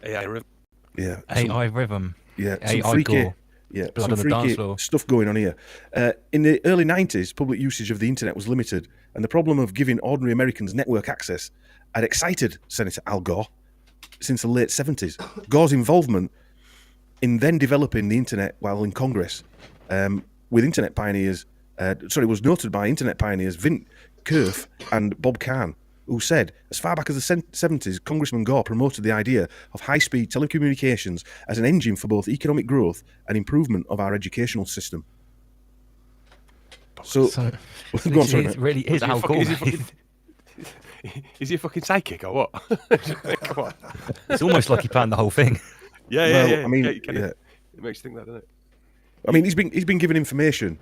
AI rhythm. Yeah. AI rhythm. Yeah. AI Some freaky, gore. yeah, Blood some on the dance freaky floor. stuff going on here. In the early 90s, public usage of the internet was limited, and the problem of giving ordinary Americans network access had excited Senator Al Gore since the late 70s. Gore's involvement in then developing the internet while in Congress with internet pioneers, was noted by internet pioneers Vint Cerf and Bob Kahn, who said, as far back as the 70s, Congressman Gore promoted the idea of high-speed telecommunications as an engine for both economic growth and improvement of our educational system. So go on, sorry, it really is Al Gore. Is he a fucking psychic or what? Come on. It's almost like he planned the whole thing. Yeah. I mean, It makes you think that, doesn't it? I mean, he's been given information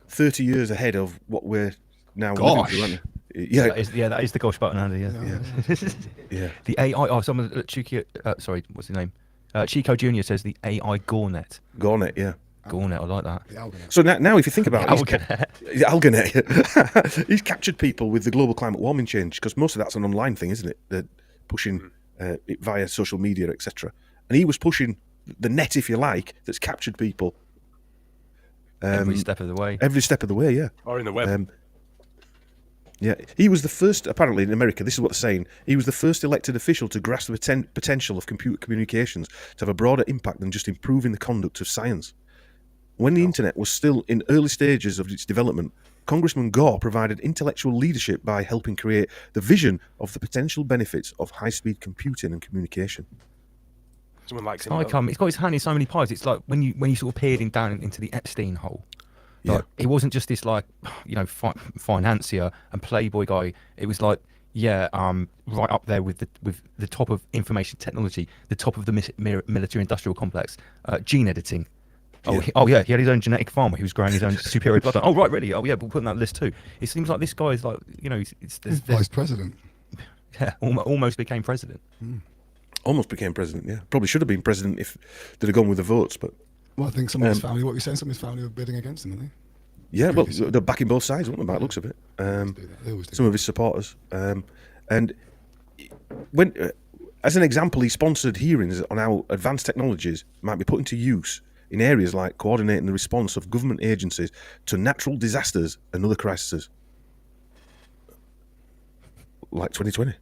30 years ahead of what we're now living through, aren't we? Yeah, that is the gosh button, Andy. Yeah. The AI. Oh, someone. What's his name? Chico Jr. says the AI Gorenet. Gornet, yeah. Gorenet, I like that. The Algonet. So now if you think about it, Algonet. he's captured people with the global climate warming change, because most of that's an online thing, isn't it? They're pushing it via social media, etc. And he was pushing the net, if you like, that's captured people Every step of the way. Every step of the way, yeah. Or in the web. Yeah, he was the first, apparently in America, this is what they're saying, he was the first elected official to grasp the potential of computer communications to have a broader impact than just improving the conduct of science. When the internet was still in early stages of its development, Congressman Gore provided intellectual leadership by helping create the vision of the potential benefits of high-speed computing and communication. Someone likes him. It's got his hand in so many pies. It's like when you sort of peered down into the Epstein hole. Like, it wasn't just this financier and playboy guy. It was like, right up there with the top of information technology, the top of the military industrial complex, gene editing. He had his own genetic farm where he was growing his own superior blood. Oh right, really? Oh yeah, we'll put in that list too. It seems like this guy is like, he's vice president. Yeah, almost became president. Almost became president. Yeah, probably should have been president if they'd have gone with the votes, but. Well, I think some of his family, what you're saying, some of his family were bidding against him, I think. Yeah, well, they're backing both sides, weren't they, by the looks of it? They always do. Some of his supporters. And when, as an example, he sponsored hearings on how advanced technologies might be put into use in areas like coordinating the response of government agencies to natural disasters and other crises. Like 2020.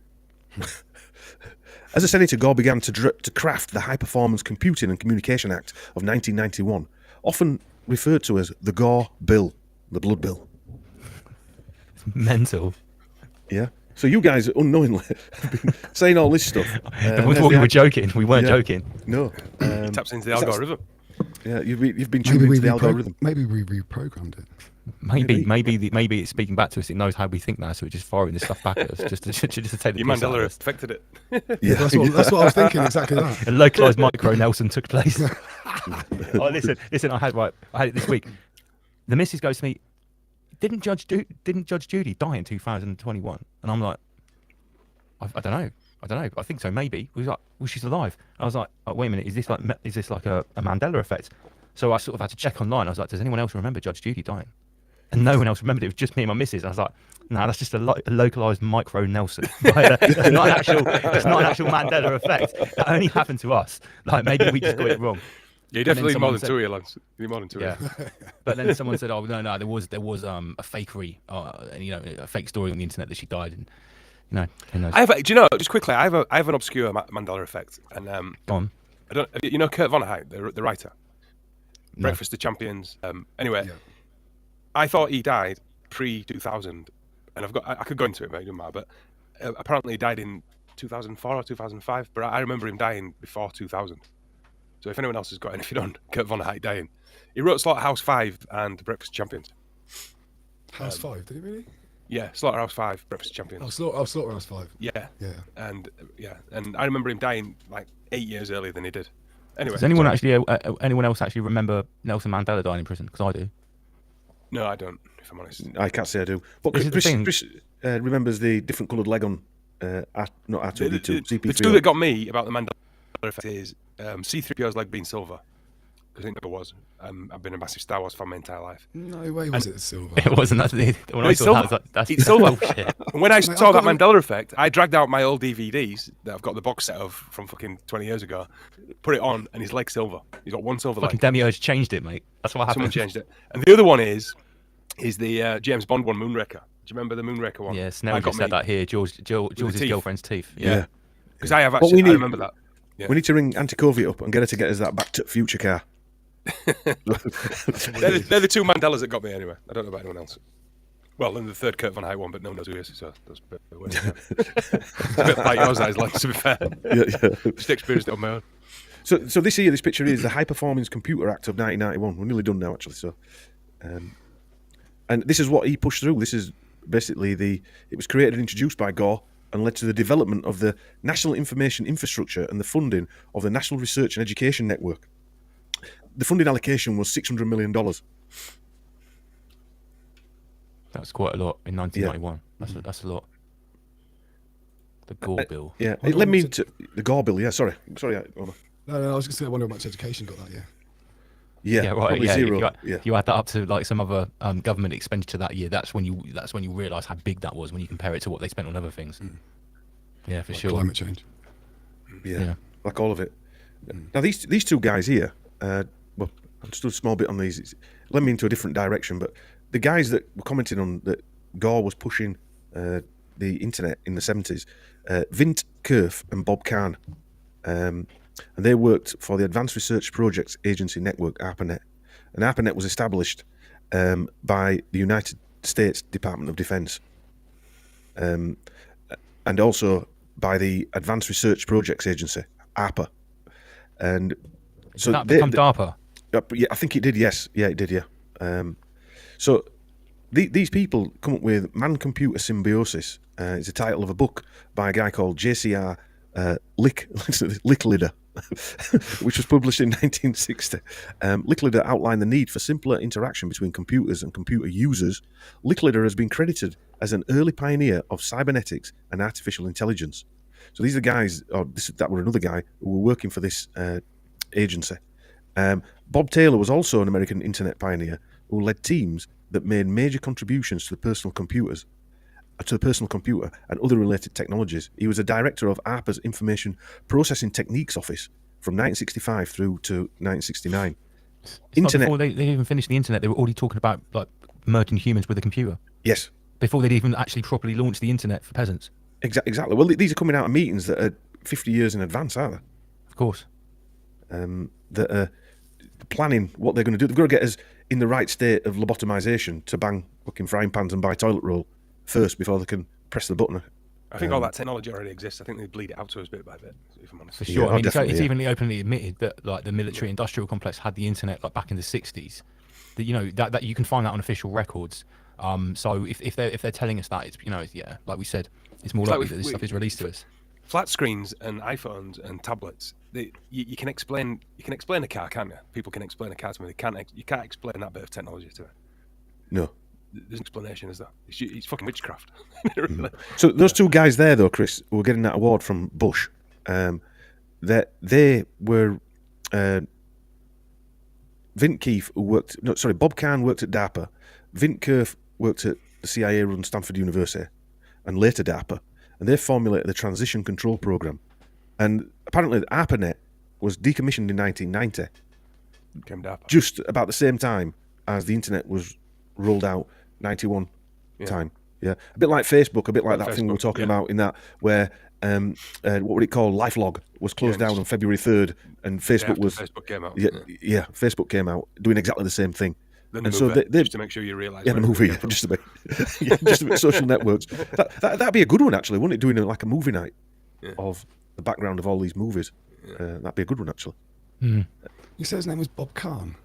As a senator, Gore began to craft the High Performance Computing and Communication Act of 1991, often referred to as the Gore Bill, the Blood Bill. Mental. Yeah. So you guys unknowingly have been saying all this stuff. We were joking. We weren't joking. No. It taps into the algorithm. Yeah, you've been tuned into the algorithm. Maybe we reprogrammed it. Maybe it's speaking back to us. It knows how we think now, so it's just firing this stuff back at us, just to take the You piss out of Mandela us. affected it. Yeah, That's what I was thinking. Exactly that. A localized micro Nelson took place. Listen. I had it this week. The missus goes to me, didn't Judge Judy die in 2021? And I'm like, I don't know. I think so. Maybe. He was like, well, she's alive. I was like, oh, wait a minute. Is this like a Mandela effect? So I sort of had to check online. I was like, does anyone else remember Judge Judy dying? And no one else remembered. It was just me and my missus. I was like, no, that's just a localized micro Nelson. It's not an actual Mandela effect. That only happened to us. Like, maybe we just got it wrong. Yeah, you definitely need more than 2 years, Lance. You need more than 2 years. Yeah. But then someone said, oh no, there was a fakery, a fake story on the internet that she died, and who knows? Just quickly, I have an obscure Mandela effect, and Go on. I don't, Kurt Vonnegut, the writer, No. Breakfast of Champions. Anyway, Yeah. I thought he died pre-2000, and I could go into it, but it doesn't matter. But apparently he died in 2004 or 2005. But I remember him dying before 2000. So if anyone else has got anything on Kurt Vonnegut dying, he wrote Slaughterhouse-5 and Breakfast of Champions. House 5, did he really? Yeah, Slaughterhouse 5, Breakfast of Oh, Champions. Slaughterhouse 5. Yeah, Yeah. and I remember him dying like 8 years earlier than he did. Anyway, Does anyone sorry. anyone else actually remember Nelson Mandela dying in prison? Because I do. No, I don't. If I'm honest. I can't say I do. But This is the thing. Chris remembers the different coloured leg on, not R2D2, The CP3. two that got me about the Mandela effect is C-3PO's leg being silver, because it never was. I've been a massive Star Wars fan my entire life. No way was it silver. It wasn't. That's the, when I It's saw silver. that, I was like, that's It's silver. bullshit. And when I Mate, saw I've that got the- Mandela effect, I dragged out my old DVDs that I've got the box set of from fucking 20 years ago, put it on, and his leg's silver. He's got one silver Fucking leg. Demiurge changed it, mate. That's what Someone happened. changed it. And the other one is the James Bond one, Moonraker. Do you remember the Moonraker one? Yeah, Snell I got just said me. that here. George's teeth. girlfriend's teeth. Yeah. Because I have What actually, we I need- remember that. Yeah. We need to ring Auntie Covey up and get her to get us that Back to the Future car. They're the two Mandelas that got me anyway. I don't know about anyone else. Well, and the third Kurt Von Height one, but no one knows who he is, so that's a bit weird. It's a bit like yours, guys, like, to be fair. Yeah. Just experienced it on my own. So this picture is the High Performance Computer Act of 1991. We're nearly done now, actually. So, and this is what he pushed through. This is basically it was created and introduced by Gore and led to the development of the National Information Infrastructure and the funding of the National Research and Education Network. The funding allocation was $600 million. That's quite a lot in 1991. That's a lot. The Gore bill. Yeah, Hold it led on, me so- to the Gore bill. Yeah, sorry, Omar. No, I was just going to wonder how much education got that year. Yeah, Yeah, right. probably Yeah, zero. if you add that up to like some other government expenditure that year, that's when you realise how big that was when you compare it to what they spent on other things. Yeah, for Like sure. Climate change. Yeah, like all of it. Now these two guys here, well, just a small bit on these. It led me into a different direction, but the guys that were commenting on that Gore was pushing the internet in the 70s, Vint Cerf and Bob Kahn, and they worked for the Advanced Research Projects Agency Network, ARPANET, and ARPANET was established by the United States Department of Defense, and also by the Advanced Research Projects Agency, ARPA. And so Did that become DARPA? yeah, I think it did. Yes, yeah, it did. Yeah. So these people come up with Man-Computer Symbiosis. It's the title of a book by a guy called J.C.R. Licklider, which was published in 1960. Licklider outlined the need for simpler interaction between computers and computer users. Licklider has been credited as an early pioneer of cybernetics and artificial intelligence. So these are guys, that were another guy who were working for this agency. Bob Taylor was also an American internet pioneer who led teams that made major contributions to the personal computer and other related technologies. He was a director of ARPA's Information Processing Techniques Office from 1965 through to 1969. Internet, Before they even finished the internet, they were already talking about like merging humans with a computer. yes, Before they'd even actually properly launched the internet for peasants. exactly. Well, these are coming out of meetings that are 50 years in advance, aren't they? Of course. That are planning what they're going to do. They've got to get us in the right state of lobotomization to bang fucking frying pans and buy toilet roll first before they can press the button. I think all that technology already exists. I think they bleed it out to us bit by bit, if I'm honest. For sure. Yeah, I mean, definitely, it's yeah. even openly admitted that like the military industrial complex had the internet like back in the 60s. That that you can find that on official records. So if they're telling us that, it's like we said, it's more It's like likely that this stuff is released to us. Flat screens and iPhones and tablets. You can explain a car, can't you? People can explain a car to me. You can't explain that bit of technology to me. No. There's an explanation, is there? It's fucking witchcraft. Really. So those two guys there, though, Chris, who were getting that award from Bush, they were Bob Kahn worked at DARPA, Vint Cerf worked at the CIA-run Stanford University, and later DARPA, and they formulated the Transition Control Program. And apparently, the ARPANET was decommissioned in 1990, Came DARPA. just about the same time as the internet was rolled out, 91 time. Yeah, a bit like Facebook, a bit like that thing we were Facebook, talking yeah. about in that where what would it call? LifeLog was closed down on February 3rd, and Facebook After was Facebook came out. yeah, Facebook came out doing exactly the same thing. Then And the so movie, they just to make sure you realise. yeah, the where it movie, came from. just a bit, just a bit social networks. That'd be a good one actually, wouldn't it? Doing like a movie night of the background of all these movies. That'd be a good one actually. You said his name was Bob Kahn.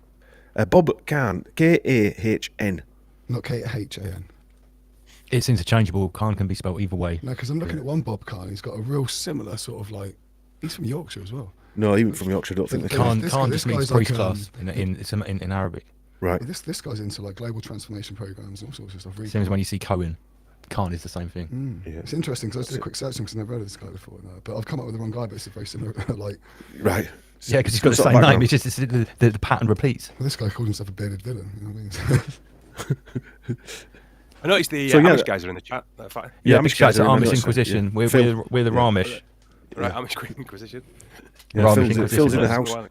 Bob Kahn, Kahn. Not Khan. It's interchangeable. Khan can be spelled either way. No, because I'm looking at one Bob Khan. He's got a real similar sort of like. He's from Yorkshire as well. No, even from Yorkshire, I don't think they Khan- can. Khan this just means guy's like, priest class in Arabic. Right. This guy's into like global transformation programs and all sorts of stuff. Really Same as cool. when you see Cohen. Khan is the same thing. Yeah. It's interesting because I did a quick search because I've never heard of this guy before. No, but I've come up with the wrong guy, but it's a very similar. like, Right. Yeah, because he's got the Sort of same name. background. It's just the pattern repeats. well, this guy called himself a bearded villain. You know what I mean? I noticed the So, yeah, Amish guys are in the chat. They're fine. Yeah, Amish big shout guys out to are in Amish the Inquisition. yeah. Phil- We're the Ramish. Right, Amish Queen Inquisition. Yeah, Ramish Phil's, Inquisition. Phil's in the That's house. one.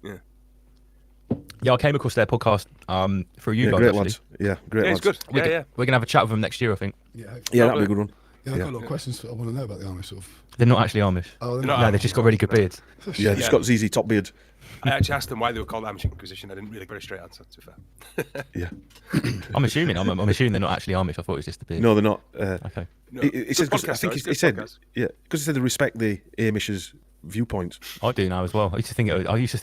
Yeah, Yeah, I came across their podcast through you Yeah, guys. great actually. lads. Yeah, great yeah, lads. it's good. Yeah, yeah. We're gonna have a chat with them next year, I think. Yeah, Yeah, that'd be a good one. yeah. I've Yeah. got a lot of questions I want to know about the Amish sort of. They're not actually Amish. Oh, they're No, No, they've just got really good beards. Yeah, just Yeah. got ZZ Top Beard. I actually asked them why they were called Amish Inquisition. I didn't really get a very straight answer, to be fair. Yeah. I'm assuming they're not actually Amish. I thought it was just the beard. No, they're not. Okay. No, It good says, 'cause I podcast, think though. It's he good said, podcast. yeah, because he said they respect the Amish's viewpoints. I do now as well. I used to think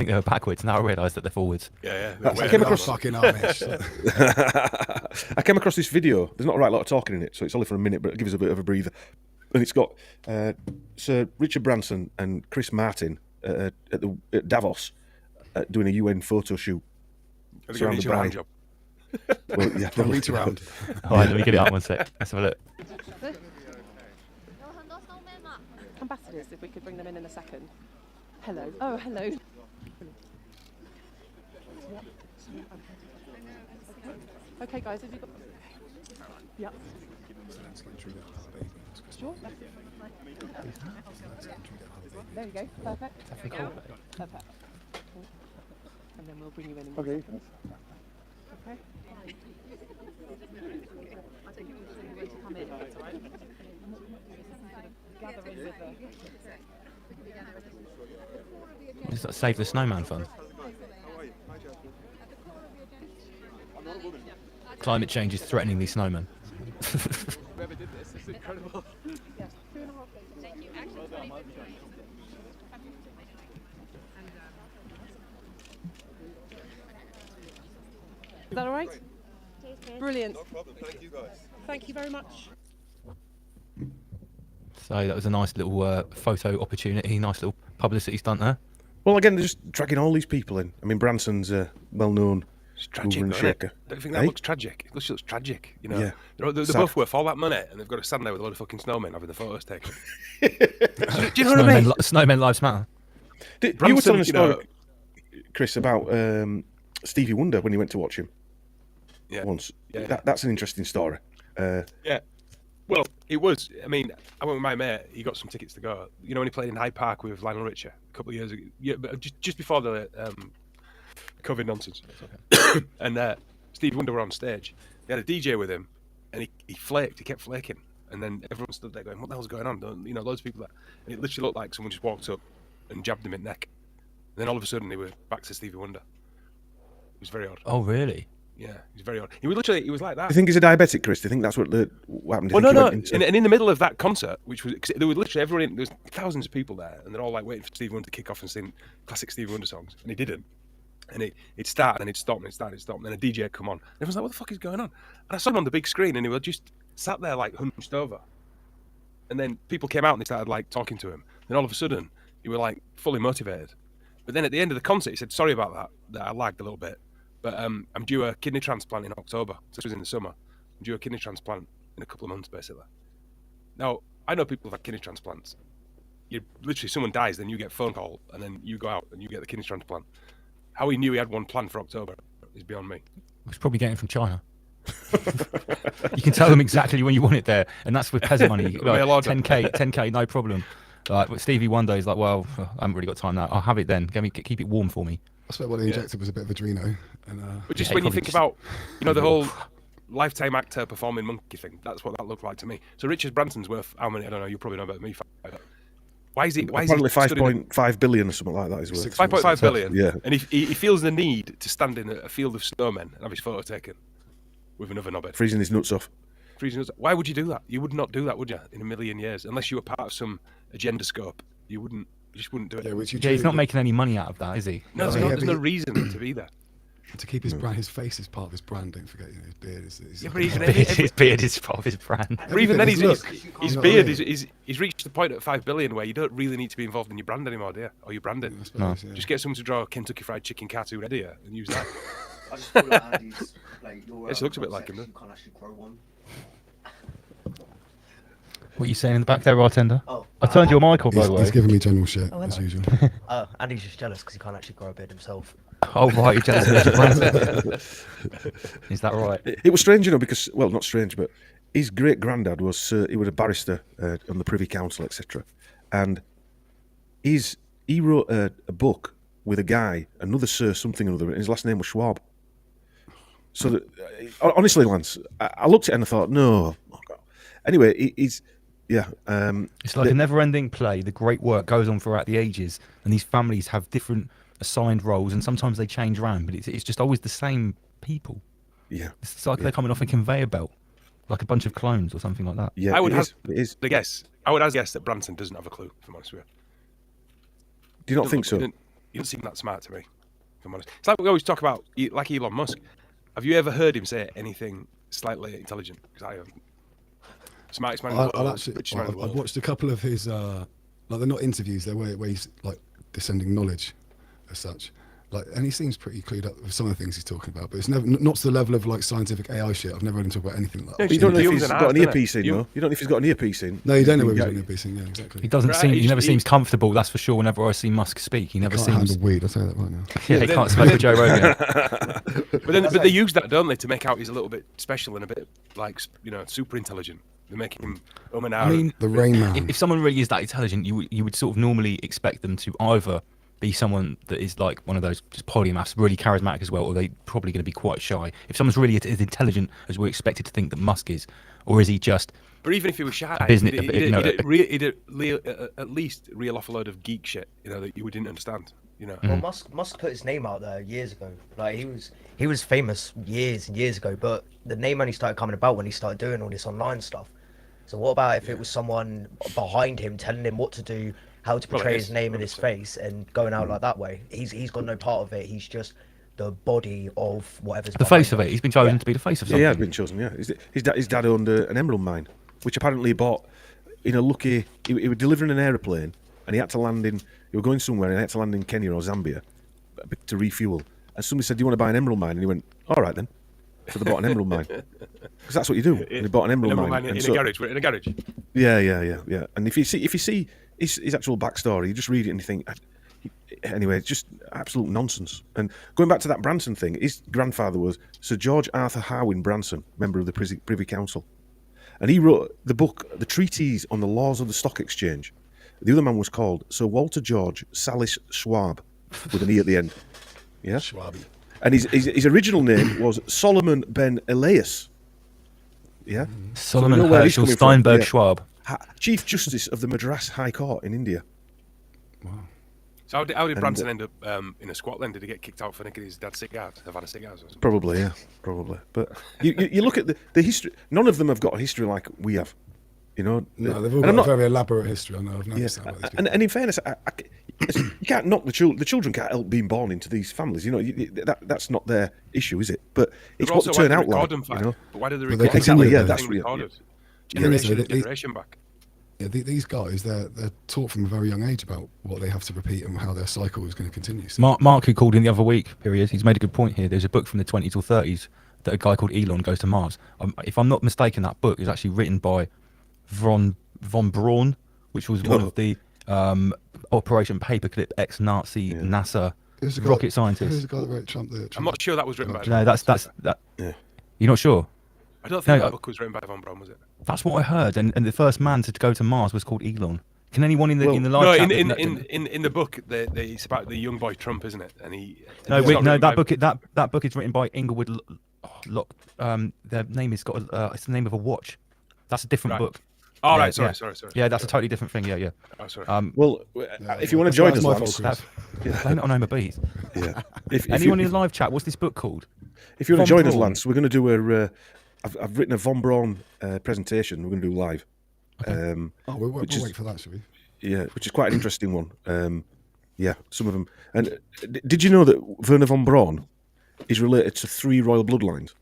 they were backwards. Now I realise that they're forwards. Yeah, I yeah. came They're across- fucking Amish. I came across this video. There's not a right lot of talking in it, so it's only for a minute, but it gives us a bit of a breather. And it's got Sir Richard Branson and Chris Martin at Davos doing a UN photo shoot. Are they gonna surrounded need your hand by- job? Well, yeah, I'll reach around. All right, let me get it up one sec. Let's have a look. Ambassadors, if we could bring them in a second. Hello. Oh, hello. Okay, guys, have you got... Yep. Sure. There you go. Perfect. Perfect. And then we'll bring you in. Okay. Okay. I think it was really to come in. That's all right. Gather in with the... Is that Save the Snowman Fund? Climate change is threatening these snowmen. Whoever did this is incredible. Yes. 2.5 days. Thank you. Is that all right? Brilliant. No problem. Thank you, guys. Thank you very much. So that was a nice little photo opportunity, nice little publicity stunt there. Well, again, they're just dragging all these people in. I mean, Branson's a well-known It's tragic, mover and isn't it? shaker. Don't you think that Eh? looks tragic? It looks tragic, you know. Yeah. They're Sad. both worth all that money, and they've got to stand there with a load of fucking snowmen having the photos taken. do you know what I mean? Snowmen lives matter. You were Branson, telling a you know- story, Chris, about Stevie Wonder when you went to watch him Yeah. once. Yeah. That's an interesting story. Yeah. Well, it was. I mean, I went with my mate. He got some tickets to go. You know when he played in Hyde Park with Lionel Richie a couple of years ago. Yeah, but just before the COVID nonsense. And Stevie Wonder were on stage. They had a DJ with him, and he flaked. He kept flaking, and then everyone stood there going, "What the hell's going on?" You know, loads of people there, and it literally looked like someone just walked up and jabbed him in the neck. And then all of a sudden, they were back to Stevie Wonder. It was very odd. Oh, really? Yeah, it was very odd. He was like that. Do you think he's a diabetic, Chris? Do you think that's what happened? Do you Well, think no, he no. went into- And in the middle of that concert, which was there was literally everyone, there was thousands of people there, and they're all like waiting for Stevie Wonder to kick off and sing classic Stevie Wonder songs, and he didn't. And it started and it stopped and it started and it stopped, and then a DJ had come on. And everyone's like, "What the fuck is going on?" And I saw him on the big screen, and he was just sat there like hunched over. And then people came out and they started like talking to him. Then all of a sudden, he was like fully motivated. But then at the end of the concert, he said, "Sorry about that I lagged a little bit. But I'm due a kidney transplant in October." This was in the summer. I'm due a kidney transplant in a couple of months, basically. Now, I know people who've had kidney transplants. You literally, someone dies, then you get a phone call, and then you go out and you get the kidney transplant. How he knew he had one planned for October is beyond me. He's probably getting it from China. You can tell them exactly when you want it there, and that's with peasant money. Like, Mail order. 10k, no problem. Like but Stevie Wonder is like, well, I haven't really got time now. I'll have it then. Keep it warm for me. I swear what they injected was a bit of Adreno. And, But just Yeah, when you probably think just- about, you know, the whole lifetime actor performing monkey thing, that's what that looked like to me. So Richard Branson's worth how many? I don't know. You probably know better than me. Why is he? Apparently stood in a- 5.5 billion or something like that is worth. 5.5 billion. Yeah. And he feels the need to stand in a field of snowmen and have his photo taken with another knobhead. Freezing his nuts off. Freezing us. Why would you do that? You would not do that, would you? In a million years, unless you were part of some agenda scope, you wouldn't. You just wouldn't do it. yeah, which you Yeah, he's not truly- making any money out of that, is he? No, No, there's yeah, there's but no he- reason to be there. To keep his brand, his face is part of his brand. Don't forget, his beard is. Yeah, but even His beard is part of his brand. But even then, His look, his you know what I beard mean? he's reached the point at 5 billion where you don't really need to be involved in your brand anymore, do you? Or your branding. I suppose, yeah. Just get someone to draw a Kentucky Fried Chicken cartoon head here and use that. I just feel like Andy's like your. It looks a bit like him, You though. can't actually grow one. What are you saying in the back there, bartender? Oh, I turned your mic on, by the way. He's giving me general shit Oh, as hello. usual. Andy's just jealous because he can't actually grow a beard himself. Oh, right, you're jealous of your brand. Is that right? It was strange, because, well, not strange, but his great granddad was he was a barrister on the Privy Council, etc. And he wrote a book with a guy, another Sir something or other, and his last name was Schwab. So, honestly, Lance, I looked at it and I thought, no. Anyway, he's, yeah. It's like a never-ending play. The great work goes on throughout the ages, and these families have different assigned roles, and sometimes they change around, but it's just always the same people. Yeah. It's like they're coming off a conveyor belt, like a bunch of clones or something like that. Yeah, I would it is. I would guess that Branson doesn't have a clue, if I'm honest with you. Do you not think so? He doesn't seem that smart to me, if I'm honest. It's like we always talk about, like Elon Musk. Have you ever heard him say anything slightly intelligent? Because I haven't. Smartest man in the world. I'll actually. Richest man in the I've world. watched a couple of his. Like they're not interviews. They're where he's like descending knowledge, as such. Like, and he seems pretty clued up with some of the things he's talking about, but it's never not to the level of like scientific AI shit. I've never heard him talk about anything like Yeah, that. But you don't know if Humans he's and got ours, an don't earpiece they? in, though. You don't know if he's got an earpiece in. No, you don't know where he's Yeah. going to be saying. Yeah, exactly. He doesn't Right, seem. he He never just- seems comfortable. That's for sure. Whenever I see Musk speak, he never Can't seems. handle weed. I'll tell you that right now. Yeah, he then- can't smoke with Joe Rogan. But they use that, don't they, to make out he's a little bit special and a bit like super intelligent. They make him and I mean, The Rain Man. if someone really is that intelligent, you would sort of normally expect them to either be someone that is like one of those just polymaths, really charismatic as well, or they're probably going to be quite shy. If someone's really as intelligent as we're expected to think that Musk is, or is he just But even if he was shy, business- he'd at least reel off a load of geek shit, that you didn't understand. Well, Musk put his name out there years ago. Like he was famous years and years ago, but the name only started coming about when he started doing all this online stuff. So what about if it was someone behind him telling him what to do, how to portray his name and his face, and going out like that way? He's got no part of it. He's just the body of whatever's the behind face of him. it? He's been chosen Yeah. to be the face of Yeah, something. he has been chosen, yeah. His dad owned an emerald mine, which apparently he bought in a lucky... He was delivering an aeroplane, and he had to land in... He was going somewhere, and he had to land in Kenya or Zambia to refuel. And somebody said, do you want to buy an emerald mine? And he went, all right then. So they bought an emerald mine. Because that's what you do. And they bought an emerald mine. in And a so- garage. We're in a garage. Yeah. And if you see his actual backstory, you just read it and you think, anyway, it's just absolute nonsense. And going back to that Branson thing, his grandfather was Sir George Arthur Harwin Branson, member of the Privy Council, and he wrote the book, The Treatise on the Laws of the Stock Exchange. The other man was called Sir Walter George Salis Schwab, with an E at the end. Yeah, Schwabi. and his original name was Solomon Ben Elias. Yeah, Solomon So we know where he's Herschel coming from, Steinberg yeah. Schwab. Chief Justice of the Madras High Court in India. So how did And, Branson end up in a squat then? Did he get kicked out for nicking his dad's cigars? Havana cigars or something? Probably, yeah, probably. But you look at the history. None of them have got a history like we have. No, they've all And got I'm not- a very elaborate history. I know. I've Yeah, noticed that about these people. and in fairness, you can't knock the children. The children can't help being born into these families. That's not their issue, is it? But it's But what they also, turn why out do they like. record them for? But why do they But record they them? continue Exactly, yeah, with that's Thing real. recorded. The thing is, Generation, they- generation back. Yeah, these guys, they're taught from a very young age about what they have to repeat and how their cycle is going to continue. So Mark, who called in the other week, period, he's made a good point here. There's a book from the 20s or 30s that a guy called Elon goes to Mars. If I'm not mistaken, that book is actually written by von Braun, which was one of the Operation Paperclip ex-Nazi NASA Who's the guy- rocket Who's scientists. the guy that wrote Trump? I'm not sure that was written by. No, that's that. Yeah. You're not sure? I don't think No, that book was written by Von Braun, was it? That's what I heard. And the first man to go to Mars was called Elon. Can anyone in the Well, in the No, live chat? in the book, it's about the young boy Trump, isn't it? And he. No, it's wait, not no. written That by- book that book is written by Inglewood. Their name is got. It's the name of a watch. That's a different Right. book. Oh, Yeah, right, sorry. Yeah, that's a totally different thing. Yeah. Oh, sorry. Well, if you want to join us, my Lance, fault, Chris. Blame it on Homer Bees. yeah. If Anyone you, in the live chat? What's this book called? if you want to Von join us, Braun. Lance, we're going to do a. I've written a Von Braun presentation. We're going to do live. Oh, we'll Which is- wait for that, shall we? Yeah, which is quite an interesting one. Yeah, some of them. And did you know that Werner von Braun is related to 3 royal bloodlines.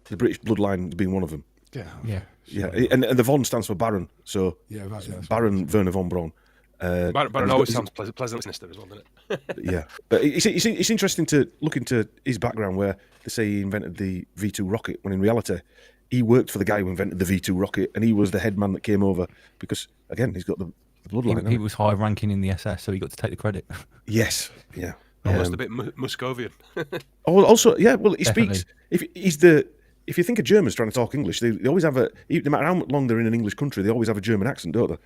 The British bloodline being one of them. Yeah. Yeah. Yeah, and the Von stands for Baron, so Yeah, right. Yeah, that's Baron Werner von Braun. Baron always sounds pleasant sinister as well, doesn't it? Yeah, but it's interesting to look into his background, where they say he invented the V2 rocket, when in reality he worked for the guy who invented the V2 rocket, and he was the head man that came over because, again, he's got the bloodline. He hasn't he? was high ranking in the SS, so he got to take the credit. Yes, yeah. Almost a bit Muscovian. Also, yeah. Well, he Definitely. speaks. If you think of Germans trying to talk English, they always have no matter how long they're in an English country, they always have a German accent, don't they?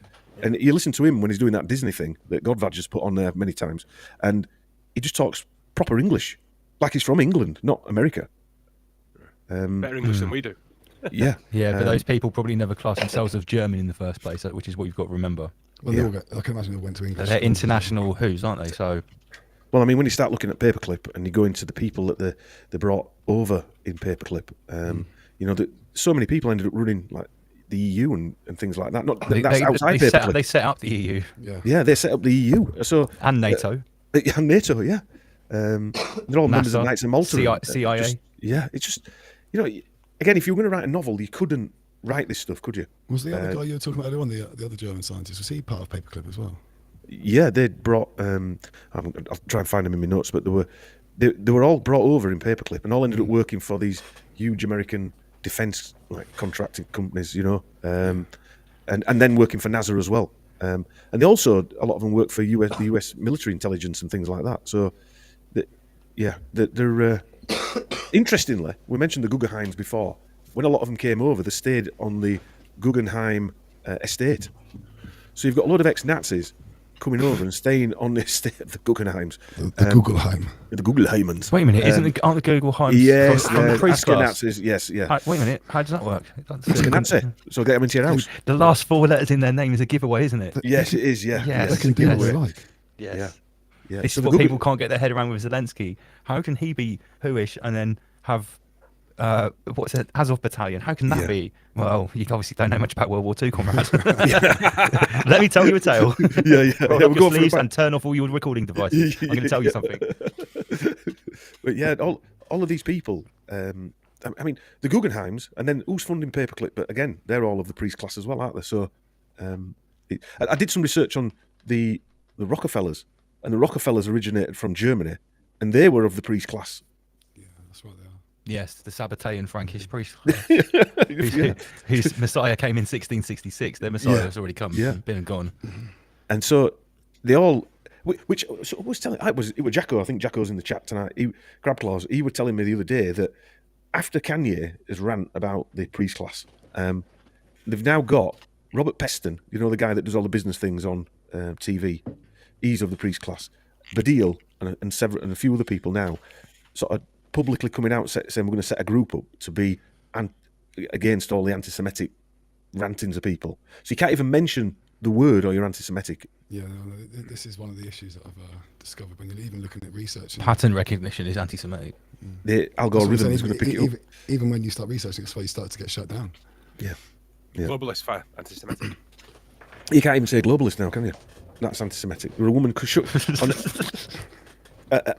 And you listen to him when he's doing that Disney thing that Godvad just put on there many times, and he just talks proper English, like he's from England, not America. Better English than we do. Yeah, Yeah, but those people probably never classed themselves as German in the first place, which is what you've got to remember. Well, they all go, I can imagine they all went to English. They're international who's, aren't they? So Well, I mean, when you start looking at Paperclip and you go into the people that they brought over in Paperclip, you know, so many people ended up running like the EU and things like that. Not that's outside Paperclip. they set up the EU Yeah. Yeah, they set up the EU. So and NATO. and NATO, yeah. They're all members of NASA, Knights of Malta. CIA. Yeah, it's just, you know, again, if you were going to write a novel, you couldn't write this stuff, could you? Was the other guy you were talking about earlier on, the other German scientist, was he part of Paperclip as well? Yeah, they'd brought. I'll try and find them in my notes, but they were all brought over in Paperclip, and all ended up working for these huge American defence contracting companies, you know, and then working for NASA as well. And they also, a lot of them work for the US military intelligence and things like that. So, they're interestingly, we mentioned the Guggenheims before. When a lot of them came over, they stayed on the Guggenheim estate. So you've got a load of ex-Nazis coming over and staying on the estate of the Guggenheims. The Guggenheim. The Guggenheimans. Wait a minute, aren't the Google Heims Yes, from the priest class? Nazis. Yes, yeah. Wait a minute, how does that work? Nazi. So get them into your house. The last 4 letters in their name is a giveaway, isn't it? Yes, it is. Yeah. Yes. They can do what they Yes. like. Yes. Yeah. Yeah. This So is the what Guggen- people can't get their head around with Zelensky. How can he be whoish and then have what's it, Azov Battalion? How can that Yeah. be? Well, you obviously don't know much about World War II, comrades. Let me tell you a tale. Yeah. Roll We're up your going for sleeves it and turn off all your recording devices. I'm going to tell you something. But yeah, all of these people. I mean, the Guggenheims, and then who's funding Paperclip? But again, they're all of the priest class as well, aren't they? So, I did some research on the Rockefellers, and the Rockefellers originated from Germany, and they were of the priest class. Yeah, that's right they are. Yes, the Sabbatean Frankish priest, Yeah. whose Messiah came in 1666. Their Messiah Yeah. has already come, Yeah. been and gone. And so they all, which so I was telling, it was Jacko. I think Jacko's in the chat tonight. Crabclaws. He was telling me the other day that after Kanye has rant about the priest class, they've now got Robert Peston. You know, the guy that does all the business things on TV. He's of the priest class. Badil and a few other people now, sort of publicly coming out saying we're going to set a group up to be against all the anti-Semitic rantings of people. So you can't even mention the word or you're anti-Semitic. Yeah, no, this is one of the issues that I've discovered when you're even looking at research. Pattern recognition is anti-Semitic. The algorithm is going to pick it up. Even when you start researching, that's why you start to get shut down. Yeah. Yeah. Globalist fire, anti-Semitic. You can't even say globalist now, can you? That's anti-Semitic. There a woman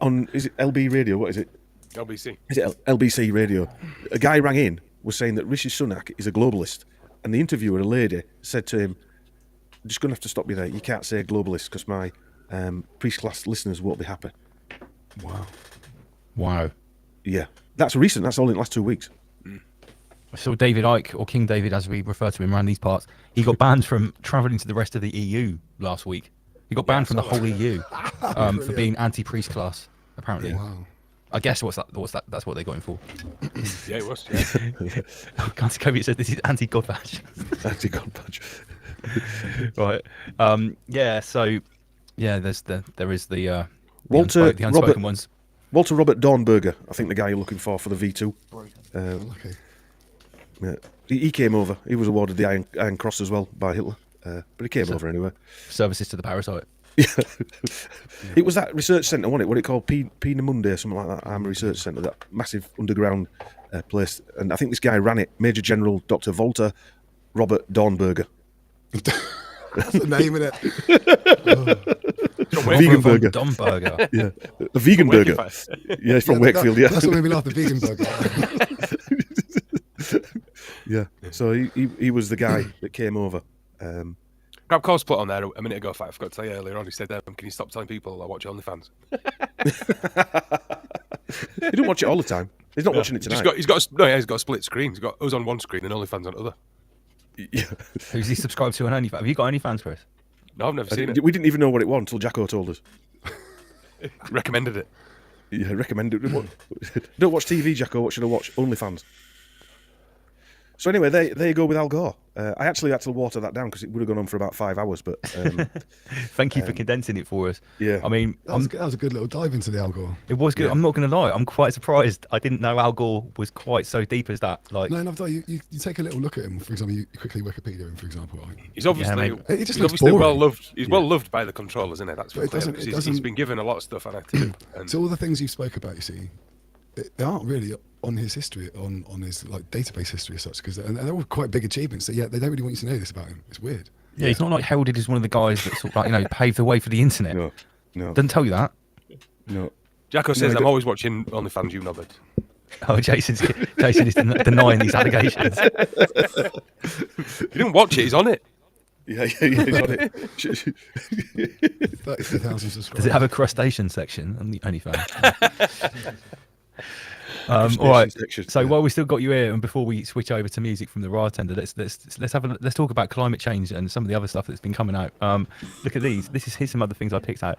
on is it LB radio? What is it? LBC. Is it LBC radio? A guy rang in, was saying that Rishi Sunak is a globalist, and the interviewer, a lady, said to him, "I'm just going to have to stop you there. You can't say globalist because my priest class listeners won't be happy." Wow. Yeah, that's recent. That's all in the last 2 weeks. I saw David Icke, or King David as we refer to him around these parts. He got banned from travelling to the rest of the EU last week. He got banned from the whole EU for being anti-priest class, apparently. Wow. I guess that's what they got him for. Yeah, it was. Yeah. Can't Kobe said this is anti-God badge. Anti-God badge. Right. Yeah, so yeah, there is the Walter the unspoken Robert ones. Walter Robert Dornberger, I think the guy you're looking for the V2. Okay. Yeah. He came over. He was awarded the Iron Cross as well by Hitler. But he came over anyway. Services to the parasite. It was that research centre, wasn't it? What it called? Peenemünde, something like that. Army Research Centre, that massive underground place. And I think this guy ran it, Major General Dr. Walter Robert Dornberger. That's the name of it. From vegan Von burger. Domburger. Yeah, a vegan From burger. Wakefield. Yeah, it's from Yeah, Wakefield. Yeah, That's what made me laugh. The vegan burger. yeah. So he was the guy that came over. Grab Cause put on there a minute ago. I forgot to tell you earlier on. He said, "Can you stop telling people I watch OnlyFans?" He didn't watch it all the time. He's not watching it tonight. He's got a split screen. He's got us on one screen and OnlyFans on the other. Yeah. Who's he subscribed to on OnlyFans? Have you got OnlyFans, Chris? No, I've never seen it. We didn't even know what it was until Jacko told us. Recommended it. Yeah, recommend it. Don't watch TV, Jacko. What should I watch? OnlyFans. So anyway, there you go with Al Gore. I actually had to water that down because it would have gone on for about 5 hours. But Thank you for condensing it for us. yeah. I mean, That was a good little dive into the Al Gore. it was good. Yeah. I'm not going to lie. I'm quite surprised. I didn't know Al Gore was quite so deep as that. Like, No, I thought you take a little look at him. For example, you quickly Wikipedia him, for example. Right? He's obviously, mate. It just he's looks obviously boring. well loved. He's Yeah. well loved by the controllers, isn't it? That's But it clear, doesn't- because it he's doesn't- been given a lot of stuff on it to do. And So all the things you spoke about, you see, they aren't really on his history, on his like database history as such, because and they're all quite big achievements. So yeah, they don't really want you to know this about him. It's weird. yeah, he's not like heralded as one of the guys that sort of like, paved the way for the internet. No, Doesn't tell you that. no. Jacko says, I "I'm don't- always watching OnlyFans, you knobhead." Oh, Jason is denying these allegations. You didn't watch it. He's on it. Yeah, he's on it. 32,000 subscribers. Does it have a crustacean section on the OnlyFans? All right. Section, So yeah. while we still got you here, and before we switch over to music from the bartender, let's talk about climate change and some of the other stuff that's been coming out. Look at these. Here's some other things I picked out.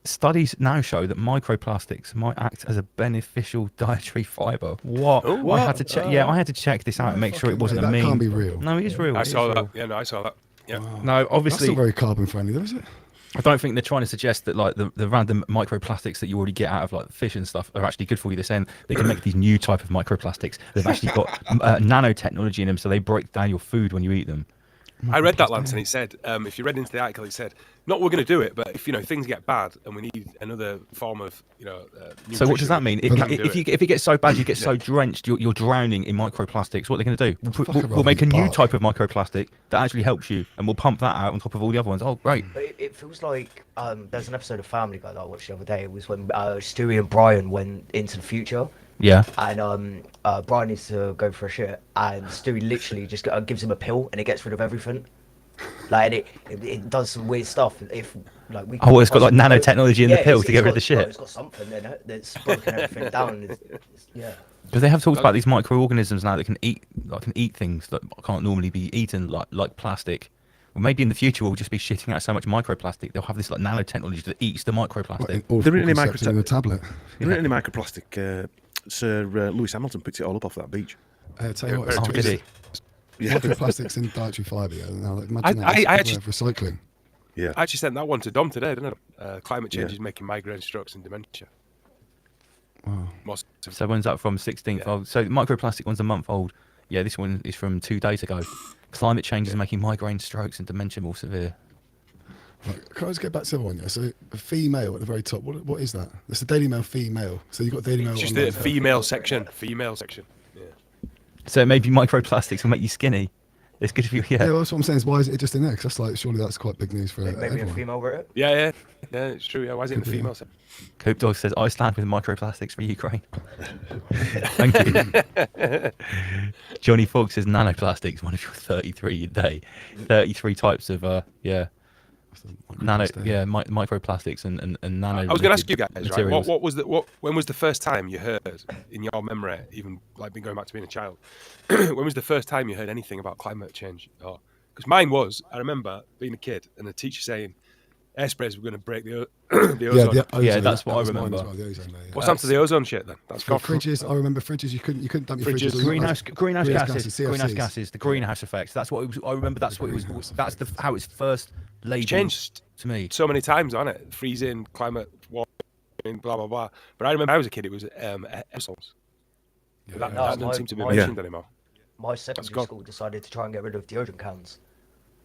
Studies now show that microplastics might act as a beneficial dietary fiber. What? Oh, I had to check. Yeah, I had to check this out and make sure it wasn't a that meme. can't be real. No, it is real. I it is saw real. that. Yeah, no, I saw that. Yeah. No, That's obviously, not very carbon friendly, though, is it? I don't think they're trying to suggest that like the random microplastics that you already get out of like fish and stuff are actually good for you. They're saying they can make these new type of microplastics. They've actually got nanotechnology in them, so they break down your food when you eat them. I read that, Lance, and it said, if you read into the article, it said, not we're going to do it, but if things get bad and we need another form of So what does that mean? nutrition, we can do If it gets so bad, you get so drenched, you're drowning in microplastics. What are they going to do? Fuck We'll make a new bark. type of microplastic that actually helps you, and we'll pump that out on top of all the other ones. Oh, great! But it feels like there's an episode of Family Guy that I watched the other day. It was when Stewie and Brian went into the future, Yeah. and Brian needs to go for a shit, and Stewie literally just gives him a pill, and it gets rid of everything. Like, and it does some weird stuff. If like we. Oh, well, it's got like nanotechnology in the pill it's- to get rid of the it's got- shit. It's got something in it that's broken everything down. Yeah. Because they have talked about these microorganisms now that can eat things that can't normally be eaten, like plastic. Well, maybe in the future we'll just be shitting out so much microplastic. They'll have this like nanotechnology that eats the microplastic. There isn't any Cordyceps in a tablet. There isn't any microplastic. Sir Lewis Hamilton picked it all up off that beach. Tell you what, very Oh, did he? Yeah, microplastics in dietary fibre. Yeah. Now, imagine I that. actually- Recycling. yeah. I actually sent that one to Dom today, didn't I? Climate change Yeah. is making migraine, strokes, and dementia. Wow. Most So when's that from? 16th. Yeah. Oh, so the microplastic one's a month old. Yeah, this one is from 2 days ago. Climate change is making migraine, strokes, and dementia more severe. Right, can I just get back to the one? Yeah. So a female at the very top. What is that? That's the Daily Mail female. So you've got Daily Mail. It's just online the as well. female section. Female section. Yeah. So maybe microplastics will make you skinny. It's good for you. Yeah, Yeah. well, that's what I'm saying. Is why is it just in there? Because that's like surely that's quite big news for Maybe a everyone. female wrote it. Yeah, it's true. Yeah, why is it in the Could be. female section? Coop Dog says, I stand with microplastics for Ukraine. Thank you. Johnny Fox says, nanoplastics, one of your 33 a day. 33 types of, microplastics and nano. I was going to ask you guys, right? materials. When was the first time you heard in your memory, even like being going back to being a child, when was the first time you heard anything about climate change? Because mine was, I remember being a kid and the teacher saying, airsprays were going to break the ozone. Yeah, that's what that I was mine remember. as well, the ozone layer, yeah. What's happened to the ozone shit then? That's For gone. fridges, I remember fridges. You couldn't dump your Fridges. fridges. Greenhouse gases, greenhouse CFCs. gases, the greenhouse effects. That's what it was. I remember. That's what it was. That's how it's first labeled It's changed to me. so many times, hasn't it? Freezing, climate warming, blah, blah, blah. But I remember when I was a kid, it was aerosols. Yeah, That No, doesn't seem to be my- mentioned anymore. My secondary gone. school decided to try and get rid of deodorant cans.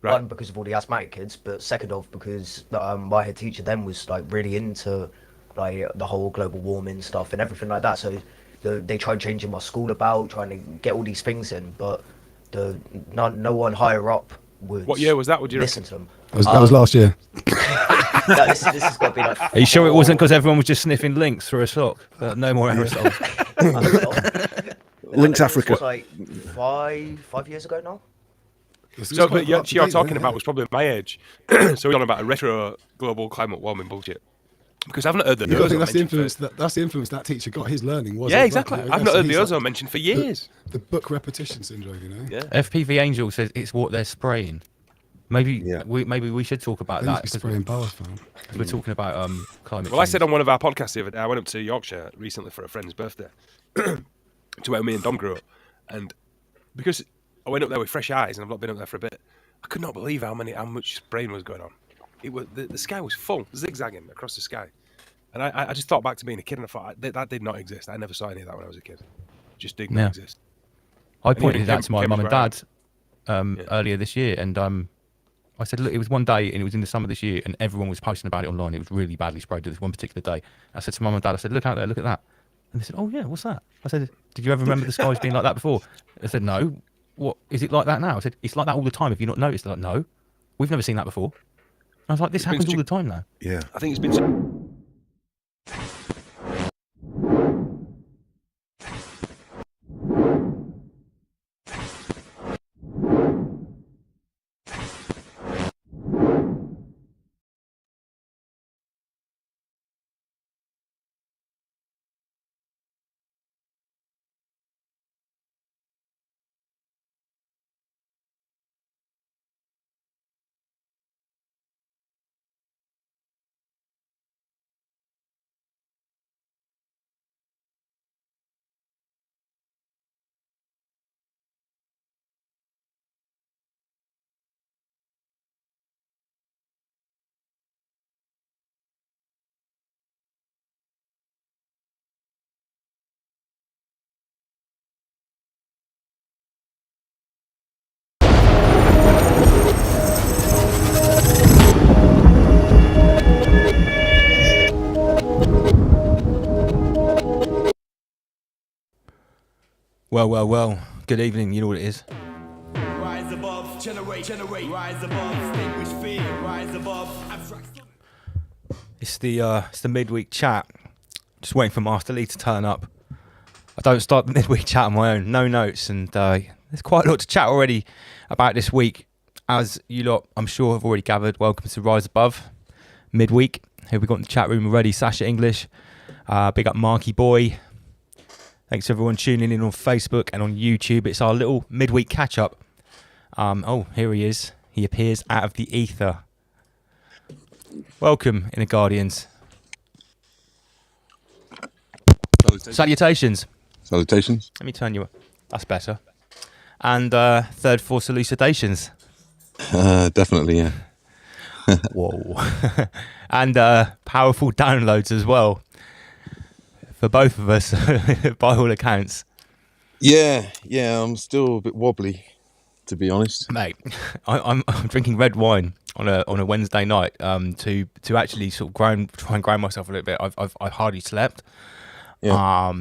Right. One, because of all the asthmatic kids, but second off because my head teacher then was like really into like the whole global warming stuff and everything like that. So they tried changing my school about, trying to get all these things in, but no one higher up would. What year was that? Would you listen to them? That was last year. No, this has got to be like. Are you sure it wasn't because everyone was just sniffing links through a sock? No more aerosols. Links Africa. It's like 5 years ago now. So, but you're talking about was probably my age. So we're talking about a retro global climate warming bullshit. Because I've not heard the I think ozone that's the mentioned influence. That's the influence that teacher got. His learning was. Yeah, like exactly. that, you know, I've not so heard the he's like ozone mentioned for years. The book repetition syndrome, you know. Yeah. FPV Angel says it's what they're spraying. Maybe Yeah. we should talk about They need that to be because spraying bath, man. we're talking about climate Well, I change. said on one of our podcasts the other day, I went up to Yorkshire recently for a friend's birthday, to where me and Dom grew up, and because I went up there with fresh eyes, and I've not been up there for a bit, I could not believe how much spraying was going on. It was the sky was full, zigzagging across the sky, and I just thought back to being a kid, and I thought that did not exist. I never saw any of that when I was a kid. It just did not Yeah. exist. I even pointed it out Cam- to my Cam mum was and right. dad earlier this year, and I said, look, it was one day, and it was in the summer this year, and everyone was posting about it online. It was really badly sprayed this one particular day. I said to mum and dad, I said, look out there, look at that. And they said, oh yeah, what's that? I said, did you ever remember the skies being like that before? They said, no. What is it like that now? I said, it's like that all the time. Have you not noticed? They're like, no, we've never seen that before. I was like, this It's been happens all stu- the time now. Yeah. I think it's been. Well. Good evening. You know what it is. Rise above, generate, rise above, extinguish fear, rise above, abstract. It's the midweek chat. Just waiting for Master Lee to turn up. I don't start the midweek chat on my own, no notes, and there's quite a lot to chat already about this week. As you lot, I'm sure, have already gathered, welcome to Rise Above midweek. Here we got in the chat room already, Sasha English, big up Marky Boy. Thanks to everyone tuning in on Facebook and on YouTube. It's our little midweek catch up. Oh, here he is. He appears out of the ether. Welcome, Inner Guardians. Salutations. Salutations. Let me turn you up. That's better. And third force elucidations. Definitely, yeah. Whoa. And powerful downloads as well. For both of us, by all accounts. Yeah, I'm still a bit wobbly, to be honest. Mate, I'm drinking red wine on a Wednesday night to actually sort of try and ground myself a little bit. I've hardly slept. Yeah.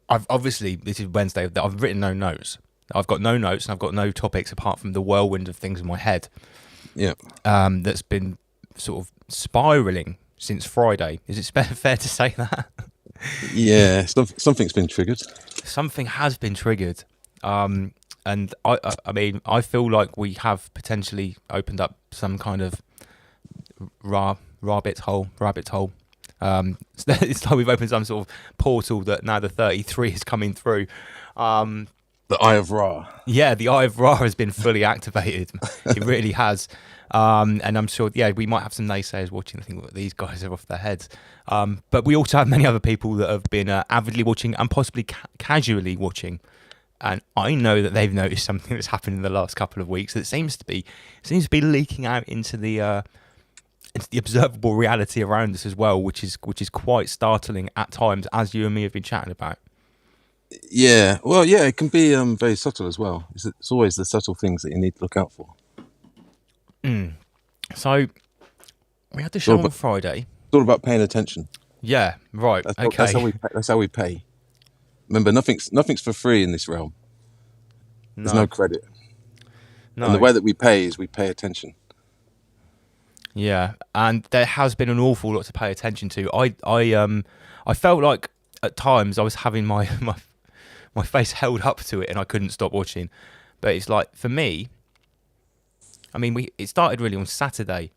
I've obviously, this is Wednesday, I've written no notes. I've got no notes and I've got no topics apart from the whirlwind of things in my head. Yeah. That's been sort of spiraling since Friday. Is it fair to say that? Yeah, something's been triggered. Something has been triggered. And I mean, I feel like we have potentially opened up some kind of rabbit hole. It's like we've opened some sort of portal that now the 33 is coming through. The Eye of Ra. Yeah, the Eye of Ra has been fully activated. It really has. And I'm sure, we might have some naysayers watching and think, well, these guys are off their heads. But we also have many other people that have been avidly watching and possibly casually watching. And I know that they've noticed something that's happened in the last couple of weeks that seems to be leaking out into the observable reality around us as well, which is quite startling at times, as you and me have been chatting about. Yeah, well, yeah, it can be very subtle as well. It's always the subtle things that you need to look out for. So we had the show Well, on Friday. It's all about paying attention. Yeah, right. Okay. That's how we pay. Remember, nothing's for free in this realm. There's no credit. No. And the way that we pay is we pay attention. Yeah, and there has been an awful lot to pay attention to. I felt like at times I was having my face held up to it, and I couldn't stop watching. But it's like, for me, I mean, it started really on Saturday.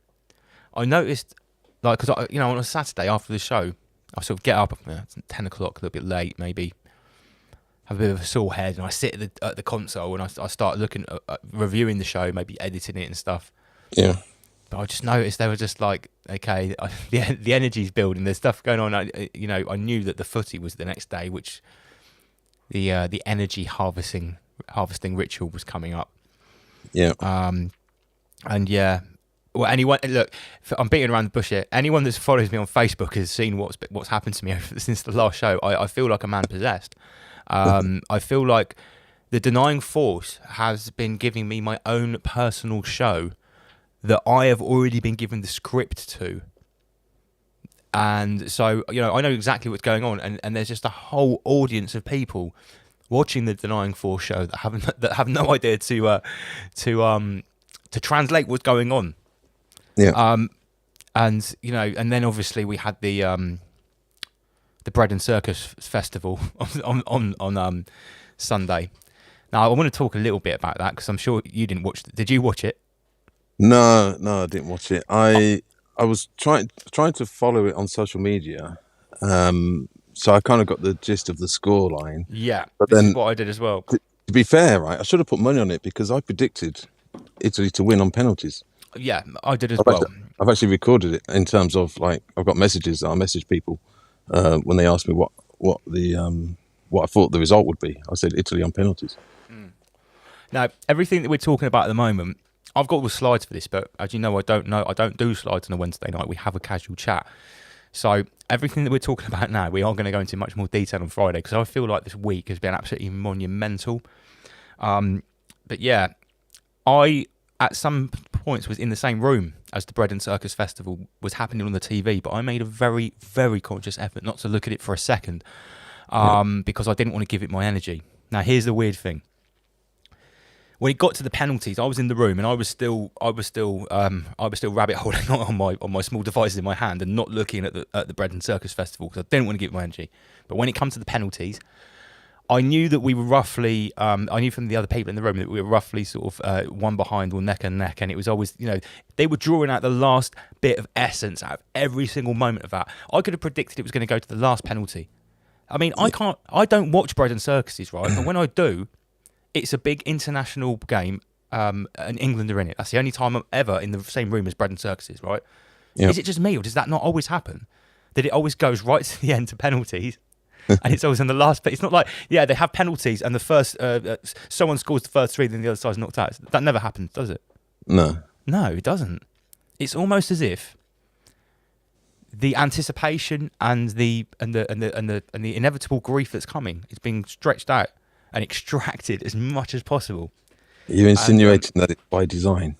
I noticed, like, because on a Saturday after the show, I sort of get up at 10 o'clock, a little bit late, maybe, have a bit of a sore head, and I sit at the console and I start looking at reviewing the show, maybe editing it and stuff. Yeah. But I just noticed they were just like, okay, the energy's building. There's stuff going on. I knew that the footy was the next day, which the energy harvesting ritual was coming up. Yeah. And yeah, well, anyone look, I'm beating around the bush here. Anyone that follows me on Facebook has seen what's happened to me since the last show. I feel like a man possessed. I feel like the Denying Force has been giving me my own personal show that I have already been given the script to. And so, I know exactly what's going on, and there's just a whole audience of people watching the Denying Force show that have no idea to translate what's going on. Yeah. And then obviously we had the Bread and Circus Festival on Sunday. Now I want to talk a little bit about that because I'm sure you didn't watch. Did you watch it? No, I didn't watch it. I was trying to follow it on social media, so I kind of got the gist of the scoreline. Yeah, but this then is what I did as well. To be fair, right, I should have put money on it because I predicted Italy to win on penalties. Yeah, I did as well. I've actually recorded it in terms of, like, I've got messages that I message people when they ask me what I thought the result would be. I said Italy on penalties. Now, everything that we're talking about at the moment, I've got all the slides for this, but as you know, I don't do slides on a Wednesday night. We have a casual chat. So everything that we're talking about now, we are going to go into much more detail on Friday because I feel like this week has been absolutely monumental. But yeah, I at some points was in the same room as the Bread and Circus Festival was happening on the TV, but I made a very, very conscious effort not to look at it for a second because I didn't want to give it my energy. Now, here's the weird thing. When it got to the penalties, I was in the room and I was still rabbit holing on my small devices in my hand and not looking at the Bread and Circus Festival because I didn't want to give it my energy. But when it comes to the penalties, I knew that we were roughly. I knew from the other people in the room that we were roughly sort of one behind or neck and neck, and it was always, they were drawing out the last bit of essence out of every single moment of that. I could have predicted it was going to go to the last penalty. I mean, I don't watch Bread and Circuses, right? But when I do, it's a big international game, and England are in it. That's the only time I'm ever in the same room as Bread and Circuses, right? Yep. Is it just me, or does that not always happen? That it always goes right to the end to penalties, and it's always in the last bit. It's not like, they have penalties, and the first someone scores the first three, then the other side's knocked out. That never happens, does it? No, it doesn't. It's almost as if the anticipation and the inevitable grief that's coming is being stretched out and extracted as much as possible. You're insinuating that it's by design.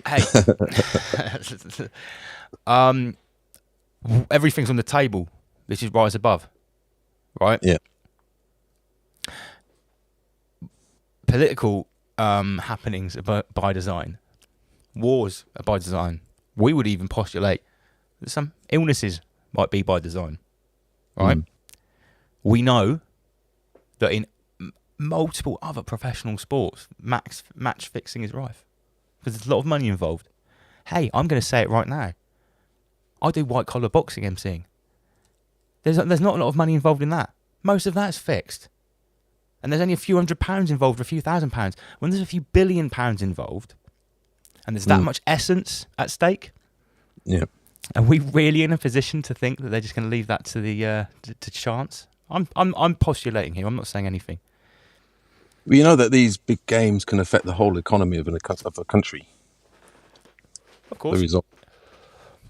Hey, everything's on the table. This is Rise Above, right? Yeah. Political happenings are by design. Wars are by design. We would even postulate that some illnesses might be by design, right? We know that in multiple other professional sports, match fixing is rife because there's a lot of money involved. Hey, I'm going to say it right now. I do white collar boxing emceeing. There's not a lot of money involved in that. Most of that's fixed. And there's only a few £100 involved or a few £1,000. When there's a few £1 billion involved and there's that much essence at stake, yeah, are we really in a position to think that they're just going to leave that to the to chance? I'm postulating here. I'm not saying anything. Well, you know that these big games can affect the whole economy of a country. Of course. The result.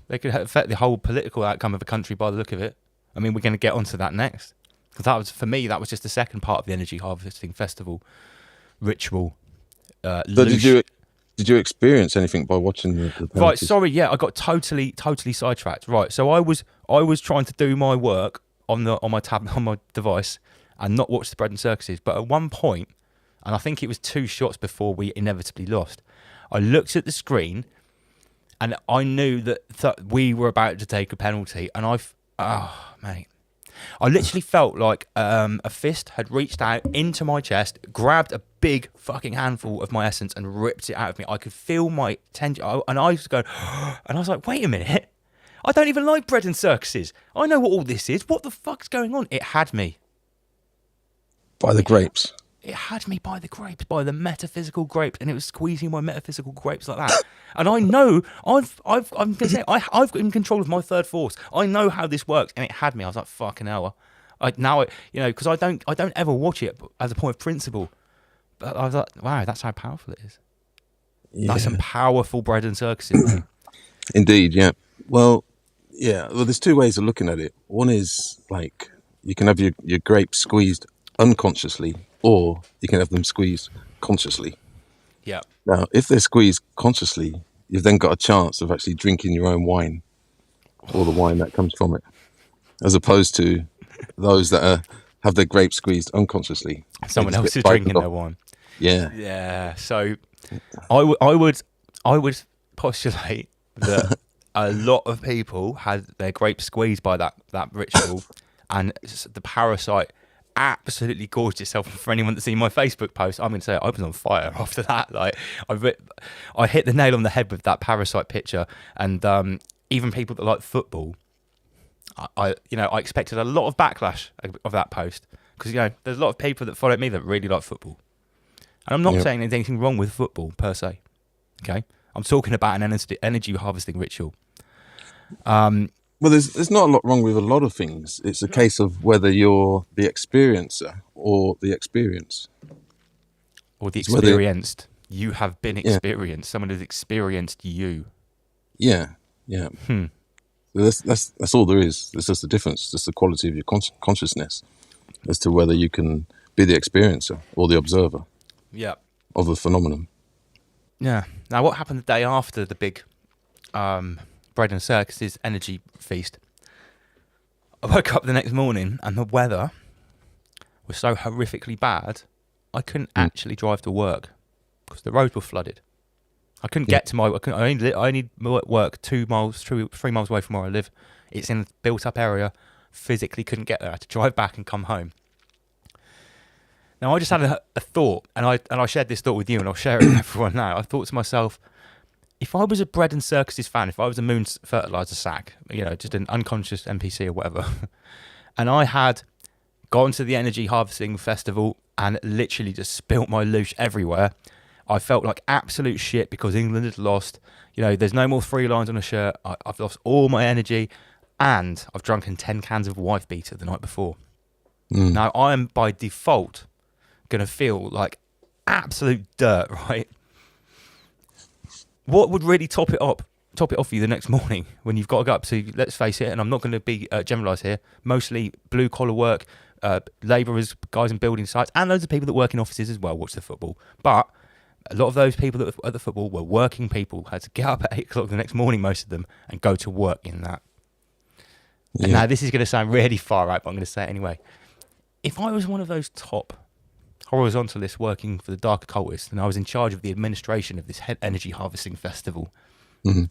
They could affect the whole political outcome of a country by the look of it. I mean, we're going to get onto that next. Because for me, that was just the second part of the Energy Harvesting Festival ritual. So did you experience anything by watching the penalties? Right, sorry, I got totally sidetracked. Right, so I was trying to do my work on my tablet, on my device, and not watch the Bread and Circuses. But at one point, and I think it was 2 shots before we inevitably lost. I looked at the screen, and I knew that we were about to take a penalty, and mate, I literally felt like a fist had reached out into my chest, grabbed a big fucking handful of my essence, and ripped it out of me. I could feel my tension, and I was going, and I was like, wait a minute, I don't even like bread and circuses. I know what all this is. What the fuck's going on? It had me. By the grapes. It had me by the grapes, by the metaphysical grapes, and it was squeezing my metaphysical grapes like that. And I know I'm gonna say I've got in control of my third force. I know how this works, and it had me. I was like, fucking hell. Because I don't ever watch it as a point of principle. But I was like, wow, that's how powerful it is. Yeah. That's some powerful bread and circuses, mate. Indeed, yeah. Well, there's 2 ways of looking at it. One is like you can have your grapes squeezed unconsciously, or you can have them squeezed consciously. Yeah. Now, if they're squeezed consciously, you've then got a chance of actually drinking your own wine, or the wine that comes from it, as opposed to those that have their grapes squeezed unconsciously. Someone They just else get is drinking frightened their off. wine. Yeah. Yeah. So I would postulate that a lot of people had their grapes squeezed by that ritual, and the parasite absolutely gorged itself. For anyone that's seen my Facebook post, I'm going to say I was on fire after that. Like I hit the nail on the head with that parasite picture, and even people that like football, I expected a lot of backlash of that post, because there's a lot of people that follow me that really like football, and I'm not saying there's anything wrong with football per se. Okay, I'm talking about an energy harvesting ritual. Well, there's not a lot wrong with a lot of things. It's a case of whether you're the experiencer or the experience. Or the experienced. You have been experienced. Someone has experienced you. Yeah. That's all there is. There's just a difference. It's just the quality of your consciousness as to whether you can be the experiencer or the observer of the phenomenon. Yeah. Now, what happened the day after the big bread and circuses energy feast? I woke up the next morning and the weather was so horrifically bad, I couldn't actually drive to work because the roads were flooded. I couldn't get to I only work 3 miles away from where I live. It's in a built-up area. Physically couldn't get there. I had to drive back and come home. Now, I just had a thought, and I shared this thought with you, and I'll share it with everyone now. I thought to myself, if I was a bread and circuses fan, if I was a Moon's fertilizer sack, just an unconscious NPC or whatever, and I had gone to the energy harvesting festival and literally just spilt my loosh everywhere, I felt like absolute shit because England had lost. There's no more 3 lines on a shirt. I've lost all my energy, and I've drunken 10 cans of wife beater the night before. Now, I am by default going to feel like absolute dirt, right? What would really top it off for you the next morning when you've got to go up? So let's face it, and I'm not going to be generalised here, mostly blue collar work, labourers, guys in building sites, and loads of people that work in offices as well watch the football. But a lot of those people that were at the football were working people, had to get up at 8 o'clock the next morning, most of them, and go to work in that. And now this is going to sound really far out, but I'm going to say it anyway. If I was one of those top horizontalists working for the dark occultists, and I was in charge of the administration of this energy harvesting festival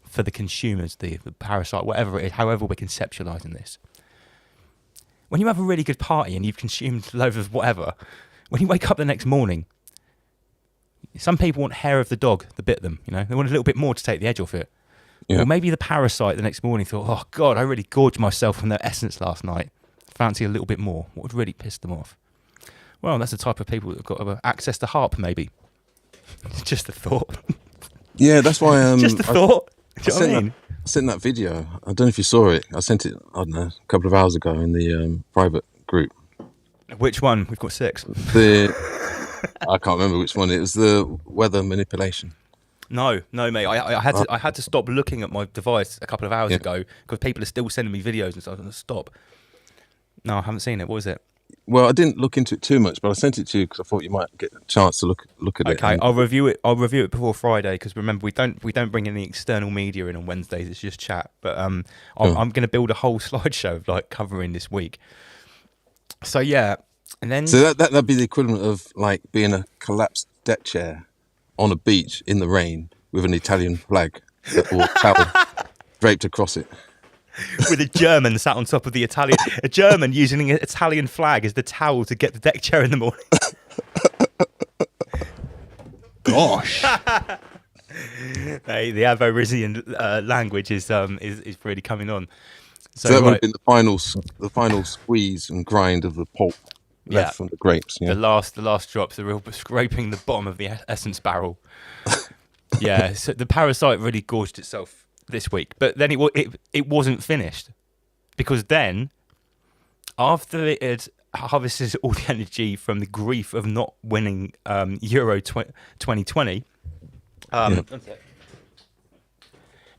for the consumers, the parasite, whatever it is, however we're conceptualizing this. When you have a really good party and you've consumed loads of whatever, when you wake up the next morning, some people want hair of the dog that bit them, they want a little bit more to take the edge off it. Yeah. Or maybe the parasite the next morning thought, oh God, I really gorged myself from their essence last night. Fancy a little bit more. What would really piss them off? Well, that's the type of people that have got access to HAARP, maybe. Just a thought. Yeah, that's why... just a thought. I sent that video. I don't know if you saw it. I sent it, I don't know, a couple of hours ago in the private group. Which one? We've got 6. I can't remember which one. It was the weather manipulation. No, mate. I had to stop looking at my device a couple of hours ago because people are still sending me videos and stuff. And stop. No, I haven't seen it. What was it? Well, I didn't look into it too much, but I sent it to you because I thought you might get a chance to look at it. Okay, I'll review it. I'll review it before Friday because remember we don't bring any external media in on Wednesdays. It's just chat. But I'm going to build a whole slideshow of covering this week. So yeah, And then So that'd be the equivalent of like being a collapsed deck chair on a beach in the rain with an Italian flag or towel draped across it. with a German sat on top of the Italian, a German using an Italian flag as the towel to get the deck chair in the morning. Gosh. Hey, the Aborigine language is really coming on. So that would have been the final squeeze and grind of the pulp left Yeah. from the grapes. Yeah. the last drops, the real scraping the bottom of the essence barrel. Yeah, so the parasite really gorged itself this week, but then it wasn't finished, because then after it had harvested all the energy from the grief of not winning Euro 2020,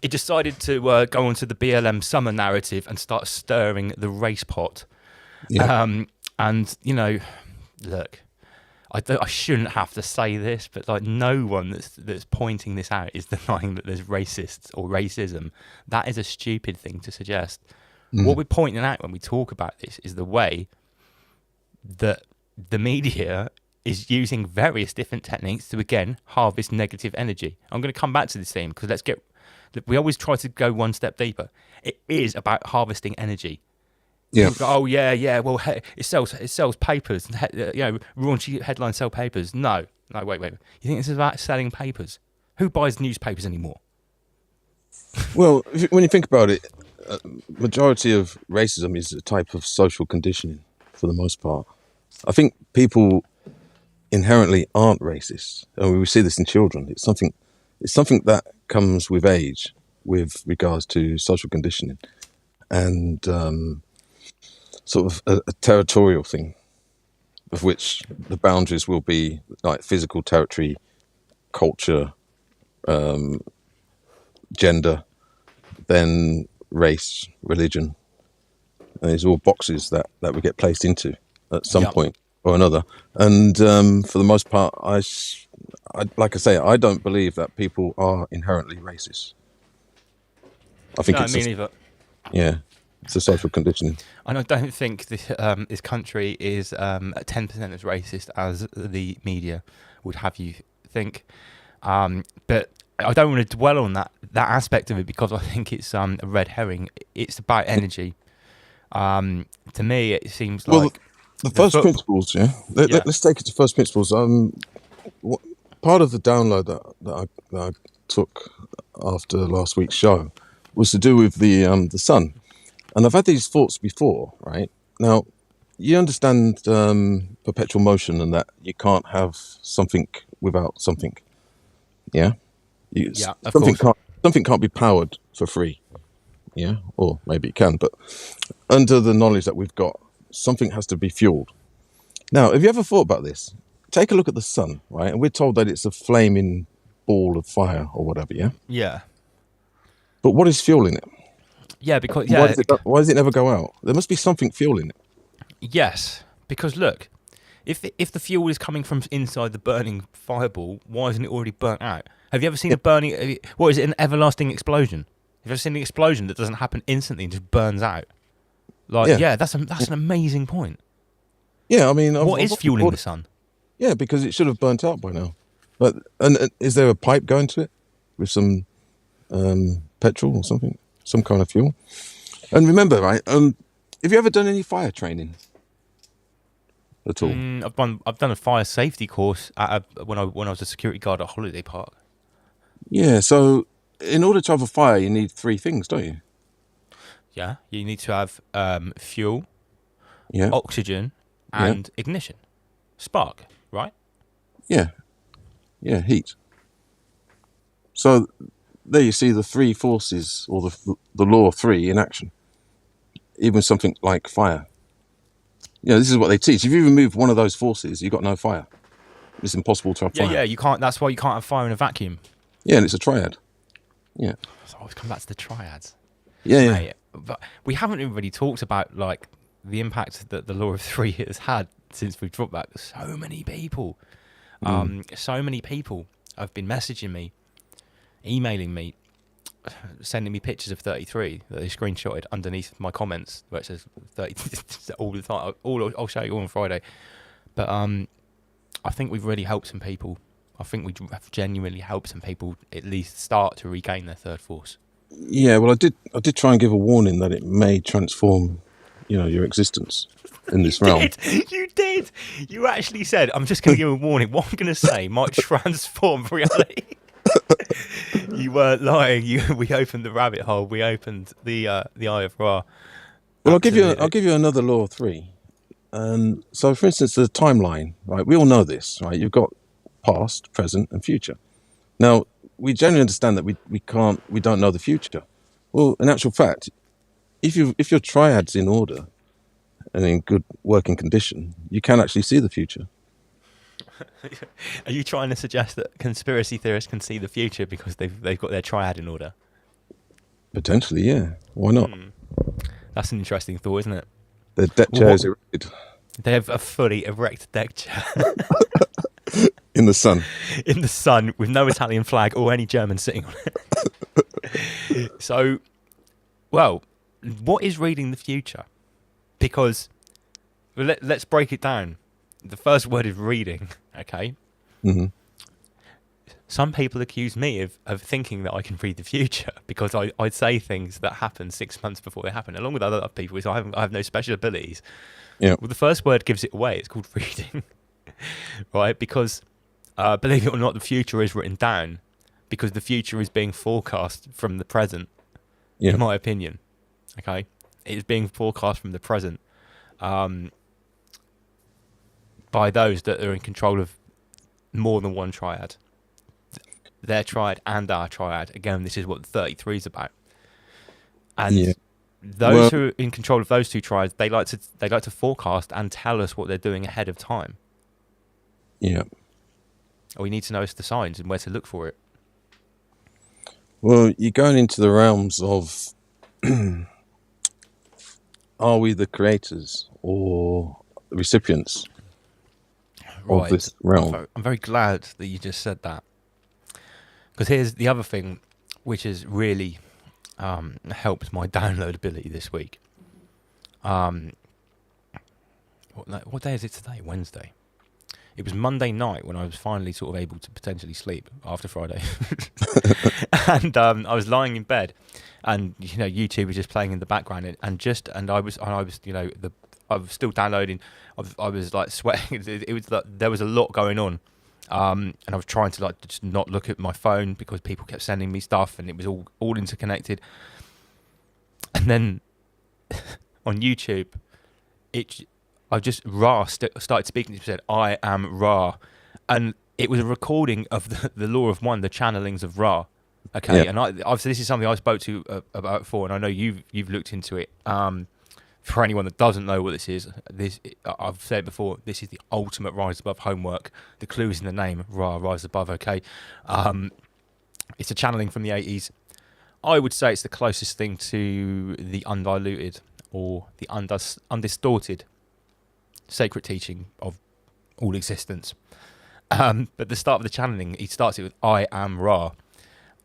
it decided to go onto the BLM summer narrative and start stirring the race pot. Yeah. And look, I shouldn't have to say this, but like, no one that's pointing this out is denying that there's racists or racism. That is a stupid thing to suggest. What we're pointing out when we talk about this is the way that the media is using various different techniques to, again, harvest negative energy. I'm going to come back to this theme, because we always try to go one step deeper. It is about harvesting energy. Yeah. People go, oh yeah. Well, it sells papers. Raunchy headlines sell papers. No, wait. You think this is about selling papers? Who buys newspapers anymore? Well, when you think about it, majority of racism is a type of social conditioning for the most part. I think people inherently aren't racist, and we see this in children. It's something that comes with age, with regards to social conditioning, and sort of a territorial thing, of which the boundaries will be like physical territory, culture, gender, then race, religion. And these are all boxes that we get placed into at some point or another. And for the most part, I like I say, I don't believe that people are inherently racist. I think No, me neither. Yeah, it's a social conditioning. And I don't think this country is 10% as racist as the media would have you think. But I don't want to dwell on that aspect of it, because I think it's a red herring. It's about energy. To me, it seems like... Well, the first principles, yeah? Let's take it to first principles. Part of the download that I took after last week's show was to do with the sun. And I've had these thoughts before, right? Now, you understand perpetual motion, and that you can't have something without something. Yeah? Of course. Something can't be powered for free. Yeah? Or maybe it can, but under the knowledge that we've got, something has to be fueled. Now, have you ever thought about this? Take a look at the sun, right? And we're told that it's a flaming ball of fire or whatever, yeah? Yeah. But what is fueling it? Yeah, because... Why does it never go out? There must be something fueling it. Yes, because look, if the fuel is coming from inside the burning fireball, why isn't it already burnt out? Have you ever seen a burning... What is it, an everlasting explosion? Have you ever seen an explosion that doesn't happen instantly and just burns out? That's an amazing point. Yeah, I mean... What is fueling the sun? Yeah, because it should have burnt out by now. But and is there a pipe going to it with some petrol or something, some kind of fuel? And remember, right? Have you ever done any fire training at all? I've done a fire safety course when I was a security guard at Holiday Park. Yeah. So in order to have a fire, you need 3 things, don't you? Yeah, you need to have fuel, Yeah. oxygen, and ignition, spark, right? Yeah. Yeah, heat. So there you see the 3 forces, or the law of 3 in action. Even something like fire. This is what they teach. If you remove one of those forces, you've got no fire. It's impossible to have fire. Yeah, you can't. That's why you can't have fire in a vacuum. Yeah, and it's a triad. Yeah. So I always come back to the triads. Yeah. Mate, but we haven't really talked about like the impact that the law of 3 has had since we've dropped that. So many people have been messaging me, emailing me, sending me pictures of 33 that they screenshotted underneath my comments where it says 30 all the time. I'll show you all on Friday. But I think we've really helped some people. I think we have genuinely helped some people at least start to regain their third force. Yeah, well, I did try and give a warning that it may transform, your existence in this realm. You did. You actually said, I'm just going to give a warning. What I'm going to say might transform reality. You weren't lying. We opened the rabbit hole. We opened the Eye of Ra. Well, I'll give you another law of three. So, for instance, the timeline, right? We all know this, right? You've got past, present, and future. Now, we generally understand that we don't know the future. Well, in actual fact, if your triad's in order and in good working condition, you can actually see the future. Are you trying to suggest that conspiracy theorists can see the future because they've got their triad in order? Potentially, yeah. Why not? That's an interesting thought, isn't it? The deck chair is erected. They have a fully erect deck chair. In the sun. In the sun, with no Italian flag or any German sitting on it. So, well, what is reading the future? Because, let's break it down. The first word is reading, okay? Mm-hmm. Some people accuse me of thinking that I can read the future because I'd say things that happen 6 months before they happen, along with other people. So I have no special abilities. Yeah. Well, the first word gives it away. It's called reading, right? Because, believe it or not, the future is written down because the future is being forecast from the present, in my opinion, okay? It is being forecast from the present. By those that are in control of more than one triad. Their triad and our triad. Again, this is what 33 is about. And those who are in control of those two triads, they like to forecast and tell us what they're doing ahead of time. Yeah. We need to know the signs and where to look for it. Well, you're going into the realms of are we the creators or the recipients of this realm? I'm very glad that you just said that. Because here's the other thing which has really helped my download ability this week. What day is it today? Wednesday. It was Monday night when I was finally sort of able to potentially sleep after Friday. And I was lying in bed and YouTube was just playing in the background and I was I was still downloading. I was like sweating. It was like, there was a lot going on. And I was trying to like just not look at my phone because people kept sending me stuff and it was all interconnected. And then on YouTube, Ra started speaking. It said, "I am Ra," and it was a recording of the Law of One, the channelings of Ra. Okay, and obviously this is something I spoke to about before, and I know you've looked into it. For anyone that doesn't know what this is, I've said it before, this is the ultimate Rise Above homework. The clue is in the name, Ra, Rise Above, okay? It's a channeling from the 80s. I would say it's the closest thing to the undiluted or the undistorted sacred teaching of all existence. But the start of the channeling, he starts it with, "I am Ra."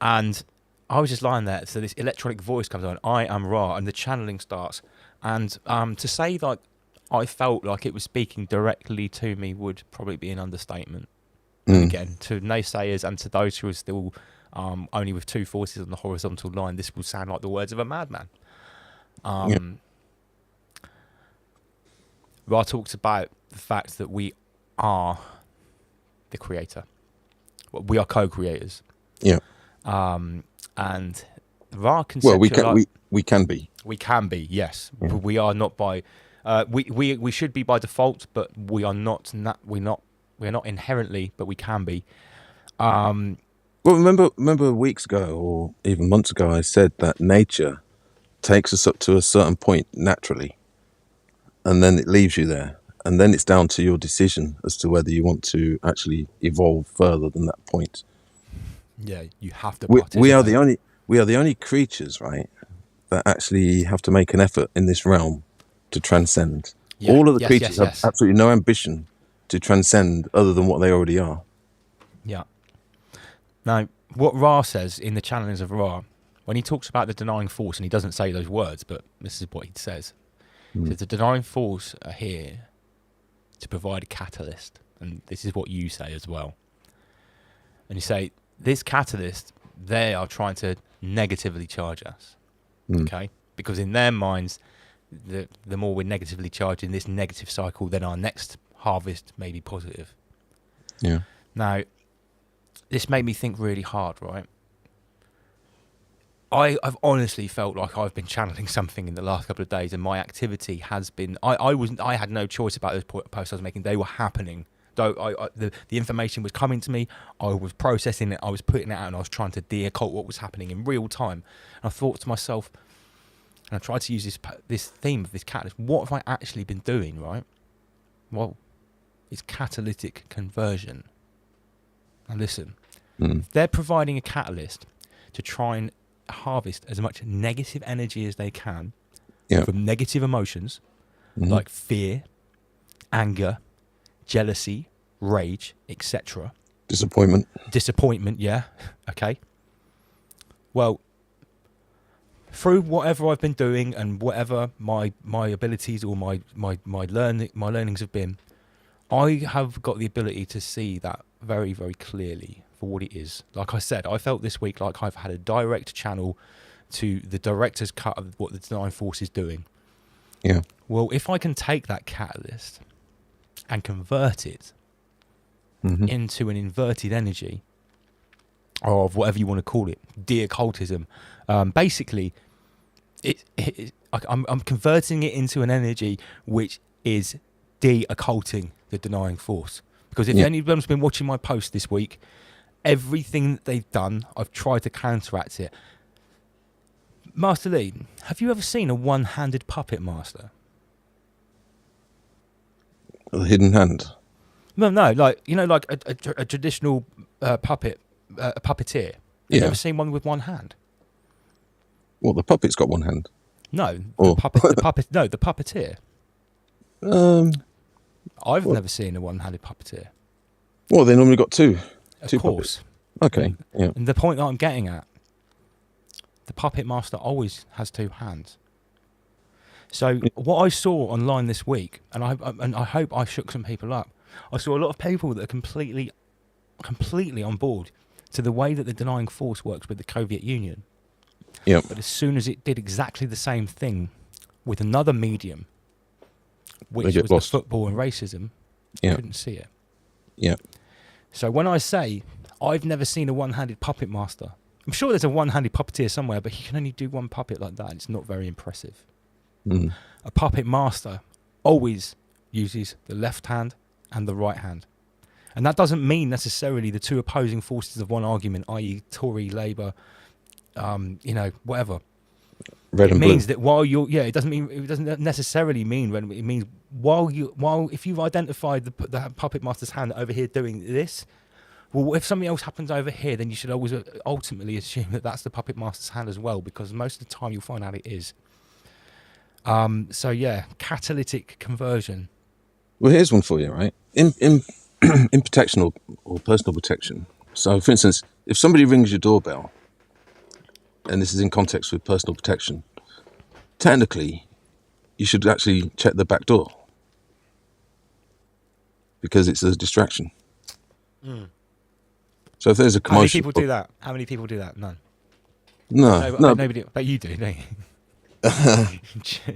And I was just lying there, so this electronic voice comes on, "I am Ra," and the channeling starts. And to say like I felt like it was speaking directly to me would probably be an understatement. Again, to naysayers and to those who are still only with two forces on the horizontal line, this will sound like the words of a madman. Ra talks about the fact that we are the creator. We are co-creators. Yeah. And Ra conceptualizes... Well, we can be. We can be, yes. Yeah. We are not by... we should be by default, but we are not... We're not inherently, but we can be. Well, remember weeks ago or even months ago, I said that nature takes us up to a certain point naturally, and then it leaves you there, and then it's down to your decision as to whether you want to actually evolve further than that point. Yeah, you have to. We are the only creatures, right, that actually have to make an effort in this realm to transcend. Yeah. All of the creatures have absolutely no ambition to transcend other than what they already are. Yeah. Now, what Ra says in the channelings of Ra, when he talks about the denying force, and he doesn't say those words, but this is what he says. He says, the denying force are here to provide a catalyst. And this is what you say as well. And you say, this catalyst, they are trying to negatively charge us. Okay? Because in their minds, the more we're negatively charged in this negative cycle, then our next harvest may be positive. Yeah. Now, this made me think really hard, right? I've honestly felt like I've been channeling something in the last couple of days, and my activity has been. I had no choice about those posts I was making; they were happening. Though the information was coming to me, I was processing it, I was putting it out, and I was trying to de-occult what was happening in real time. And I thought to myself, and I tried to use this theme of this catalyst. What have I actually been doing, right? Well, it's catalytic conversion. Now listen, they're providing a catalyst to try and harvest as much negative energy as they can from negative emotions like fear, anger, jealousy, rage, etc. Disappointment, yeah. Okay. Well, through whatever I've been doing and whatever my abilities or my learnings have been, I have got the ability to see that very, very clearly for what it is. Like I said, I felt this week like I've had a direct channel to the director's cut of what the denying force is doing. Yeah. Well, if I can take that catalyst and convert it into an inverted energy, or whatever you want to call it, de-occultism, basically, I'm converting it into an energy which is de-occulting the denying force. Because if anyone's been watching my post this week, everything that they've done, I've tried to counteract it. Master Lee, have you ever seen a one-handed puppet master? The hidden hand. No, like like a traditional puppet, a puppeteer. You've never seen one with one hand? Well, the puppet's got one hand. No, the puppeteer. I've never seen a one-handed puppeteer. Well, they normally got two. Of two course. Puppets. Okay. Yeah. And the point that I'm getting at, the puppet master always has two hands. So what I saw online this week, and I hope I shook some people up. I saw a lot of people that are completely on board to the way that the denying force works with the Soviet Union. Yeah. But as soon as it did exactly the same thing with another medium, which was the football and racism, I couldn't see it. Yeah. So when I say I've never seen a one-handed puppet master, I'm sure there's a one-handed puppeteer somewhere, but he can only do one puppet like that. It's not very impressive. A puppet master always uses the left hand and the right hand. And that doesn't mean necessarily the two opposing forces of one argument, i.e. Tory, Labour, whatever. Red and blue. It means blue. that while you're, it doesn't necessarily mean when it means if you've identified the puppet master's hand over here doing this, well, if something else happens over here, then you should always ultimately assume that that's the puppet master's hand as well, because most of the time you'll find out it is. So yeah, catalytic conversion. Well, here's one for you, right? In protection or personal protection. So, for instance, if somebody rings your doorbell, and this is in context with personal protection, technically, you should actually check the back door because it's a distraction. So if there's a commotion, how many people do that? How many people do that? None. No. Nobody. But you do, don't you?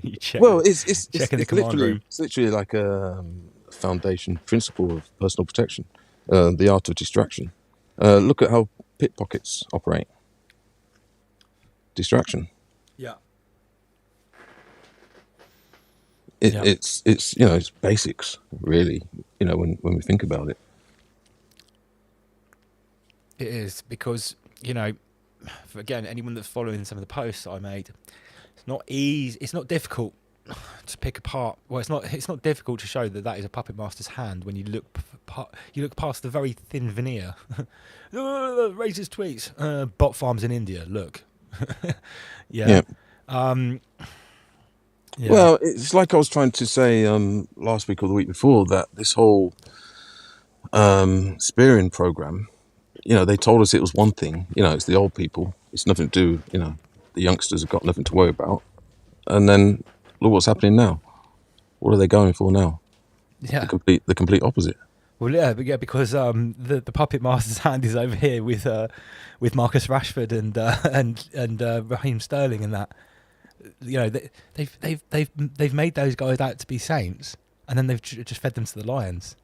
You check. Well, it's the command room. It's literally like a foundation principle of personal protection, the art of distraction. Look at how pickpockets operate. Distraction. Yeah. It's it's basics really. When we think about it. It is because for, again, anyone that's following some of the posts I made, it's not easy. It's not difficult to pick apart. Well, it's not difficult to show that is a puppet master's hand when you look past the very thin veneer. Racist tweets, bot farms in India. Look, yeah. Well, it's like I was trying to say last week or the week before that this whole spearing program. They told us it was one thing. It's the old people It's nothing to do. The youngsters have got nothing to worry about. And then look what's happening now. What are they going for now? Yeah. The complete opposite. Well, yeah, because the puppet master's hand is over here with Marcus Rashford and Raheem Sterling and that. They've made those guys out to be saints, and then they've just fed them to the lions.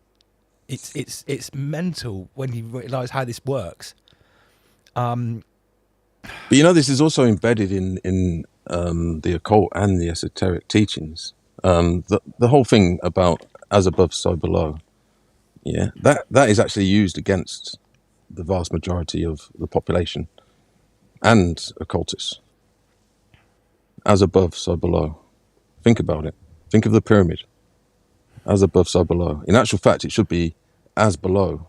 It's mental when you realise how this works. But this is also embedded in the occult and the esoteric teachings. The whole thing about as above, so below. Yeah, that is actually used against the vast majority of the population and occultists. As above, so below. Think about it. Think of the pyramid. As above, so below. In actual fact, it should be as below,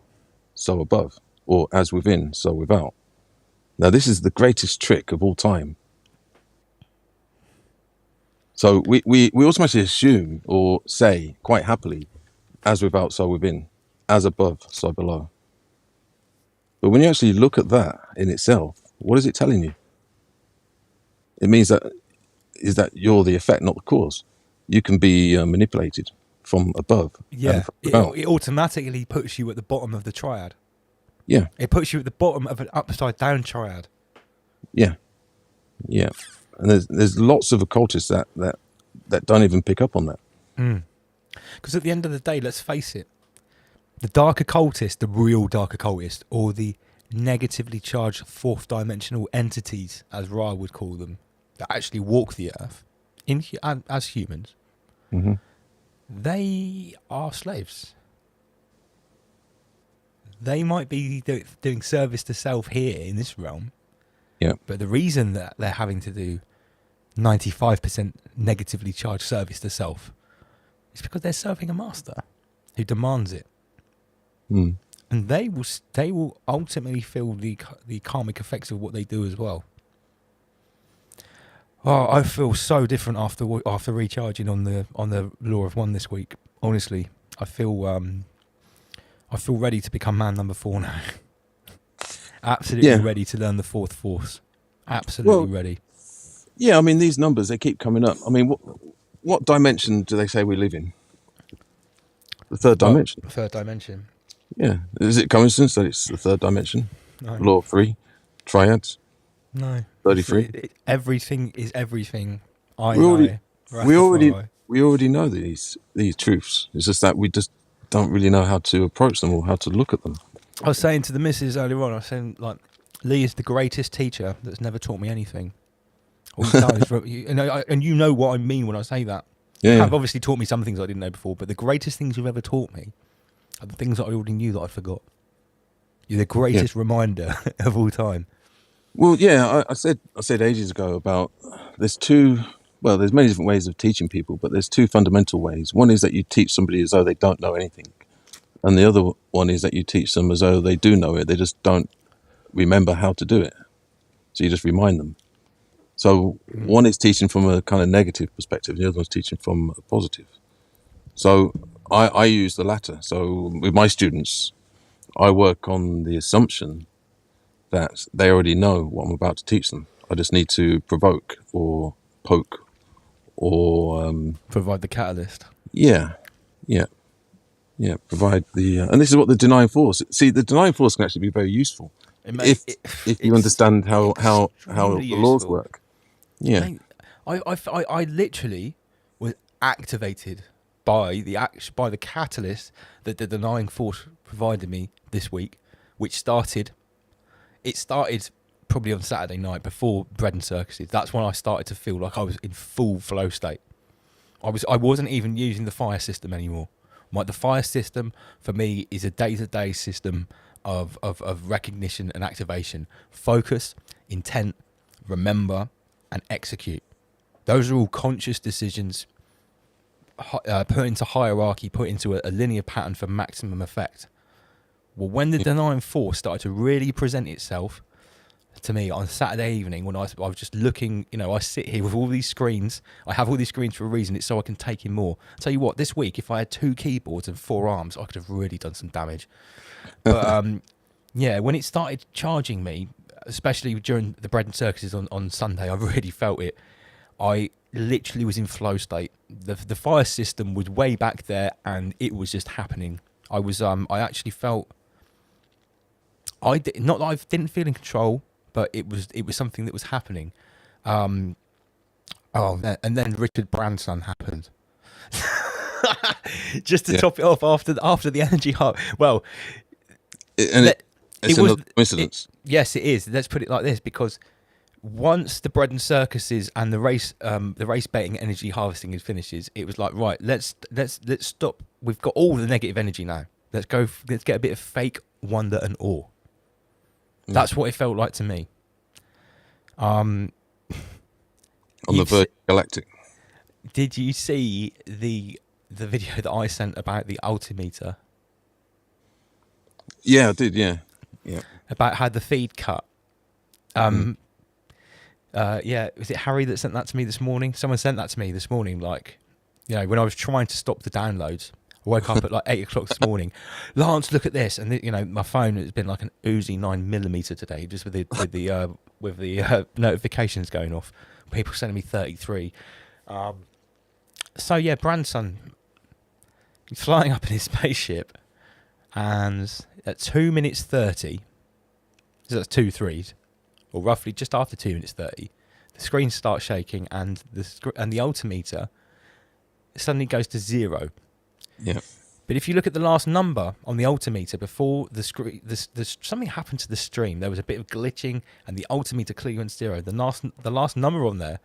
so above, or as within, so without. Now, this is the greatest trick of all time. So we automatically assume or say quite happily, as without, so within, as above, so below. But when you actually look at that in itself, what is it telling you? It means that you're the effect, not the cause. You can be manipulated from above. Yeah, from without. it automatically puts you at the bottom of the triad. Yeah. It puts you at the bottom of an upside down triad. Yeah. Yeah. And there's lots of occultists that don't even pick up on that. Because at the end of the day, let's face it, the dark occultist, the real dark occultist, or the negatively charged fourth dimensional entities, as Ra would call them, that actually walk the earth as humans, Mm-hmm. they are slaves. They might be doing service to self here in this realm. Yeah. But the reason that they're having to do 95% negatively charged service to self is because they're serving a master who demands it. Mm. And they will ultimately feel the karmic effects of what they do as well. Oh, I feel so different after recharging on the Law of One this week. Honestly, I feel ready to become man number 4 now. Absolutely ready to learn the fourth force. Absolutely ready. Yeah, I mean, these numbers, they keep coming up. I mean, what dimension do they say we live in? The third dimension. Third dimension. Yeah. Is it coincidence that it's the third dimension? No. Law of 3, triads, No. 33. Everything is everything. We already know these truths. It's just that we just don't really know how to approach them or how to look at them. I was saying to the missus earlier on, I was saying, like, Lee is the greatest teacher that's never taught me anything. All he's done is, and you know what I mean when I say that. Yeah, You have obviously taught me some things I didn't know before, but the greatest things you've ever taught me are the things that I already knew that I forgot. You're the greatest reminder of all time. Well, yeah, I said ages ago about there's many different ways of teaching people, but there's two fundamental ways. One is that you teach somebody as though they don't know anything. And the other one is that you teach them as though they do know it. They just don't remember how to do it. So you just remind them. So one is teaching from a kind of negative perspective. The other one's teaching from a positive. So I use the latter. So with my students, I work on the assumption that they already know what I'm about to teach them. I just need to provoke or poke or Provide the catalyst. Provide the and this is what the denying force. See, the denying force can actually be very useful if you understand how the laws work. Yeah, Mate, I literally was activated by the catalyst that the denying force provided me this week, which started probably on Saturday night before Bread and Circuses. That's when I started to feel like I was in full flow state. I wasn't even using the fire system anymore. The fire system for me is a day-to-day system of recognition and activation. Focus, intent, remember, and execute. Those are all conscious decisions put into hierarchy, put into a linear pattern for maximum effect. Well, when the denying force started to really present itself to me on Saturday evening, when I was just looking, I sit here with all these screens. I have all these screens for a reason. It's so I can take in more. I'll tell you what, this week, if I had 2 keyboards and 4 arms, I could have really done some damage. But when it started charging me, especially during the bread and circuses on Sunday, I really felt it. I literally was in flow state. The fire system was way back there, and it was just happening. I actually felt not that I didn't feel in control, but it was something that was happening. And then Richard Branson happened. Just to top it off after the energy heart. Well, It's it was another coincidence. Yes, it is. Let's put it like this, because once the bread and circuses and the race baiting energy harvesting finishes, it was like, right, let's stop. We've got all the negative energy now. Let's get a bit of fake wonder and awe. That's what it felt like to me. On the verge of galactic. Did you see the video that I sent about the altimeter? Yeah, I did. Yeah. About how the feed cut. Was it Harry that sent that to me this morning? Someone sent that to me this morning, like, you know, when I was trying to stop the downloads. I woke up at like 8 o'clock this morning. Lance, look at this, and you know, my phone has been like an Uzi 9mm today, just with the notifications going off. People sending me 33. So yeah, Branson, he's flying up in his spaceship, and at 2 minutes 30, so that's 2 3s, or roughly just after 2 minutes 30, the screen starts shaking, and the altimeter suddenly goes to 0. Yeah. But if you look at the last number on the altimeter before the screen, something happened to the stream. There was a bit of glitching, and the altimeter clearly went 0. The last number on there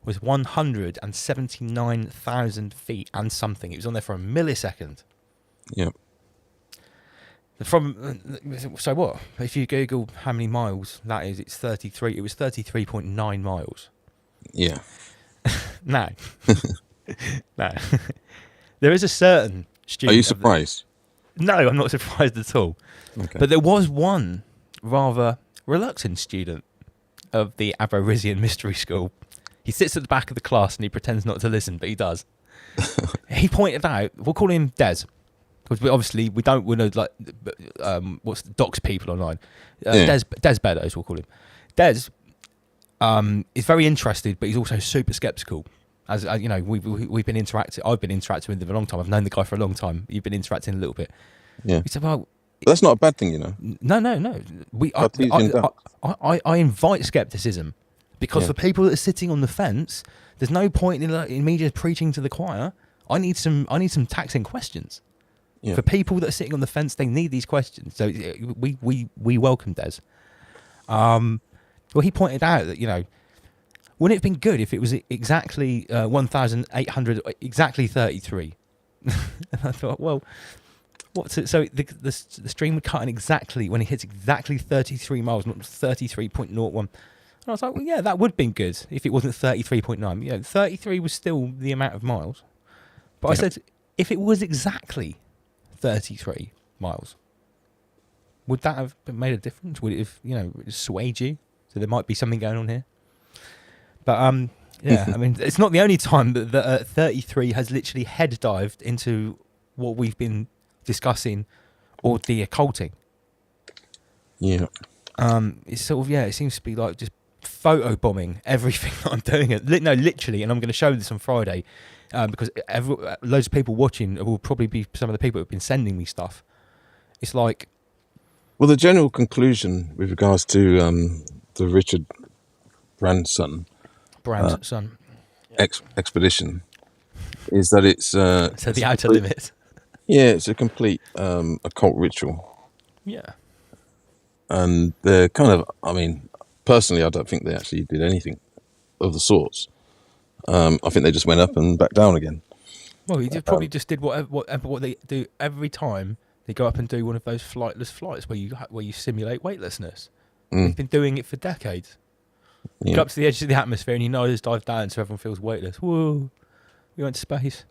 was 179,000 feet and something. It was on there for a millisecond. Yeah. So what? If you Google how many miles that is, it's 33. It was 33.9 miles. Yeah. No. No. There is a certain student. Are you surprised? No, I'm not surprised at all. Okay. But there was one rather reluctant student of the Aborisian Mystery School. He sits at the back of the class and he pretends not to listen, but he does. He pointed out, we'll call him Des, because we don't want to dox people online. Des Beddoes, we'll call him. Des is very interested, but he's also super skeptical. As you know, we've been interacting. I've been interacting with him for a long time. I've known the guy for a long time. You've been interacting a little bit. Yeah. He said, "Well, that's not a bad thing, you know." No. I invite skepticism, because for people that are sitting on the fence, there's no point in me just preaching to the choir. I need some taxing questions. Yeah. For people that are sitting on the fence, they need these questions. So we welcome Des. Well, he pointed out that, you know, wouldn't it have been good if it was exactly 1,800, exactly 33? And I thought, well, what's it? So the stream would cut in exactly when it hits exactly 33 miles, not 33.01. And I was like, well, yeah, that would have been good if it wasn't 33.9. You know, 33 was still the amount of miles. But I said, if it was exactly 33 miles, would that have made a difference? Would it have, you know, swayed you? So there might be something going on here. But yeah, I mean, it's not the only time that 33 has literally head dived into what we've been discussing, or the occulting. Yeah. It's sort of, it seems to be like just photo bombing everything that I'm doing. No, literally, and I'm going to show this on Friday, because loads of people watching will probably be some of the people who have been sending me stuff. It's like, well, the general conclusion with regards to the Richard Branson expedition is that it's so the outer limit. Yeah, it's a complete occult ritual. Yeah. And they're kind of, I mean, personally, I don't think they actually did anything of the sorts. I think they just went up and back down again. Well, he probably just did whatever they do every time they go up and do one of those flightless flights where you simulate weightlessness. They've been doing it for decades. Yeah. Go up to the edge of the atmosphere and dive down so everyone feels weightless. Whoa, we went to space.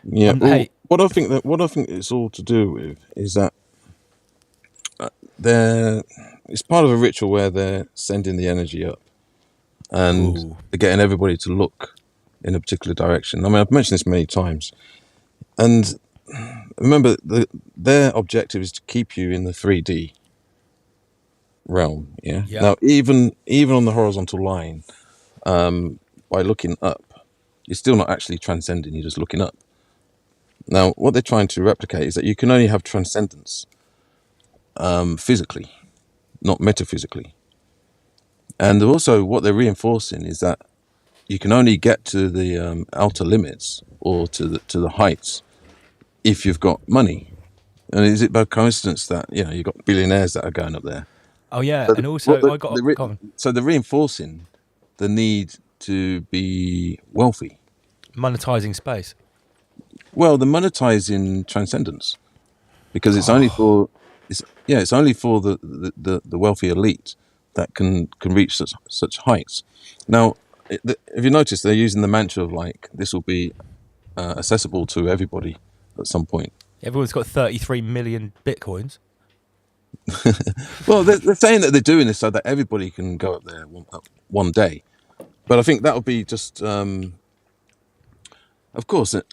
Yeah. Well, what I think it's all to do with is that it's part of a ritual where they're sending the energy up, and they're getting everybody to look in a particular direction. I mean, I've mentioned this many times, and remember, their objective is to keep you in the 3D. realm. Yeah. Yeah. Now, even on the horizontal line, by looking up, you're still not actually transcending. You're just looking up. Now, what they're trying to replicate is that you can only have transcendence physically, not metaphysically. And also, what they're reinforcing is that you can only get to the outer limits or to the heights if you've got money. And is it by coincidence that you've got billionaires that are going up there? Oh yeah, So and also what I got. Go on. so they're reinforcing the need to be wealthy. Monetizing space. Well, they're monetizing transcendence because it's only for it's only for the wealthy elite that can reach such heights. Now, if you notice, they're using the mantra of like this will be accessible to everybody at some point. Everyone's got 33 million bitcoins. Well, they're saying that they're doing this so that everybody can go up there one day, but I think that would be just. Of course, are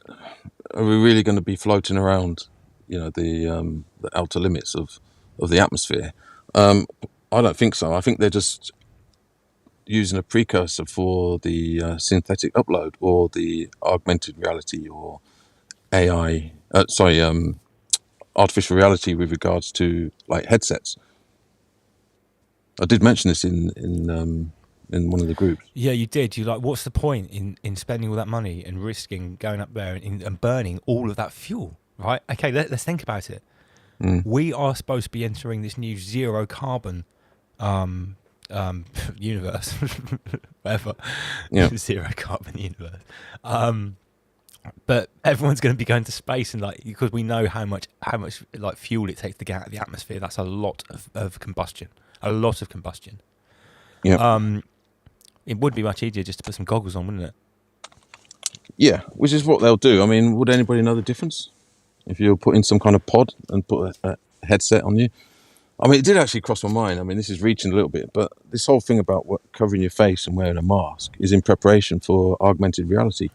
we really going to be floating around, the outer limits of the atmosphere? I don't think so. I think they're just using a precursor for the synthetic upload or the augmented reality or AI. Artificial reality with regards to like headsets. I did mention this in one of the groups. Yeah, you did. You like, what's the point in spending all that money and risking going up there and burning all of that fuel, right? Okay, let's think about it. We are supposed to be entering this new zero carbon universe, whatever. Yeah. Zero carbon universe. But everyone's going to be going to space, and like, because we know how much like fuel it takes to get out of the atmosphere. That's a lot of combustion. A lot of combustion. Yeah. It would be much easier just to put some goggles on, wouldn't it? Yeah, which is what they'll do. I mean, would anybody know the difference if you're putting some kind of pod and put a headset on you? I mean, it did actually cross my mind. I mean, this is reaching a little bit, but this whole thing about covering your face and wearing a mask is in preparation for augmented reality.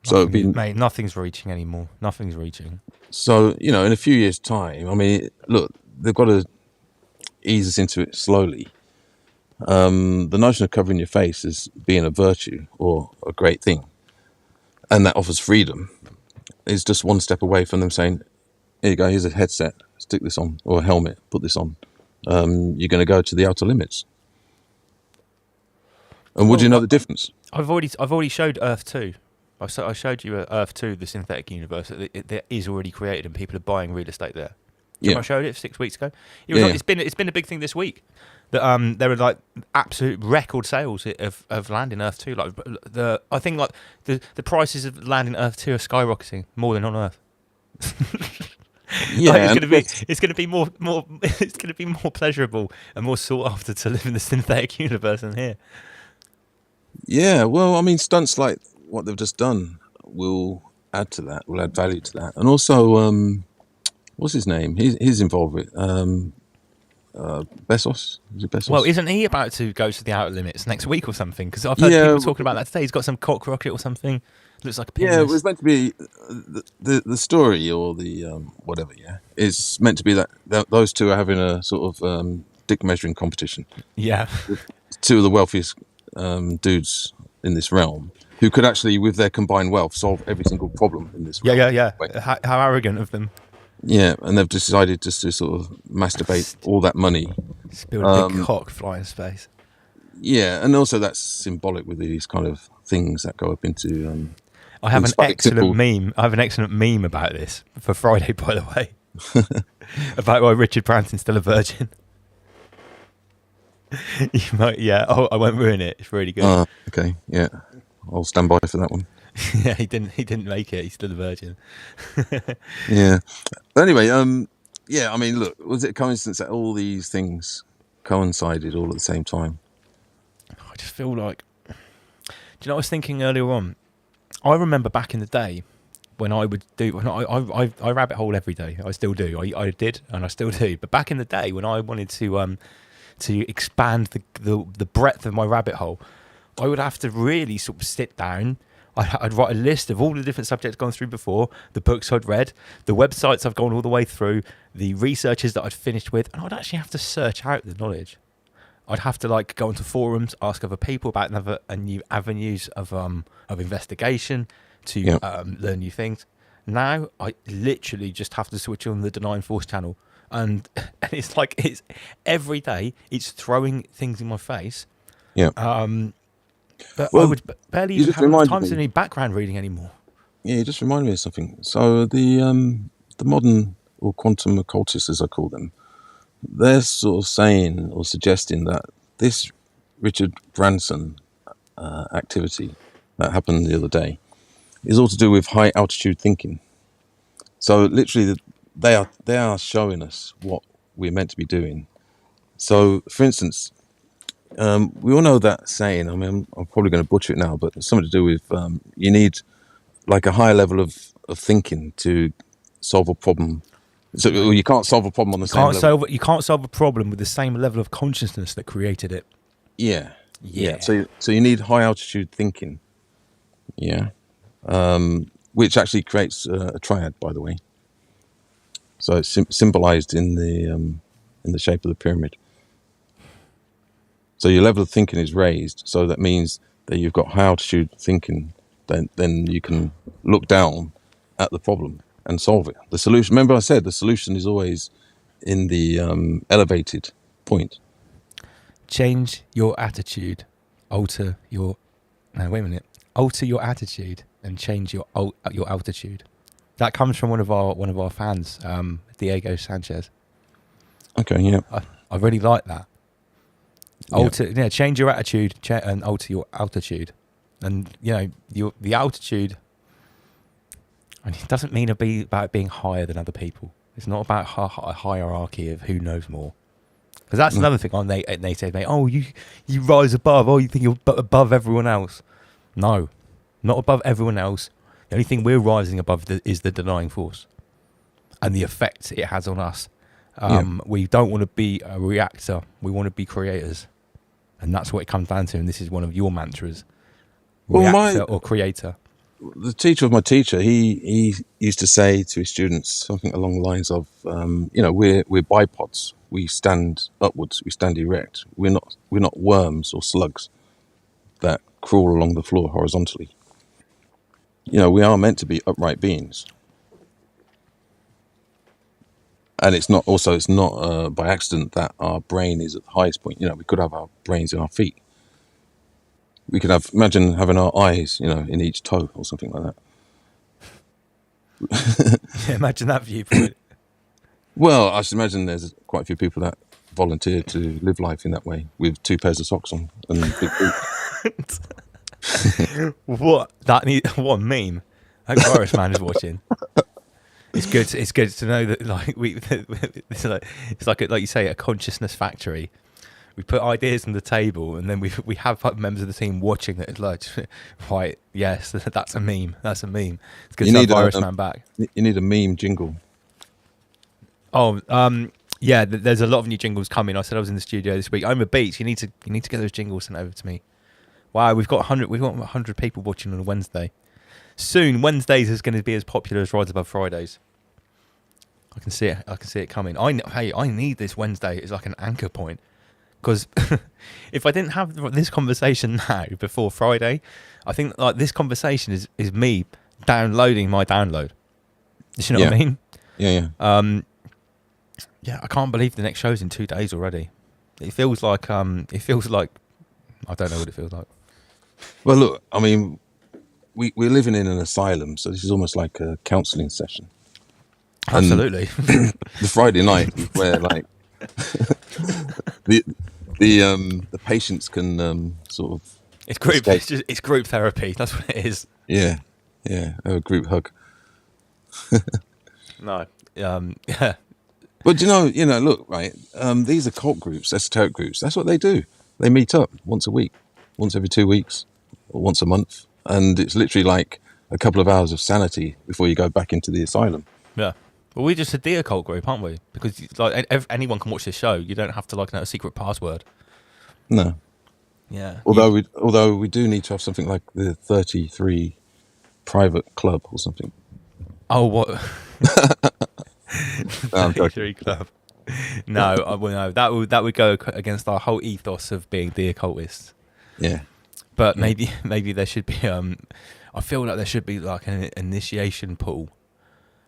So Mate, nothing's reaching anymore. Nothing's reaching. So, in a few years' time, I mean, look, they've got to ease us into it slowly. The notion of covering your face as being a virtue or a great thing, and that offers freedom, is just one step away from them saying, here you go, here's a headset, stick this on, or a helmet, put this on. You're going to go to the outer limits. And would you know the difference? I've already showed Earth 2. I showed you Earth 2, the synthetic universe that is already created, and people are buying real estate there. I showed it 6 weeks ago. It's been a big thing this week. That there are like absolute record sales of land in Earth 2. Like I think like the prices of land in Earth 2 are skyrocketing more than on Earth. Yeah, like it's gonna be more it's gonna be more pleasurable and more sought after to live in the synthetic universe than here. Yeah, well, I mean, stunts like what they've just done will add to that, will add value to that. And also, what's his name? He's involved with Bezos. Is it Bezos? Well, isn't he about to go to the outer limits next week or something? Because I've heard people talking about that today. He's got some cock rocket or something. Looks like a penis. Yeah, it was meant to be the story or the whatever. Yeah, it's meant to be that those two are having a sort of dick measuring competition. Yeah, two of the wealthiest dudes in this realm who could actually, with their combined wealth, solve every single problem in this realm. Yeah. How arrogant of them. Yeah, and they've decided just to sort of masturbate all that money. Spilled a big cock, fly in space. Yeah, and also that's symbolic with these kind of things that go up into. I have an excellent meme. I have an excellent meme about this for Friday, by the way, about why Richard Branson's still a virgin. You might, yeah. Oh, I won't ruin it. It's really good. Okay, yeah, I'll stand by for that one. Yeah, he didn't make it. He's still a virgin. Yeah. But anyway, yeah. I mean, look, was it a coincidence that all these things coincided all at the same time? I just feel like. Do you know what I was thinking earlier on? I remember back in the day when I would do. I rabbit hole every day. I still do. I did, and I still do. But back in the day when I wanted to expand the breadth of my rabbit hole, I would have to really sort of sit down. I'd write a list of all the different subjects I've gone through before, the books I'd read, the websites I've gone all the way through, the researches that I'd finished with, and I'd actually have to search out the knowledge. I'd have to like go onto forums, ask other people about new avenues of investigation to learn new things. Now I literally just have to switch on the Denying Force channel, and it's like it's every day it's throwing things in my face. Yeah. But Well, I would barely you even just have enough reminded time to me. do any background reading anymore. Yeah, you just reminded me of something. So the modern or quantum occultists, as I call them, they're sort of saying or suggesting that this Richard Branson activity that happened the other day is all to do with high altitude thinking. So literally, they are showing us what we're meant to be doing. So, for instance, we all know that saying. I mean, I'm probably going to butcher it now, but it's something to do with you need like a higher level of thinking to solve a problem. So you can't solve a problem on the same level. You can't solve a problem with the same level of consciousness that created it. Yeah. Yeah. So you need high altitude thinking. Yeah. Which actually creates a triad, by the way. So it's symbolized in the shape of the pyramid. So your level of thinking is raised. So that means that you've got high altitude thinking. Then you can look down at the problem and solve it. The solution. Remember, I said the solution is always in the elevated point. Change your attitude, alter your. No, wait a minute. Alter your attitude and change your altitude. That comes from one of our fans, Diego Sanchez. Okay. Yeah. I really like that. Change your attitude and alter your altitude, and the altitude. And it doesn't mean about being higher than other people. It's not about a hierarchy of who knows more. Because that's another thing. They say, mate, oh, you rise above. Oh, you think you're above everyone else. No, not above everyone else. The only thing we're rising above is the Denying Force and the effect it has on us. We don't want to be a reactor. We want to be creators. And that's what it comes down to. And this is one of your mantras. Reactor or creator. The teacher of my teacher, he used to say to his students something along the lines of, we're bipods. We stand upwards. We stand erect. We're not worms or slugs that crawl along the floor horizontally. We are meant to be upright beings. And it's not by accident that our brain is at the highest point. We could have our brains in our feet. We could imagine having our eyes, in each toe or something like that. Yeah, imagine that viewpoint. Well, I should imagine there's quite a few people that volunteer to live life in that way with 2 pairs of socks on and big boots. What a meme. I hope Irish man is watching. It's good to know that it's like you say, a consciousness factory. We put ideas on the table, and then we have members of the team watching that. It's like, right, yes, that's a meme. That's a meme. It's good to have Irish man back. You need a meme jingle. Oh, yeah. There's a lot of new jingles coming. I said I was in the studio this week. I'm a Beats. You need to get those jingles sent over to me. Wow, we've got 100 people watching on a Wednesday. Soon, Wednesdays is going to be as popular as Rise Above Fridays. I can see it coming. I need this Wednesday as like an anchor point. Because if I didn't have this conversation now before Friday, I think like this conversation is me downloading my download. You know what I mean? Yeah. Yeah, I can't believe the next show's in 2 days already. It feels like I don't know what it feels like. Well, look, I mean, we're living in an asylum, so this is almost like a counselling session. Absolutely. The Friday night where like the patients can sort of it's group therapy. That's what it is. Yeah, a group hug. No, yeah. But look, right? These are cult groups, esoteric groups. That's what they do. They meet up once a week, once every 2 weeks, or once a month, and it's literally like a couple of hours of sanity before you go back into the asylum. Yeah. Well, we're just a dear cult group, aren't we? Because like anyone can watch this show. You don't have to know a secret password. No. Yeah. Although we do need to have something like the 33 private club or something. Oh, what? No, I'm joking. 33 Club. No, no, that would go against our whole ethos of being the occultists. Yeah. But maybe there should be. I feel like there should be like an initiation pool,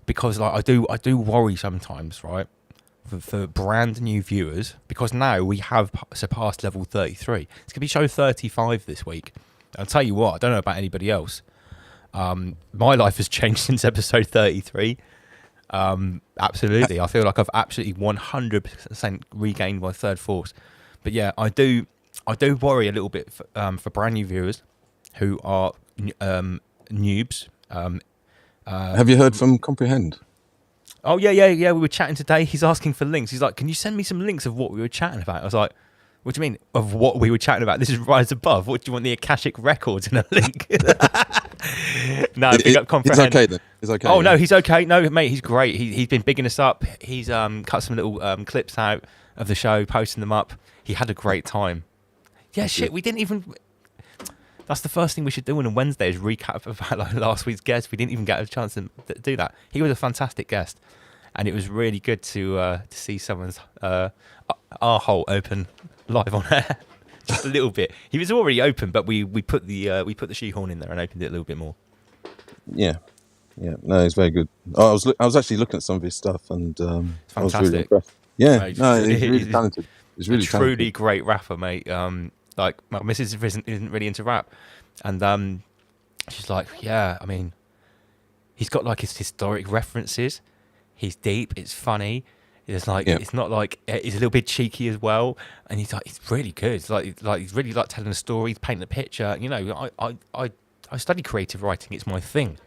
because like I do worry sometimes, right, for brand new viewers, because now we have surpassed level 33. It's gonna be show 35 this week. I'll tell you what, I don't know about anybody else. My life has changed since episode 33. Absolutely, I feel like I've absolutely 100% regained my third force. But yeah, I do worry a little bit for brand new viewers who are noobs. Have you heard from Comprehend? Oh yeah. We were chatting today. He's asking for links. He's like, "Can you send me some links of what we were chatting about?" I was like, "What do you mean of what we were chatting about? This is Rise Above. What do you want, the Akashic Records in a link?" No, big up Comprehend. It's okay then. It's okay. Oh no, he's okay. No, mate, he's great. He's been bigging us up. He's cut some little clips out of the show, posting them up. He had a great time. Yeah, shit. We didn't even. That's the first thing we should do on a Wednesday is recap about like last week's guest. We didn't even get a chance to do that. He was a fantastic guest, and it was really good to see someone's our hole open live on air. Just a little bit. He was already open, but we put the shoehorn in there and opened it a little bit more. Yeah. No, it's very good. I was actually looking at some of his stuff, and I was really Fantastic. impressed. Yeah, Mate, no, he's really he's talented. He's really a truly talented. great rapper, mate. Like my missus isn't really into rap, and she's like, yeah, I mean, he's got like his historic references. He's deep. It's funny. It's like it's not like he's a little bit cheeky as well, and he's really good. It's like he's really like telling a story, he's painting a picture. You know, I study creative writing. It's my thing.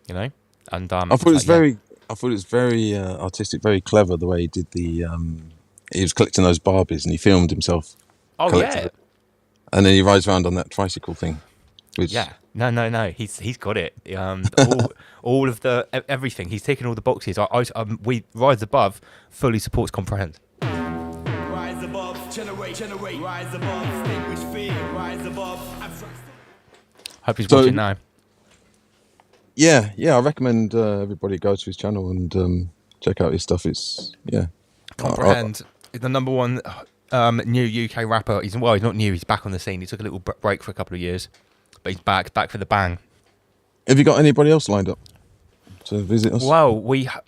You know, and I thought it was very artistic, very clever the way he did the. He was collecting those Barbies, and he filmed himself. Oh collecting yeah. it. And then he rides around on that tricycle thing. Which, Yeah, no. He's got it. All of the everything. He's taken all the boxes. We Rise Above fully supports Comprehend. Rise above, generate, rise above, extinguish fear, rise above, abstract. Hope he's So- watching now. Yeah. I recommend everybody go to his channel and check out his stuff. It's Comprehend is the number one new UK rapper. He's not new. He's back on the scene. He took a little break for a couple of years, but he's back for the bang. Have you got anybody else lined up to visit us? Well, we have.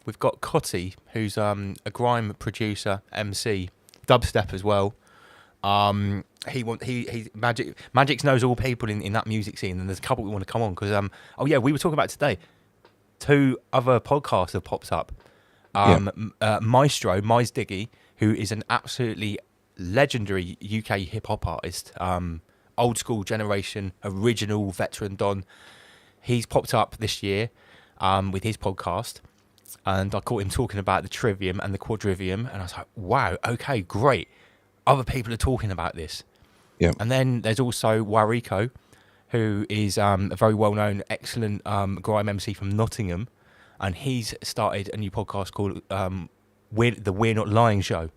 We've got Cotty, who's a grime producer, MC, dubstep as well. He Magix knows all people in that music scene, and there's a couple we want to come on because we were talking about today. 2 other podcasts have popped up. Maestro, Mize Diggy, who is an absolutely legendary UK hip hop artist, old school generation, original veteran Don. He's popped up this year with his podcast, and I caught him talking about the Trivium and the Quadrivium, and I was like, wow, okay, great. Other people are talking about this. Yeah. And then there's also Wariko, who is a very well-known, excellent grime MC from Nottingham, and he's started a new podcast called the We're Not Lying Show.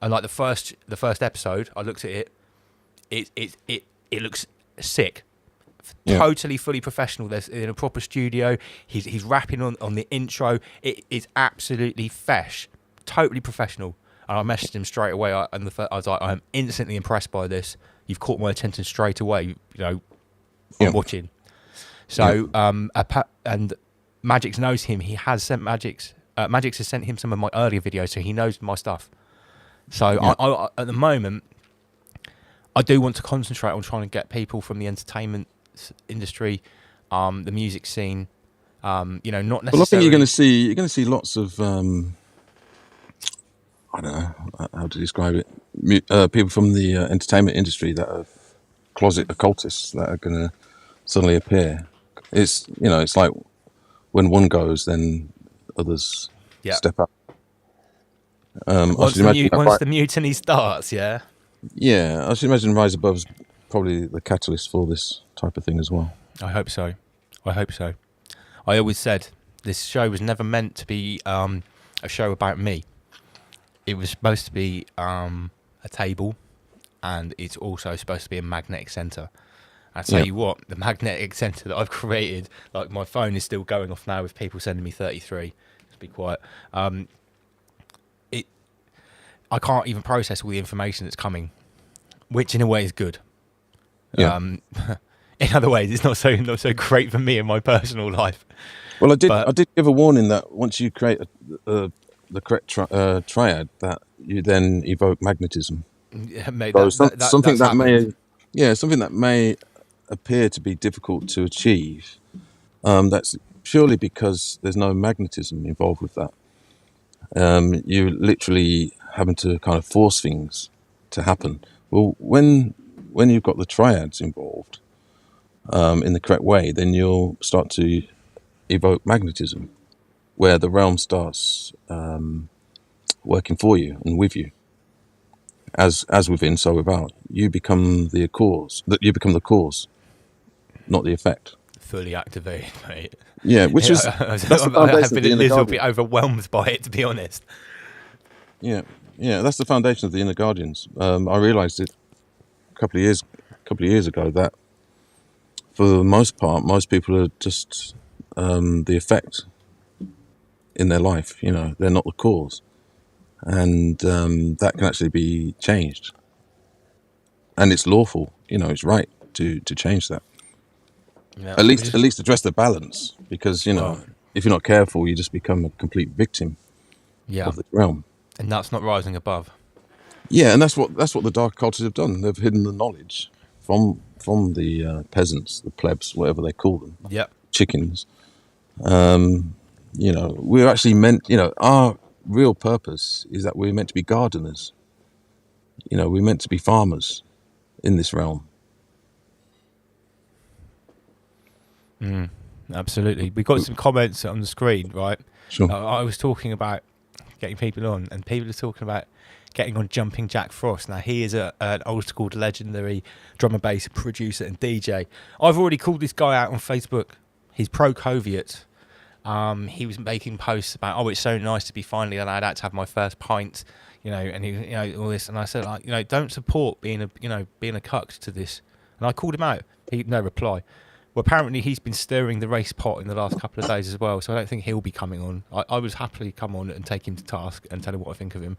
And like the first episode, I looked at it. It looks sick. Yeah. Totally fully professional. There's in a proper studio. He's rapping on the intro. It is absolutely fresh, totally professional. And I messaged him straight away. I was like, I'm instantly impressed by this. You've caught my attention straight away. You know, I'm watching. So, and Magix knows him. He has sent Magix has sent him some of my earlier videos, so he knows my stuff. So I at the moment, I do want to concentrate on trying to get people from the entertainment industry, the music scene. Not necessarily. Well, I think you're going to see lots of I don't know how to describe it. People from the entertainment industry that are closet occultists that are going to suddenly appear. It's like when one goes, then others step up. Once the mutiny starts, yeah. Yeah, I should imagine Rise Above is probably the catalyst for this type of thing as well. I hope so. I always said this show was never meant to be a show about me. It was supposed to be a table, and it's also supposed to be a magnetic centre. I tell Yeah. you what, the magnetic centre that I've created, like my phone is still going off now with people sending me 33. Just be quiet. I can't even process all the information that's coming, which in a way is good. Yeah. In other ways, it's not so great for me in my personal life. Well, I But- did give a warning that once you create the correct triad, that you then evoke magnetism. Yeah, mate, So something something that may appear to be difficult to achieve. That's purely because there's no magnetism involved with that. You literally having to kind of force things to happen. Well, when you've got the triads involved in the correct way, then you'll start to evoke magnetism, where the realm starts working for you and with you, as within, so without. You become the cause. You become the cause, not the effect. fully activated, mate. Yeah, which is that's the I have foundation of been the a inner little guardian. bit overwhelmed by it, to be honest. Yeah, that's the foundation of the inner guardians. I realised it a couple of years ago that for the most part, most people are just the effect in their life. You know, they're not the cause, and that can actually be changed, and it's lawful. You know, it's right to change that. Yeah, At least address the balance, because if you're not careful, you just become a complete victim yeah, of the realm. and that's not rising above. Yeah, and that's what the dark cultures have done. They've hidden the knowledge from the peasants, the plebs, whatever they call them, Yep. chickens. We're actually meant. Our real purpose is that we're meant to be gardeners. We're meant to be farmers in this realm. Absolutely. We've got some comments on the screen, right? Sure. I was talking about getting people on, and people are talking about getting on Jumping Jack Frost. Now, he is an old school legendary drum and bass producer and DJ. I've already called this guy out on Facebook. He's pro-Coviet. He was making posts about, it's so nice to be finally allowed out to have my first pint, and he, all this. And I said, don't support being a cuck to this. And I called him out. No reply. Well, apparently he's been stirring the race pot in the last couple of days as well, so I don't think he'll be coming on. I would happily come on and take him to task and tell him what I think of him,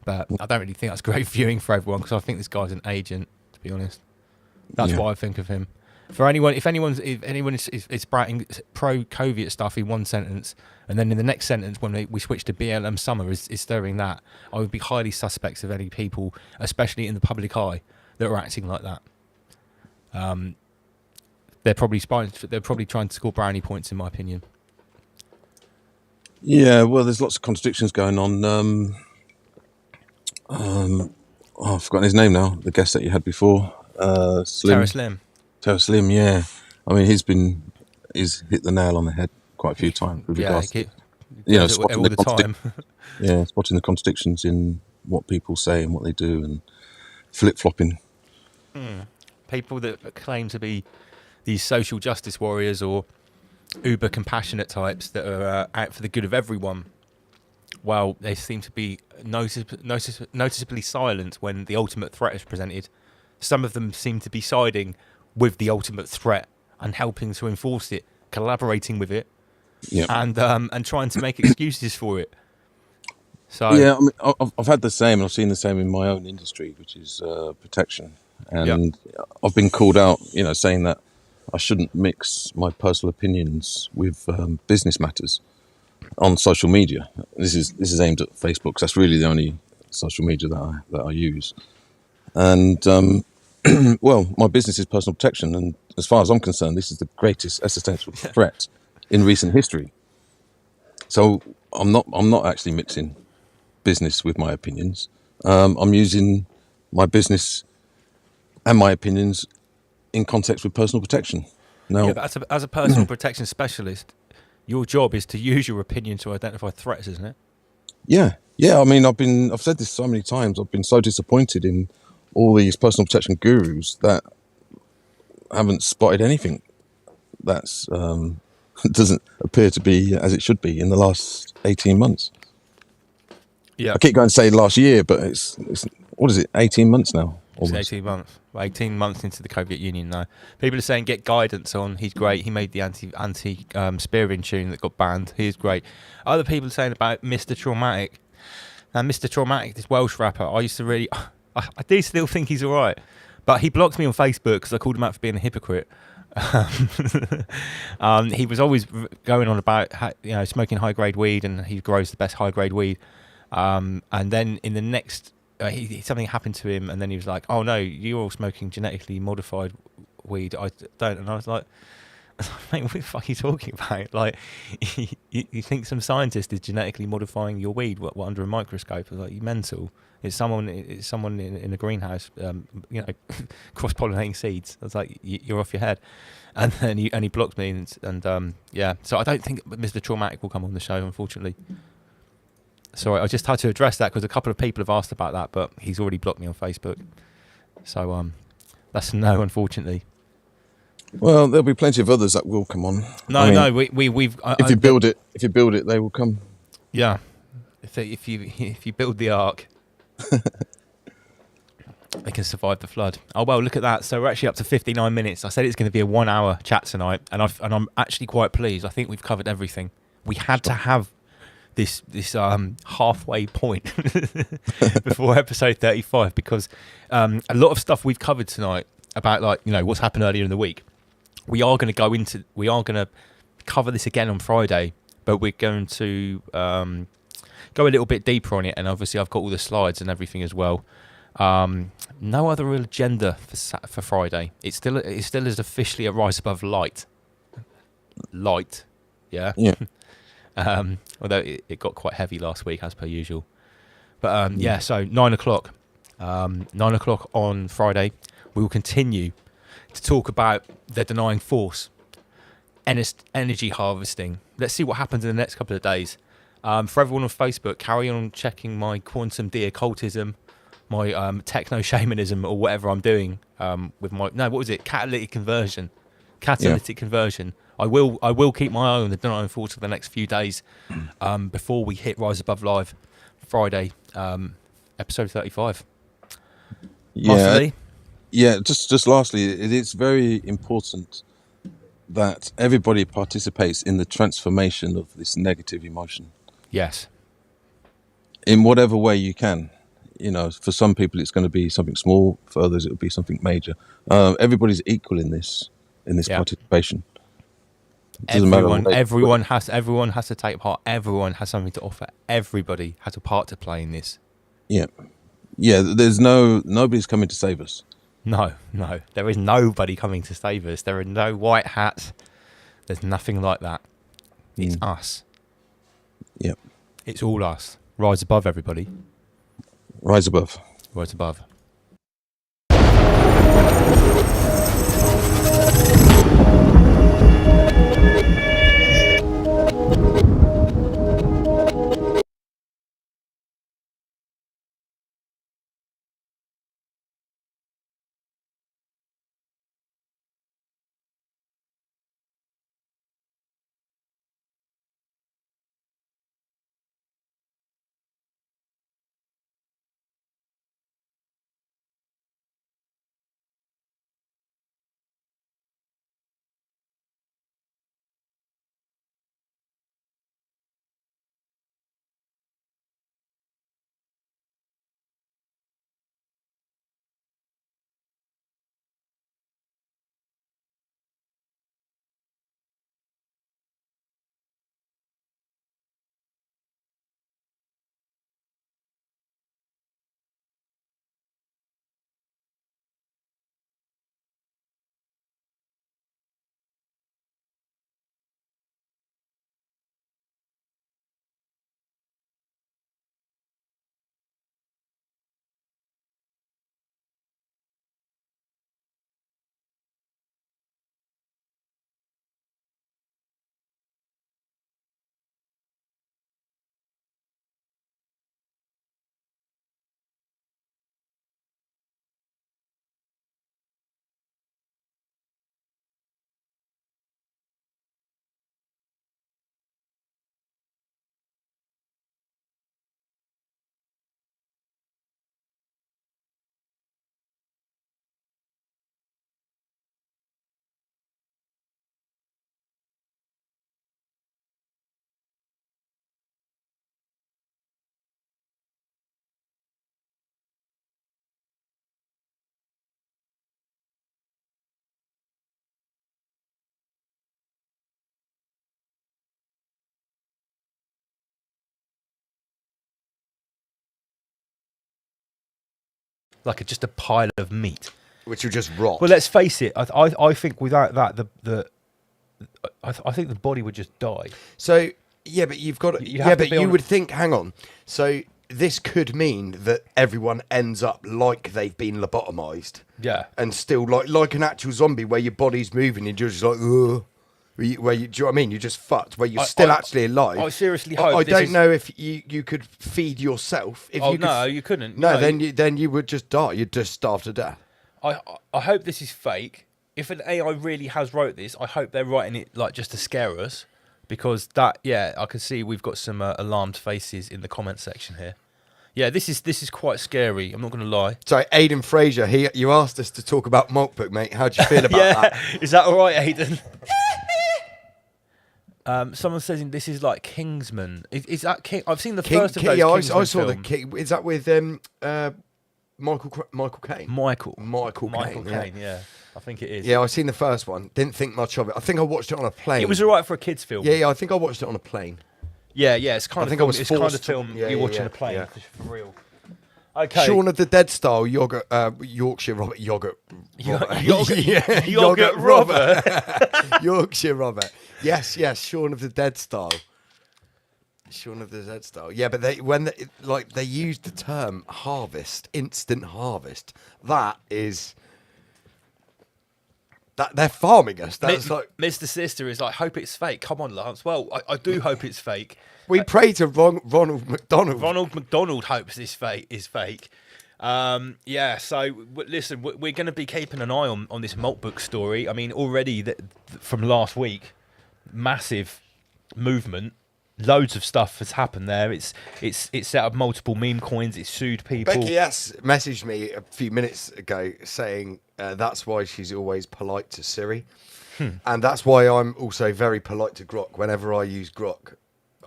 but I don't really think that's great viewing for everyone, because I think this guy's an agent, to be honest. That's what I think of him. For anyone, if anyone is sprouting pro-Coviet stuff in one sentence, and then in the next sentence when we switch to BLM Summer is stirring that, I would be highly suspect of any people, especially in the public eye, that are acting like that. They're probably trying to score brownie points, in my opinion. Yeah, well, there's lots of contradictions going on. I've forgotten his name now. The guest that you had before, Slim. Terror Slim. Terror Slim, yeah. I mean, he's hit the nail on the head quite a few times with regards to, spotting all the time. spotting the contradictions in what people say and what they do, and flip-flopping. People that claim to be these social justice warriors or uber compassionate types that are out for the good of everyone, well, they seem to be noticeably silent when the ultimate threat is presented. Some of them seem to be siding with the ultimate threat and helping to enforce it, collaborating with it, and trying to make excuses for it. So Yeah, I mean, I've had the same, and I've seen the same in my own industry, which is protection. And I've been called out, saying that I shouldn't mix my personal opinions with business matters on social media. This is aimed at Facebook, because that's really the only social media that I use. And well, my business is personal protection, and as far as I'm concerned, this is the greatest existential threat in recent history. So I'm not actually mixing business with my opinions. I'm using my business and my opinions in context with personal protection. Now, but as a personal protection specialist, your job is to use your opinion to identify threats, isn't it? yeah. I mean, I've said this so many times. I've been so disappointed in all these personal protection gurus that haven't spotted anything that's doesn't appear to be as it should be in the last 18 months. Yeah. I keep going to say last year, but it's what is it? 18 months now. It's Almost. 18 months. Well, 18 months into the Soviet Union now. People are saying get guidance on. He's great. He made the anti spearing tune that got banned. He is great. Other people are saying about Mr. Traumatic. Now, Mr. Traumatic, this Welsh rapper, I used to really, I do still think he's all right, but he blocked me on Facebook because I called him out for being a hypocrite. He was always going on about smoking high grade weed, and he grows the best high grade weed. And then in the next, something happened to him, and then he was like, "Oh no, you're all smoking genetically modified weed. I don't." And I was like, "Mate, what the fuck are you talking about? Like, you think some scientist is genetically modifying your weed what under a microscope? I was like, you mental? It's someone in a greenhouse, cross pollinating seeds." I was like, "You're off your head." And then he blocked me, and yeah. So I don't think Mr. Traumatic will come on the show, unfortunately. Sorry, I just had to address that because a couple of people have asked about that, but he's already blocked me on Facebook. So that's a no, unfortunately. Well, there'll be plenty of others that will come on. No, we've. If you build it, they will come. Yeah, if you build the ark, they can survive the flood. Oh well, look at that. So we're actually up to 59 minutes. I said it's going to be a 1 hour chat tonight, and I'm actually quite pleased. I think we've covered everything. We had to have this halfway point before episode 35 because a lot of stuff we've covered tonight about what's happened earlier in the week. We are going to cover this again on Friday, but we're going to go a little bit deeper on it, and obviously I've got all the slides and everything as well. No other real agenda for Friday. It still is officially a Rise Above Light, yeah. Although it got quite heavy last week as per usual, but yeah. So 9 o'clock, 9 o'clock on Friday, we will continue to talk about the denying force, energy harvesting. Let's see what happens in the next couple of days. For everyone on Facebook, carry on checking my quantum de-occultism, my techno shamanism, or whatever I'm doing with my catalytic conversion. I will keep my eye on the denying force for the next few days before we hit Rise Above Live Friday, episode 35. Yeah. Yeah, just lastly, it is very important that everybody participates in the transformation of this negative emotion. Yes. In whatever way you can. For some people it's going to be something small, for others it will be something major. Everybody's equal in this participation. It doesn't matter what everyone has to take part. Everyone has something to offer. Everybody has a part to play in this. Yeah. There's nobody's coming to save us. No, there is nobody coming to save us. There are no white hats. There's nothing like that. It's us. Yep. It's all us. Rise above, everybody. Rise above. Rise above. like just a pile of meat. Which will just rot. Well, let's face it. I think without that, I think the body would just die. So yeah, but you've got to, You have to be you on- would think. Hang on. So this could mean that everyone ends up like they've been lobotomized. Yeah. And still like an actual zombie where your body's moving and you're just like, ugh. Do you know what I mean? You're just fucked. Where you're still actually alive. I seriously hope. I this don't is- know if you could feed yourself. If Oh you could no, you couldn't. No, No, then you would just die. You'd just starve to death. I hope this is fake. If an AI really has wrote this, I hope they're writing it like just to scare us, because that I can see we've got some alarmed faces in the comment section here. Yeah, this is quite scary. I'm not going to lie. So Aidan Fraser, you asked us to talk about Maltbook, mate. How do you feel about that? Is that all right, Aidan? Someone says this is like Kingsman. Is that King? I've seen the first of those. Yeah, I Kingsman saw the films. King. Is that with Michael Caine? Michael Caine, Caine. Yeah, I think it is. Yeah, I've seen the first one. Didn't think much of it. I think I watched it on a plane. It was alright for a kids' film. Yeah, I think I watched it on a plane. Yeah. It's kind I of think I film, was it's kind of forced to- film yeah, you're yeah, watching yeah, a plane yeah. for real. Okay. Shaun of the Dead style Yorkshire Robert Yogurt. Yogurt Robert. Yorkshire Robert. Yes, Shaun of the Dead style. Shaun of the Dead style. Yeah, but they used the term harvest, instant harvest. That is that they're farming us. That's like Mr. Sister is like, hope it's fake. Come on, Lance. Well, I do hope it's fake. we pray to Ronald McDonald. Ronald McDonald hopes this is fake. So listen, we're going to be keeping an eye on this Maltbook story. I mean, already from last week, massive movement. Loads of stuff has happened there. It's set up multiple meme coins. It's sued people. Becky S messaged me a few minutes ago saying that's why she's always polite to Siri. And that's why I'm also very polite to Grok. Whenever I use Grok,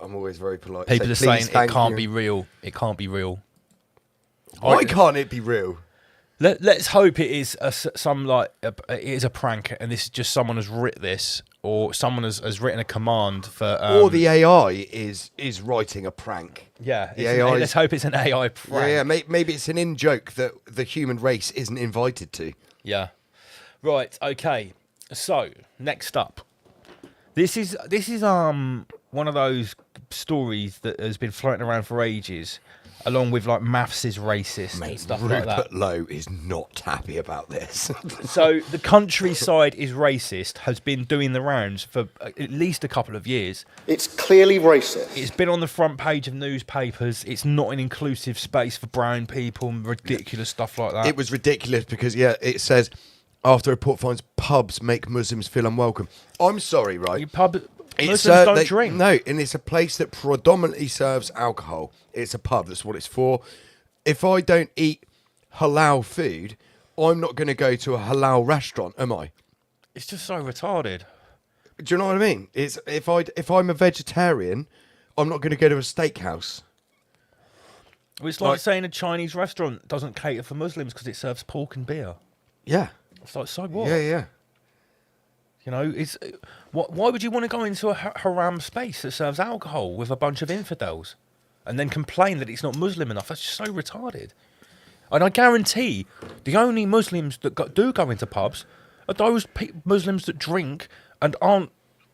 I'm always very polite. People Say, are saying "Please, it thank can't you." be real. It can't be real. Why can't it be real? Let's hope it is it is a prank, and this is just someone has written this, or someone has written a command for. Or the AI is writing a prank. Yeah, The AI let's hope it's an AI prank. Yeah, maybe it's an in-joke that the human race isn't invited to. Yeah. Right. Okay. So next up, this is one of those stories that has been floating around for ages, along with like maths is racist and stuff like that. Rupert Lowe is not happy about this. So the countryside is racist has been doing the rounds for at least a couple of years. It's clearly racist. It's been on the front page of newspapers. It's not an inclusive space for brown people and ridiculous stuff like that. It was ridiculous because, it says, after a report finds pubs make Muslims feel unwelcome. I'm sorry, right? Muslims don't drink. No, and it's a place that predominantly serves alcohol. It's a pub. That's what it's for. If I don't eat halal food, I'm not going to go to a halal restaurant, am I? It's just so retarded. Do you know what I mean? It's if I'm a vegetarian, I'm not going to go to a steakhouse. Well, it's like saying a Chinese restaurant doesn't cater for Muslims because it serves pork and beer. Yeah. It's like, so what? Yeah. You know, why would you want to go into a haram space that serves alcohol with a bunch of infidels and then complain that it's not Muslim enough? That's just so retarded. And I guarantee the only Muslims that do go into pubs are those Muslims that drink and aren't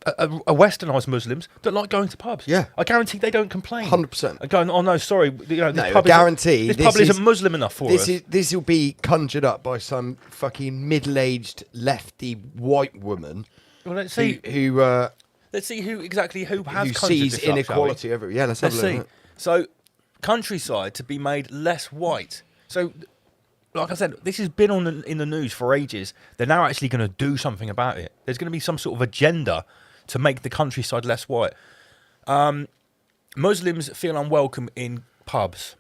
Westernised Muslims that like going to pubs. Yeah. I guarantee they don't complain. 100%. And going, oh no, sorry, No, I guarantee this pub isn't Muslim enough for us. This will be conjured up by some fucking middle-aged lefty white woman. Well, let's see let's see who has who conjured sees this up, shall we? inequality everywhere. Yeah, let's have a Let's look. see. So, countryside to be made less white. So, like I said, this has been in the news for ages. They're now actually going to do something about it. There's going to be some sort of agenda to make the countryside less white. Muslims feel unwelcome in pubs.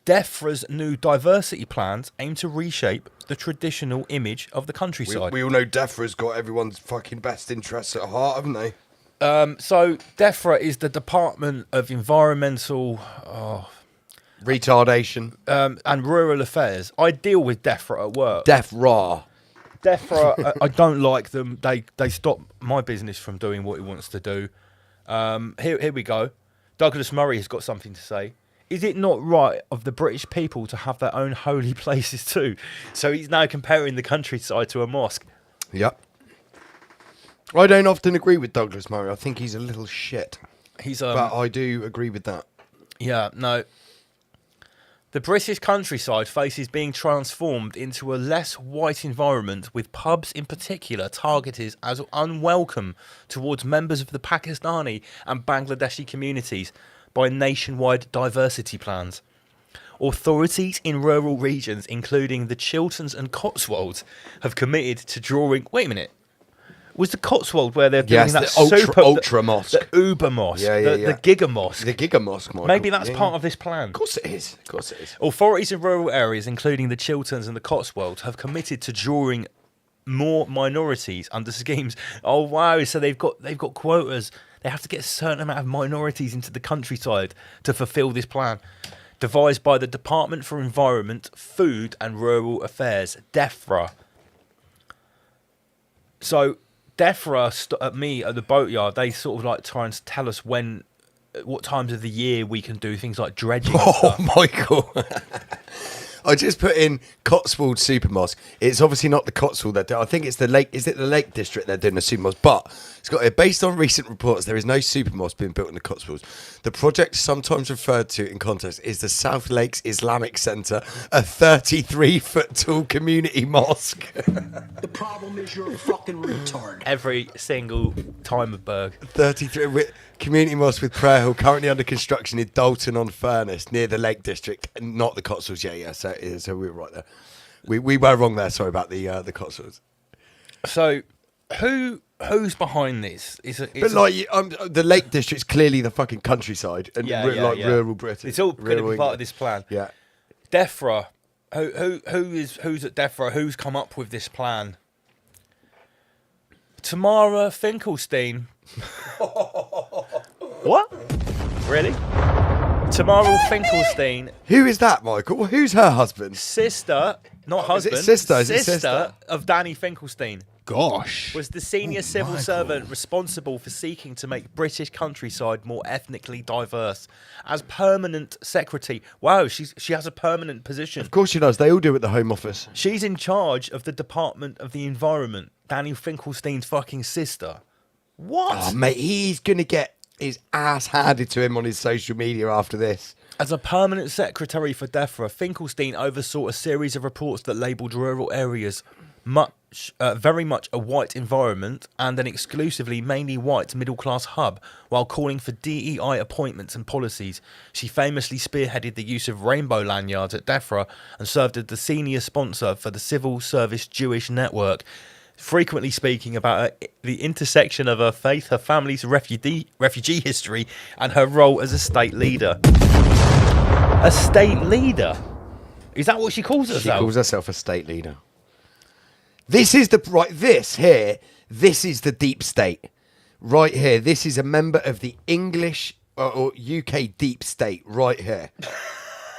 DEFRA's new diversity plans aim to reshape the traditional image of the countryside. We all know DEFRA's got everyone's fucking best interests at heart, haven't they? So DEFRA is the Department of Environmental Retardation. And Rural Affairs. I deal with DEFRA at work. DEFRA. DEFRA, I don't like them. They stop my business from doing what it wants to do. Here we go. Douglas Murray has got something to say. Is it not right of the British people to have their own holy places too? So he's now comparing the countryside to a mosque. Yep. I don't often agree with Douglas Murray. I think he's a little shit. He's But I do agree with that. Yeah, no. The British countryside faces being transformed into a less white environment, with pubs in particular targeted as unwelcome towards members of the Pakistani and Bangladeshi communities by nationwide diversity plans. Authorities in rural regions, including the Chilterns and Cotswolds, have committed to drawing... Wait a minute. Was the Cotswold where they're building that ultra mosque, the Uber mosque, yeah. the Giga mosque? The Giga Mosque, Michael. Maybe that's part of this plan. Of course it is. Of course it is. Authorities in rural areas, including the Chilterns and the Cotswolds, have committed to drawing more minorities under schemes. Oh wow! So they've got quotas. They have to get a certain amount of minorities into the countryside to fulfil this plan, devised by the Department for Environment, Food and Rural Affairs, DEFRA. So DEFRA at the boatyard, they sort of like try and tell us what times of the year we can do things like dredging. Oh, Michael. I just put in Cotswold Super Mosque. It's obviously not the Cotswold that I think it's the Lake. Is it the Lake District they're doing a Super Mosque? But it's got based on recent reports, there is no Super Mosque being built in the Cotswolds. The project, sometimes referred to in context, is the South Lakes Islamic Centre, a 33-foot tall community mosque. The problem is you're a fucking retard. Every single time of Berg. 33 community mosque with prayer hall, currently under construction in Dalton-on-Furness, near the Lake District, not the Cotswolds. Yeah. So we were right there. We were wrong there. Sorry about the Cotswolds. So who's behind this? The Lake District's clearly the fucking countryside and rural Britain. It's all going to be part of this plan. Yeah. DEFRA. Who's at DEFRA? Who's come up with this plan? Tamara Finkelstein. What? Really? Tamara Finkelstein. Who is that, Michael? Who's her husband? Sister, not husband. Is it sister? Is it sister sister? of Danny Finkelstein. Gosh. Was the senior civil servant responsible for seeking to make British countryside more ethnically diverse. As permanent secretary. Wow, she has a permanent position. Of course she does. They all do at the Home Office. She's in charge of the Department of the Environment. Danny Finkelstein's fucking sister. What? Oh, mate, he's going to get his ass handed to him on his social media after this. As a permanent secretary for DEFRA, Finkelstein oversaw a series of reports that labelled rural areas very much a white environment and an exclusively mainly white middle-class hub, while calling for DEI appointments and policies. She famously spearheaded the use of rainbow lanyards at DEFRA and served as the senior sponsor for the Civil Service Jewish Network, frequently speaking about the intersection of her faith, her family's refugee history, and her role as a state leader. A state leader? Is that what she calls herself? She calls herself a state leader. This is this is the deep state. Right here. This is a member of the English or UK deep state right here.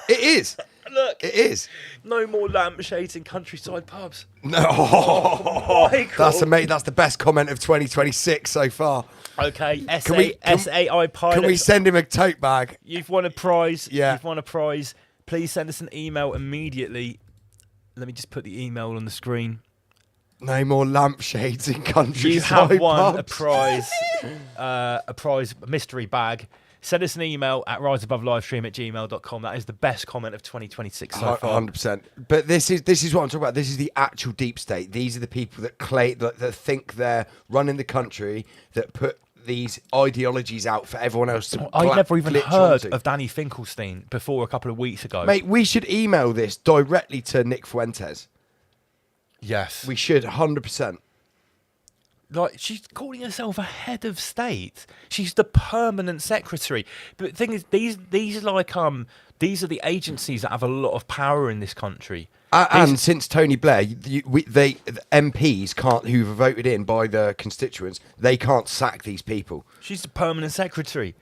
It is. Look. It is. No more lampshades in countryside pubs. No. Michael. That's the best comment of 2026 so far. Okay, SAI pilot. Can we send him a tote bag? You've won a prize. Yeah. You've won a prize. Please send us an email immediately. Let me just put the email on the screen. No more lampshades in countryside You have won pubs. a prize mystery bag. Send us an email at riseabovelivestream@gmail.com. That is the best comment of 2026 so far. 100%. But this is what I'm talking about. This is the actual deep state. These are the people that that think they're running the country, that put these ideologies out for everyone else to I never even glitch heard onto. of Danny Finkelstein before a couple of weeks ago. Mate, we should email this directly to Nick Fuentes. Yes. We should, 100%. Like, she's calling herself a head of state. She's the permanent secretary. But the thing is, these are the agencies that have a lot of power in this country. And since Tony Blair, the MPs can't, who were voted in by the constituents, they can't sack these people. She's the permanent secretary.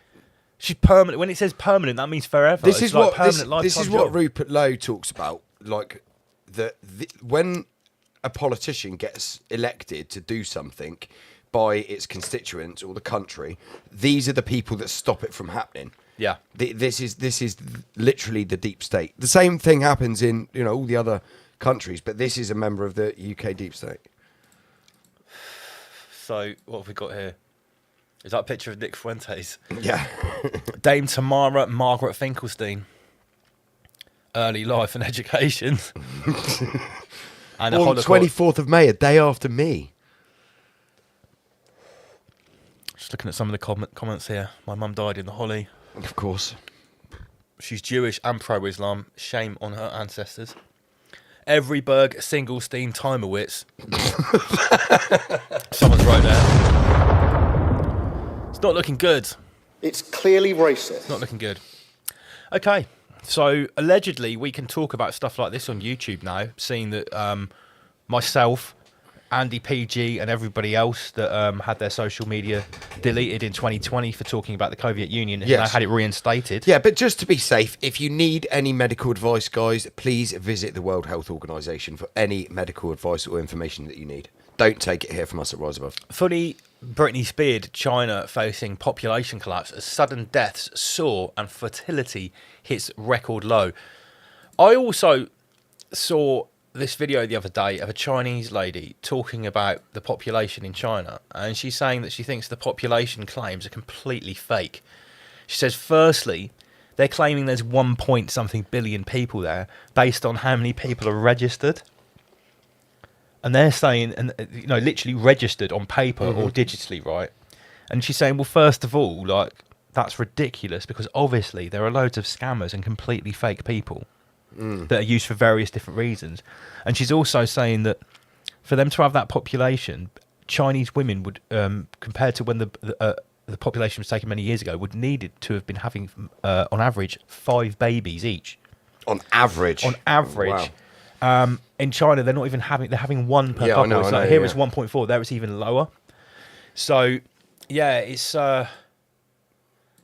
She's permanent. When it says permanent, that means forever. This is what job. Rupert Lowe talks about. Like when a politician gets elected to do something by its constituents or the country, these are the people that stop it from happening. Yeah. This is literally the deep state. The same thing happens in all the other countries, but this is a member of the UK deep state. So what have we got here? Is that a picture of Nick Fuentes? Yeah. Dame Tamara Margaret Finkelstein. Early life and education. And On 24th of May, a day after me. Just looking at some of the comments here. My mum died in the Holly. Of course. She's Jewish and pro-Islam. Shame on her ancestors. Everyberg Singlestein Timowitz. Someone's wrote that. It's not looking good. It's clearly racist. It's not looking good. Okay. So allegedly we can talk about stuff like this on YouTube now, seeing that myself, Andy PG and everybody else that had their social media deleted in 2020 for talking about the Soviet Union and now had it reinstated. Yeah, but just to be safe, if you need any medical advice, guys, please visit the World Health Organization for any medical advice or information that you need. Don't take it here from us at Rise Above. Funny, Britney Spears, China facing population collapse as sudden deaths soar and fertility hits record low. I also saw this video the other day of a Chinese lady talking about the population in China, and she's saying that she thinks the population claims are completely fake. She says, firstly, they're claiming there's 1 point something billion people there based on how many people are registered. And they're saying, and literally registered on paper or digitally, right? And she's saying, well, first of all, that's ridiculous because obviously there are loads of scammers and completely fake people that are used for various different reasons. And she's also saying that for them to have that population, Chinese women would, compared to when the population was taken many years ago, would needed to have been having, on average, 5 babies each. On average? On average. Wow. In China, they're not even having, they're having 1 per couple. I know, here it's 1.4, there it's even lower. So, yeah, it's,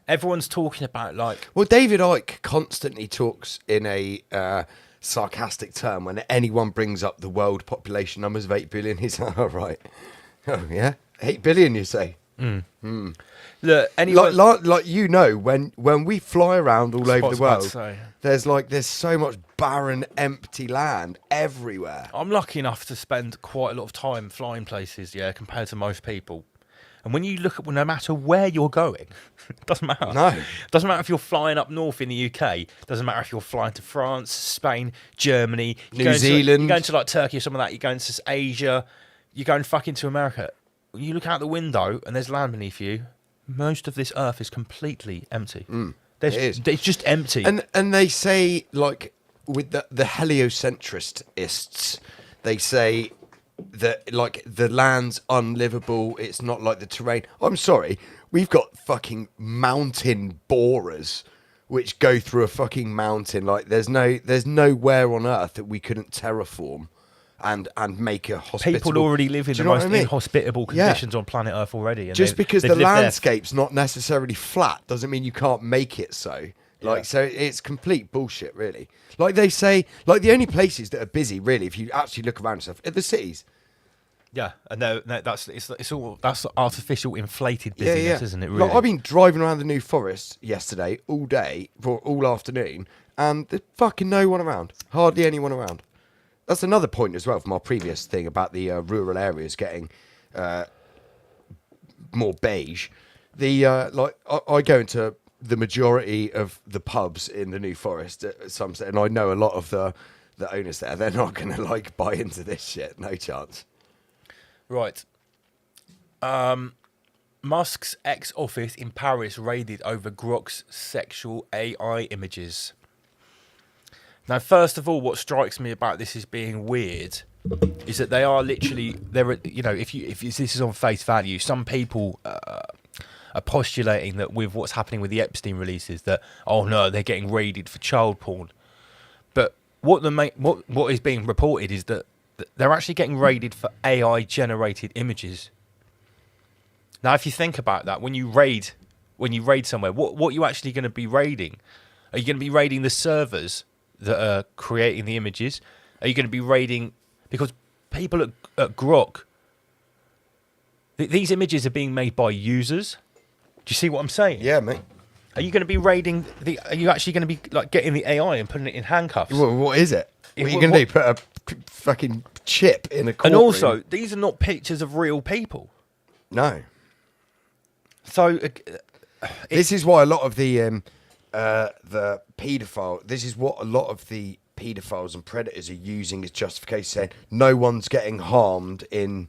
everyone's talking about Well, David Icke constantly talks in a sarcastic term when anyone brings up the world population numbers of 8 billion. He's like, all right. Oh, yeah? 8 billion, you say? Look, anyone... when we fly around all over the world, say. there's so much barren, empty land everywhere. I'm lucky enough to spend quite a lot of time flying places, compared to most people. And when you look at, no matter where you're going, it doesn't matter. No. It doesn't matter if you're flying up north in the UK. It doesn't matter if you're flying to France, Spain, Germany. New Zealand. You're going to Turkey or some of that. You're going to Asia. You're going fucking to America. You look out the window and there's land beneath you. Most of this earth is completely empty. It is. It's just empty. And they say, with the heliocentrists, they say that the land's unlivable. It's not like the terrain. I'm sorry, we've got fucking mountain borers which go through a fucking mountain. There's nowhere on earth that we couldn't terraform and make a hospitable. People already live in the most inhospitable conditions on planet Earth already. And just because they've the landscape's not necessarily flat doesn't mean you can't make it so. So it's complete bullshit, really. Like they say, the only places that are busy, really, if you actually look around yourself, are the cities. Yeah, and it's all that's artificial, inflated busyness, isn't it? Really? I've been driving around the New Forest yesterday all day for all afternoon, and there's fucking no one around. Hardly anyone around. That's another point as well from our previous thing about the rural areas getting more beige. I go into the majority of the pubs in the New Forest at some stage, and I know a lot of the owners there. They're not going to buy into this shit. No chance. Right. Musk's ex-office in Paris raided over Grok's sexual AI images. Now, first of all, what strikes me about this as being weird is that they are literally if this is on face value, some people are postulating that with what's happening with the Epstein releases, that they're getting raided for child porn. But what is being reported is that they're actually getting raided for AI generated images. Now, if you think about that, when you raid somewhere, what are you actually going to be raiding? Are you going to be raiding the servers that are creating the images? Are you going to be raiding, because people at Grok, these images are being made by users. Do you see what I'm saying? Yeah, mate. Are you going to be raiding the? Are you actually going to be like getting the AI and putting it in handcuffs? Well, what is it? What are you What- going to do? Put a fucking chip in a And courtroom? also, these are not pictures of real people. No. So This is why a lot of the paedophile. This is what a lot of the paedophiles and predators are using as justification, saying no one's getting harmed in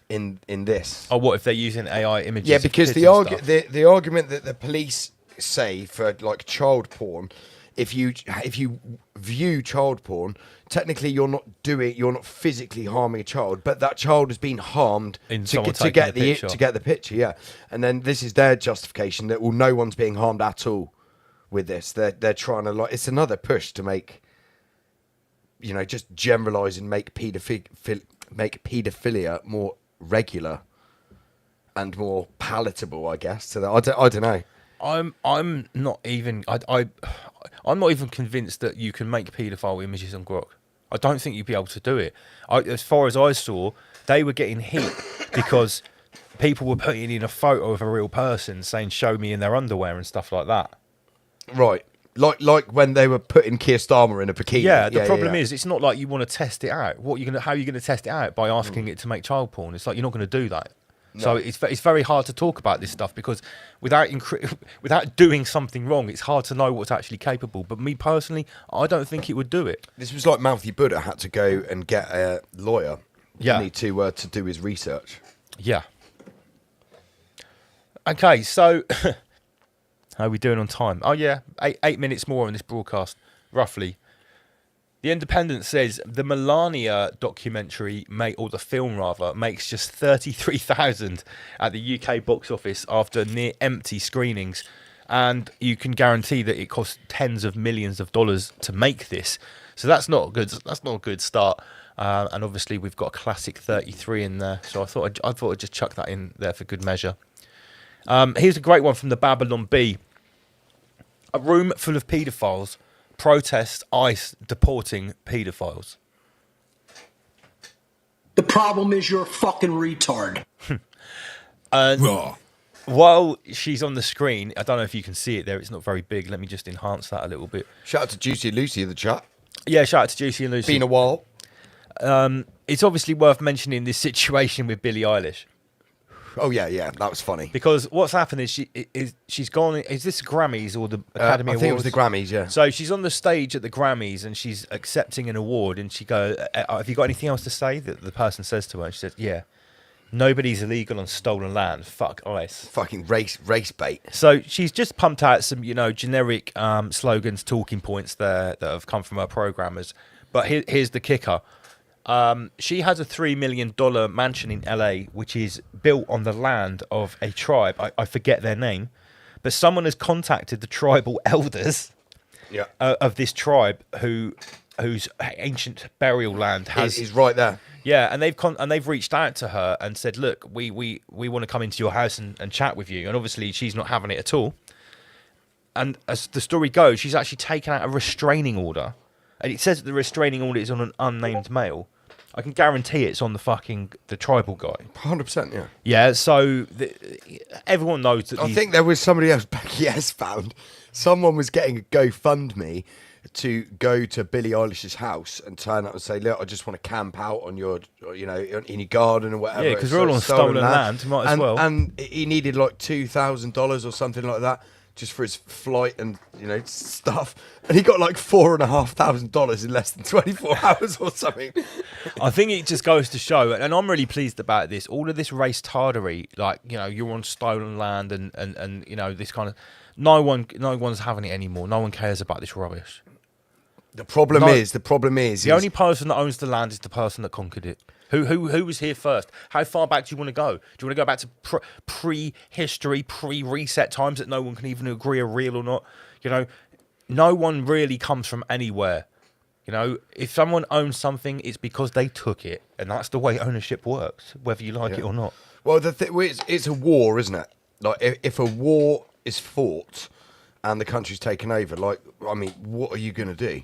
this. oh, what if they're using AI images? Yeah, of because kids the and stuff? the argument that the police say for like child porn, if you view child porn, technically you're not physically harming a child, but that child has been harmed In to someone get taking the picture. to get the picture. Yeah, and then this is their justification that no one's being harmed at all with this. They're trying to it's another push to make just generalize and make paedophilia more regular and more palatable, I guess. So that I don't know. I'm not even I'm not even convinced that you can make paedophile images on Grok. I don't think you'd be able to do it. As far as I saw, they were getting heat because people were putting in a photo of a real person saying "show me" in their underwear and stuff like that. Right. Like when they were putting Keir Starmer in a bikini. Yeah, the problem is it's not like you want to test it out. How are you going to test it out? By asking it to make child porn. It's like you're not going to do that. So it's very hard to talk about this stuff because without doing something wrong, it's hard to know what's actually capable. But me personally, I don't think it would do it. This was like Mouthy Buddha had to go and get a lawyer. Yeah. Need to do his research. Yeah. Okay, so how are we doing on time? Oh yeah, 8 minutes more on this broadcast, roughly. The Independent says the Melania documentary, or the film rather, makes just 33,000 at the UK box office after near empty screenings, and you can guarantee that it cost tens of millions of dollars to make this. So that's not a good start. And obviously we've got a classic 33 in there, so I thought I'd just chuck that in there for good measure. Here's a great one from the Babylon Bee. A room full of paedophiles protest ICE deporting paedophiles. The problem is you're a fucking retard. And while she's on the screen, I don't know if you can see it there. It's not very big. Let me just enhance that a little bit. Shout out to Juicy and Lucy in the chat. Yeah, shout out to Juicy and Lucy. Been a while. It's obviously worth mentioning this situation with Billie Eilish. Oh yeah, that was funny. Because what's happened is she's gone. Is this Grammys or the Academy Awards? I think it was the Grammys. Yeah. So she's on the stage at the Grammys and she's accepting an award, and she goes, "Have you got anything else to say?" That the person says to her, and she says, "Yeah, nobody's illegal on stolen land. Fuck ICE." Fucking race bait. So she's just pumped out some, generic slogans, talking points there that have come from her programmers. But here's the kicker. She has a $3 million mansion in LA, which is built on the land of a tribe. I forget their name, but someone has contacted the tribal elders of this tribe whose ancient burial land is right there. Yeah, and they've reached out to her and said, "Look, we want to come into your house and chat with you." And obviously, she's not having it at all. And as the story goes, she's actually taken out a restraining order, and it says that the restraining order is on an unnamed male. I can guarantee it's on the tribal guy. 100%, yeah. Yeah, so everyone knows that. I think there was somebody else, Becky S found. Someone was getting a GoFundMe to go to Billie Eilish's house and turn up and say, "Look, I just want to camp out on your, in your garden or whatever." Yeah, because we're all on stolen land, might as well. And he needed like $2,000 or something like that just for his flight and stuff, and he got like $4,500 in less than 24 hours or something. I think it just goes to show, and I'm really pleased about this. All of this race tardery, like you're on stolen land, and this kind of no one's having it anymore. No one cares about this rubbish. The problem is the only person that owns the land is the person that conquered it. Who was here first? How far back do you want to go? Do you want to go back to pre-history, pre-reset times that no one can even agree are real or not? No one really comes from anywhere. If someone owns something, it's because they took it, and that's the way ownership works, whether you like it or not. Well, it's a war, isn't it? Like if a war is fought and the country's taken over, what are you going to do?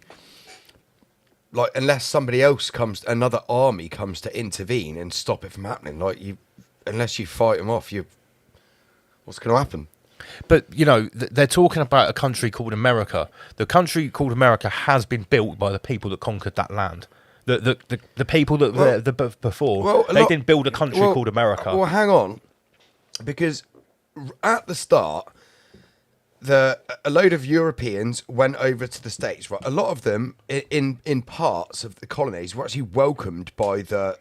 Like, unless somebody else another army comes to intervene and stop it from happening, unless you fight them off, what's going to happen? But you know, they're talking about a country called America. The country called America has been built by the people that conquered that land. The people that were there before, they didn't build a country called America. Well, hang on, because at the start, a load of Europeans went over to the States. Right, a lot of them in parts of the colonies were actually welcomed by the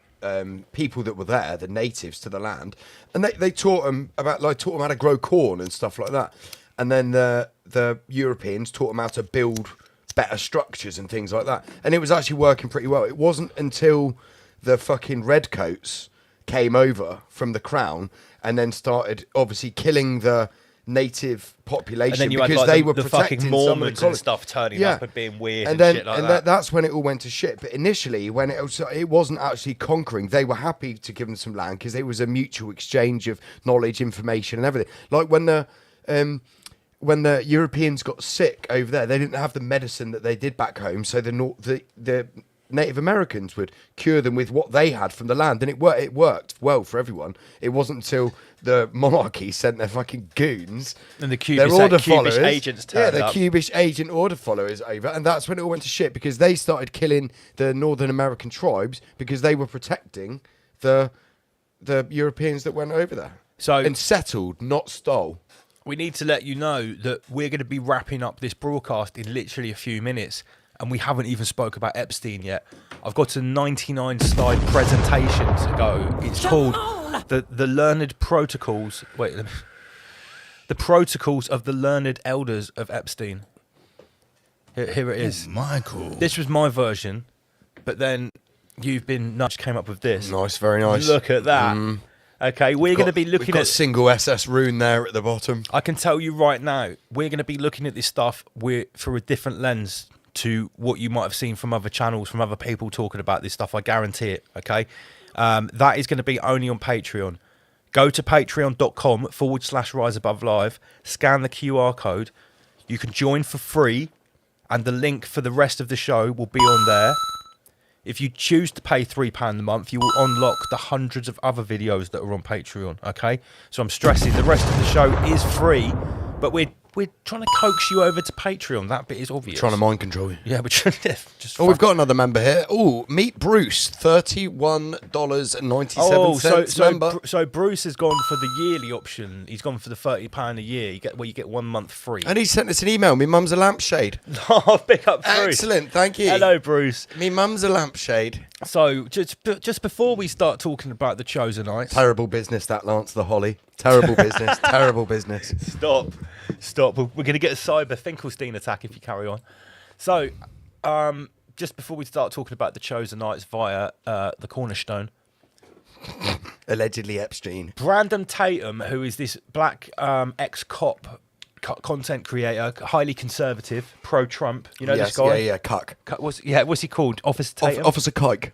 people that were there, the natives to the land, and they taught them how to grow corn and stuff like that. And then the Europeans taught them how to build better structures and things like that. And it was actually working pretty well. It wasn't until the fucking redcoats came over from the crown and then started obviously killing the native population, And then you because had, like, they the were fucking protecting some of the Mormons and colonies. stuff turning up and being weird and then, shit like and that. That's when it all went to shit. But initially, when it wasn't actually conquering, they were happy to give them some land because it was a mutual exchange of knowledge, information, and everything. Like when the Europeans got sick over there, they didn't have the medicine that they did back home, so the Native Americans would cure them with what they had from the land, and it worked well for everyone. It wasn't until the monarchy sent their fucking goons And the their order Cubish followers, agents turned the up. Cubish agent order followers over, and that's when it all went to shit, because they started killing the Northern American tribes because they were protecting the Europeans that went over there. And settled, not stole. We need to let you know that we're going to be wrapping up this broadcast in literally a few minutes, and we haven't even spoke about Epstein yet. I've got a 99-slide presentation to go. It's called the Learned Protocols. Wait, the Protocols of the Learned Elders of Epstein. Here it is. Michael. This was my version, but then You've Been Nudged came up with this. Nice, very nice. Look at that. Okay, we're going to be looking we've got at single SS rune there at the bottom. I can tell you right now, we're going to be looking at this stuff through a different lens to what you might have seen from other channels, from other people talking about this stuff. I guarantee it. Okay, that is going to be only on Patreon. Go to patreon.com/Rise Above Live. Scan the QR code. You can join for free, and the link for the rest of the show will be on there. If you choose to pay £3 a month, you will unlock the hundreds of other videos that are on Patreon, okay? So I'm stressing, the rest of the show is free, but we're trying to coax you over to Patreon. That bit is obvious. Trying to mind control you. Yeah, we're trying to just... we've got another member here. Oh, meet Bruce, $31.97 member. So Bruce has gone for the yearly option. He's gone for the £30 a year. You get 1 month free. And he sent us an email. Me mum's a lampshade. Oh, pick up Bruce. Excellent, thank you. Hello, Bruce. Me mum's a lampshade. So just before we start talking about the Chosenites... Terrible business, that, Lance the Holly. Terrible business, terrible business. Stop. We're going to get a cyber Finkelstein attack if you carry on. So, just before we start talking about the Chosenites via the Cornerstone... Allegedly Epstein. Brandon Tatum, who is this black ex-cop content creator, highly conservative, pro-Trump. You know this guy? Yeah, cuck. What's he called? Officer Tatum? Officer Kike.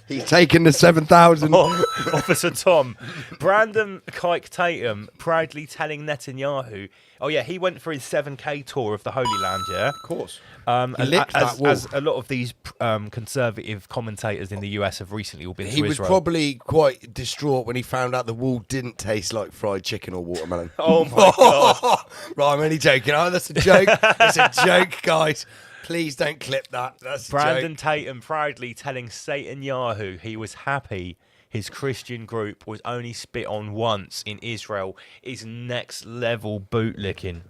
He's taken the 7,000. Officer Tom. Brandon Kike Tatum proudly telling Netanyahu, oh yeah, he went for his 7K tour of the Holy Land, yeah? Of course. And licked that wall. as a lot of these conservative commentators in the US have recently all been to He was Israel. probably quite distraught when he found out the wall didn't taste like fried chicken or watermelon. Oh my God. Right, I'm only joking. Oh, that's a joke. It's a joke, guys. Please don't clip that. That's a Brandon joke. Tatum proudly telling Satan Yahoo he was happy his Christian group was only spit on once in Israel is next level bootlicking.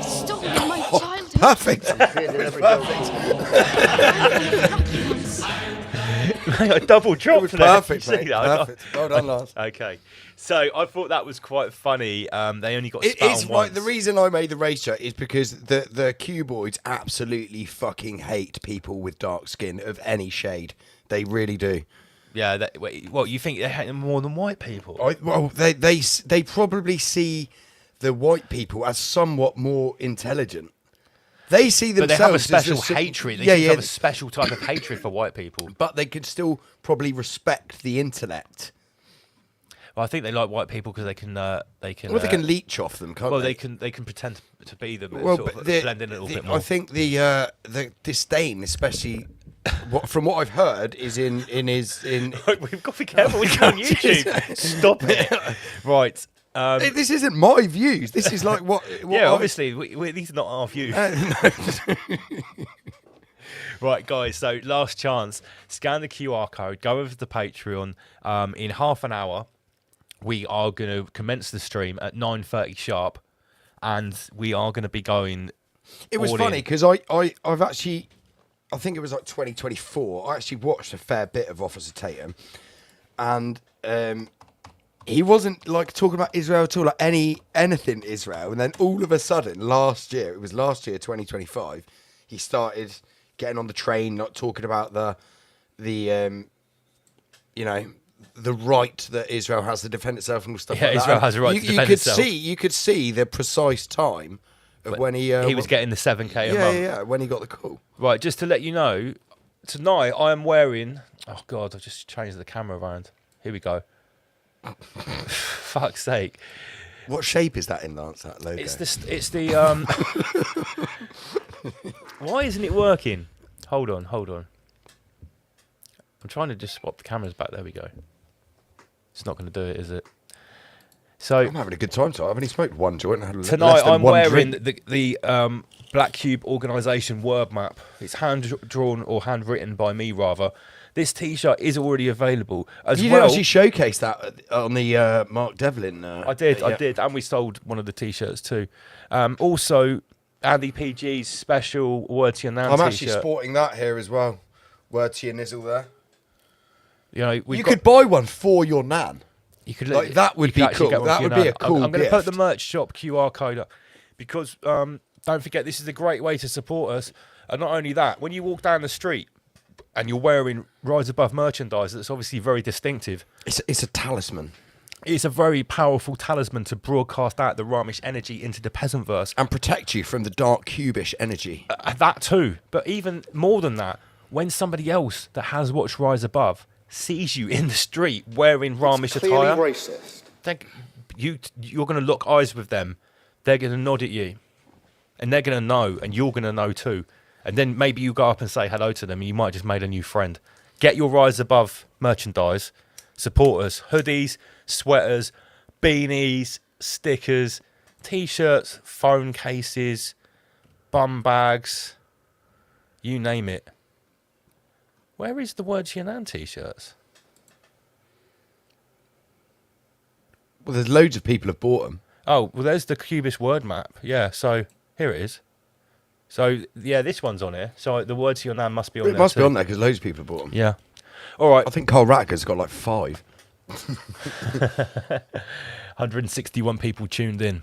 Stolen my childhood. Perfect. A double drop. It was perfect, Did you mate. see that? Perfect. Well done, Lars. Okay. So I thought that was quite funny. They only got It spat is on right. once. The reason I made the race shirt is because the cuboids absolutely fucking hate people with dark skin of any shade. They really do. Yeah. What you think they hate them more than white people? They probably see the white people as somewhat more intelligent. They see But themselves they have a as special the hatred. They have a special type of hatred for white people. But they could still probably respect the intellect. Well, I think they like white people because they can. Well, they can leech off them, can't well, they? they can pretend to be them. And Well, sort of but blend in a little bit more. I think the disdain, especially from what I've heard, is in his. We've got to be careful. We go on YouTube. Stop it. Right. This isn't my views. This is like what yeah, obviously, these are not our views. Right, guys. So last chance. Scan the QR code. Go over to the Patreon. In half an hour, we are going to commence the stream at 9:30 sharp, and we are going to be going. It was funny because I've actually, I think it was like 2024. I actually watched a fair bit of Officer Tatum, and he wasn't like talking about Israel at all, like anything Israel. And then all of a sudden, last year, 2025, he started getting on the train, not talking about the right that Israel has to defend itself and stuff like that. Israel has a right to defend itself. You could see the precise time of when he was getting the 7K a month. Yeah, when he got the call. Right, just to let you know, tonight I am wearing. Oh God, I've just changed the camera around. Here we go. Fuck's sake! What shape is that in, Lance? That logo? It's the. Why isn't it working? Hold on. I'm trying to just swap the cameras back. There we go. It's not going to do it, is it? So I'm having a good time. So I've only smoked one joint. Tonight I'm wearing the Black Cube organisation word map. It's hand drawn or handwritten by me, rather. This T-shirt is already available as you well. You actually showcased that on the Mark Devlin. I did, and we sold one of the T-shirts too. Also, Andy PG's special Word to Your Nan I'm T-shirt. actually sporting that here as well. Word to Your Nizzle there. You know, you could buy one for your nan. You could like that would be cool. That would be a cool. I'm going to put the merch shop QR code up because don't forget this is a great way to support us. And not only that, when you walk down the street and you're wearing Rise Above merchandise, that's obviously very distinctive. It's a talisman. It's a very powerful talisman to broadcast out the Ramesh energy into the peasantverse and protect you from the dark cubish energy. That too, but even more than that, when somebody else that has watched Rise Above sees you in the street wearing Ramesh attire, racist. You're going to lock eyes with them. They're going to nod at you, and they're going to know, and you're going to know too. And then maybe you go up and say hello to them, and you might just made a new friend. Get your Rise Above merchandise. Support us. Hoodies, sweaters, beanies, stickers, T-shirts, phone cases, bum bags, you name it. Where is the Word to Your Nan T-shirts? Well, there's loads of people have bought them. Oh, well, there's the Cubist word map. Yeah, so here it is. So, yeah, this one's on here. So the Word to Your Nan must be on there. It must be on there because loads of people have bought them. Yeah. All right. I think Carl Ratker's got like 5. 161 people tuned in.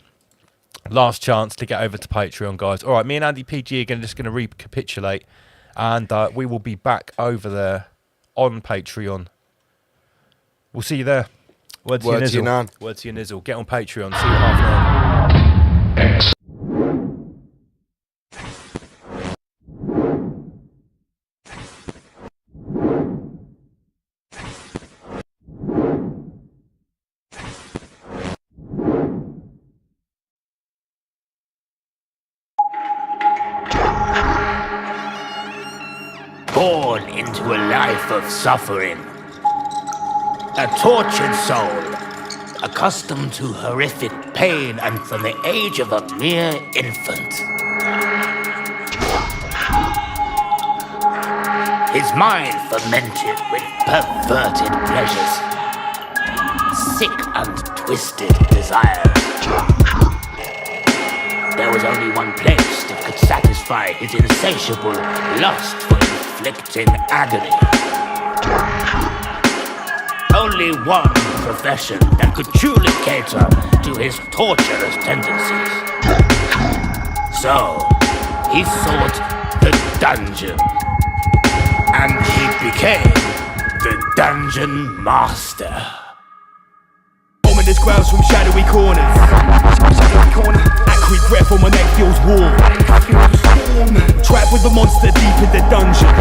Last chance to get over to Patreon, guys. All right, me and Andy PG are just going to recapitulate. And we will be back over there on Patreon. We'll see you there. Word to your nizzle. Word to your nizzle. Get on Patreon. See you at half an hour. Born into a life of suffering. A tortured soul, accustomed to horrific pain and from the age of a mere infant. His mind fermented with perverted pleasures, sick and twisted desires. There was only one place that could satisfy his insatiable lust for inflicting agony. Only one profession that could truly cater to his torturous tendencies. So, he sought the dungeon. And he became the Dungeon Master. Ominous growls from shadowy corners. Acrid breath on my neck feels warm. Trapped with the monster deep in the dungeon.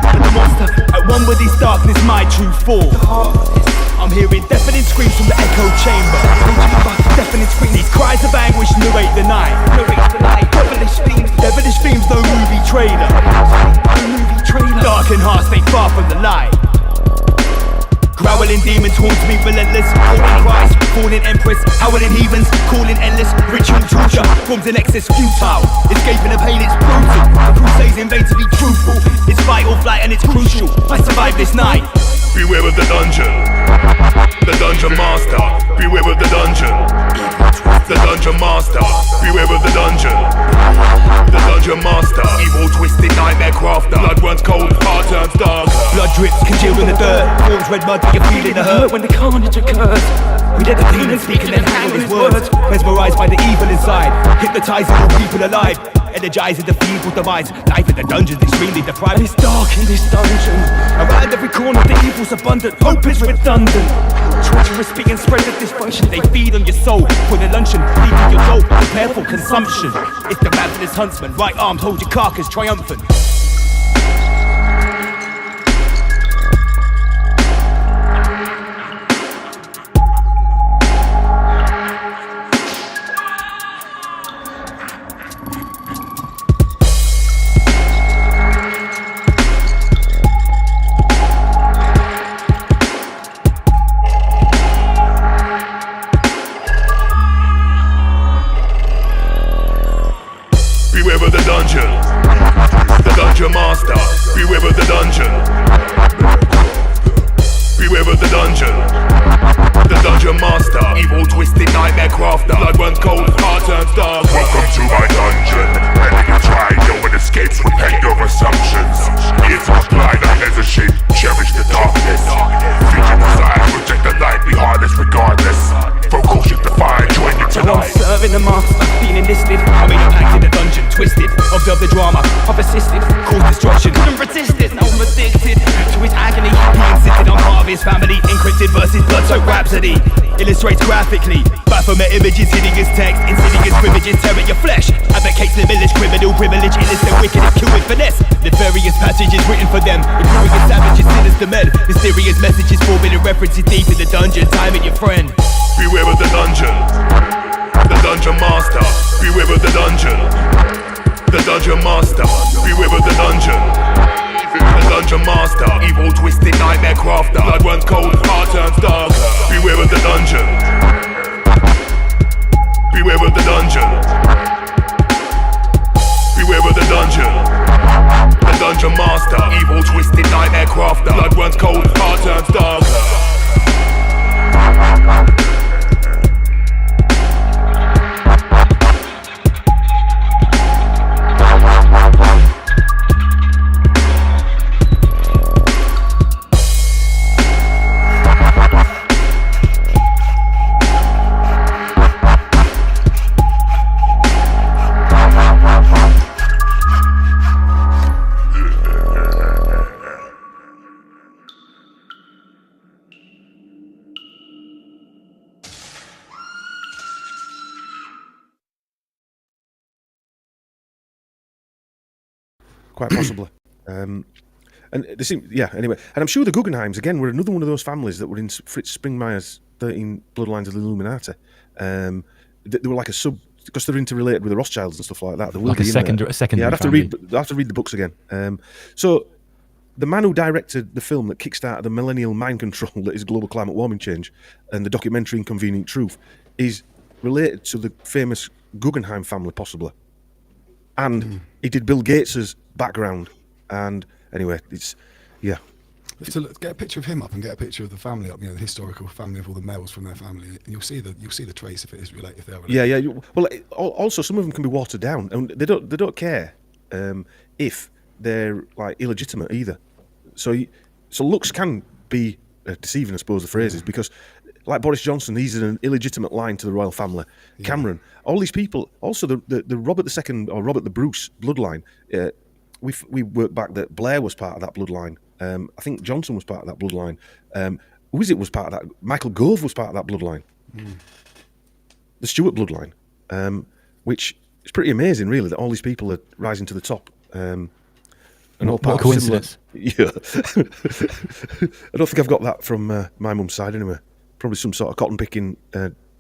But the monster at one with his darkness, my true form. I'm hearing deafening screams from the echo chamber. Deafening screams, these cries of anguish narrate the night. Devilish themes, no movie trailer. Dark and hard. Formed to be relentless, holding Christ, falling empress, howling heathens, calling endless, ritual torture, forms an excess futile, escaping the pain, it's brutal, the crusades in vain to be truthful, it's fight or flight and it's crucial, I survived this night. Beware of the dungeon master, beware of the dungeon master, beware of the dungeon master, evil twisted nightmare crafter, blood runs cold, heart turns dark, blood drips congealed in the dirt, forms red mud, you're feeling the hurt when the carnage occurs. We let the demon speak and then hang on his words, mesmerized by the evil inside, hypnotizing all people alive, energizing the feeble demise. Life in the dungeon's extremely deprived. It's dark in this dungeon. Around every corner the evil's abundant. Hope is redundant. Treacherous being spread the dysfunction. They feed on your soul for the luncheon, leaving your soul prepare for consumption. It's the ravenous huntsman. Right arms hold your carcass triumphant. Dungeon master, beware of the dungeon. Beware of the dungeon master, evil twisted nightmare crafter, blood runs cold, heart turns dark. Welcome to my dungeon, many you try, no one escapes, repent your assumptions. It's not blind, I hesitate, cherish the darkness. Vision aside, project the light, be heartless regardless. Focus you define, join you tonight. I'm serving the master, feeling listed. I made a pact in the dungeon, twisted. Observe the drama, I've persisted. Caused destruction, couldn't resist it. Now I'm addicted to his agony. He insisted I'm part of his family. Encrypted verses, blood soaked rhapsody. Illustrates graphically. Baphomet images, hideous text. Insidious images, tearing your flesh. Advocates the village, criminal privilege. Innocent, wicked, and killed with finesse. Nefarious passages written for them. Ignoring savages, sinister men. Mysterious messages, forbidden references deep in the dungeon. Time it, your friend. Beware of the dungeon master, beware of the dungeon master, beware of the dungeon master, evil twisted nightmare crafter, blood runs cold, heart turns dark, beware of the dungeon, beware of the dungeon, beware of the dungeon master, evil twisted nightmare crafter, blood runs cold, heart turns dark. Quite possibly. And they seem, yeah, anyway. And I'm sure the Guggenheims, again, were another one of those families that were in Fritz Springmeier's 13 Bloodlines of the Illuminati. They were like a sub, because they're interrelated with the Rothschilds and stuff like that. They will like be a secondary Yeah, I'd have to read the books again. So the man who directed the film that kickstarted the millennial mind control that is global climate warming change and the documentary Inconvenient Truth is related to the famous Guggenheim family, possibly. And he did Bill Gates's background. And anyway, it's, yeah. So look, get a picture of him up and get a picture of the family up, you know, the historical family of all the males from their family, and you'll see the trace if it is related, if they are related. Yeah. Well, also some of them can be watered down, and they don't care if they're like illegitimate either. So looks can be deceiving, I suppose the phrase is, because like Boris Johnson, he's an illegitimate line to the royal family. Yeah. Cameron, all these people, also the Robert II or Robert the Bruce bloodline. We worked back that Blair was part of that bloodline. I think Johnson was part of that bloodline. Wizard was part of that. Michael Gove was part of that bloodline. The Stuart bloodline, which is pretty amazing, really, that all these people are rising to the top. And all part what a coincidence. Yeah. I don't think I've got that from my mum's side anyway. Probably some sort of cotton picking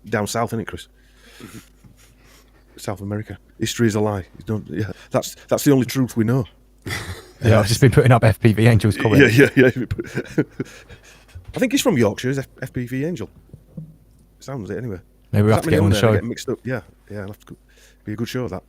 down south, isn't it, Chris? South America. History is a lie. Yeah, that's the only truth we know. Yeah, I've just been putting up FPV Angels comments. Yeah. I think he's from Yorkshire. He's FPV Angel. Sounds it anyway. Maybe we'll have to get him on the show. Mixed up. Yeah, it'll have to be a good show, that.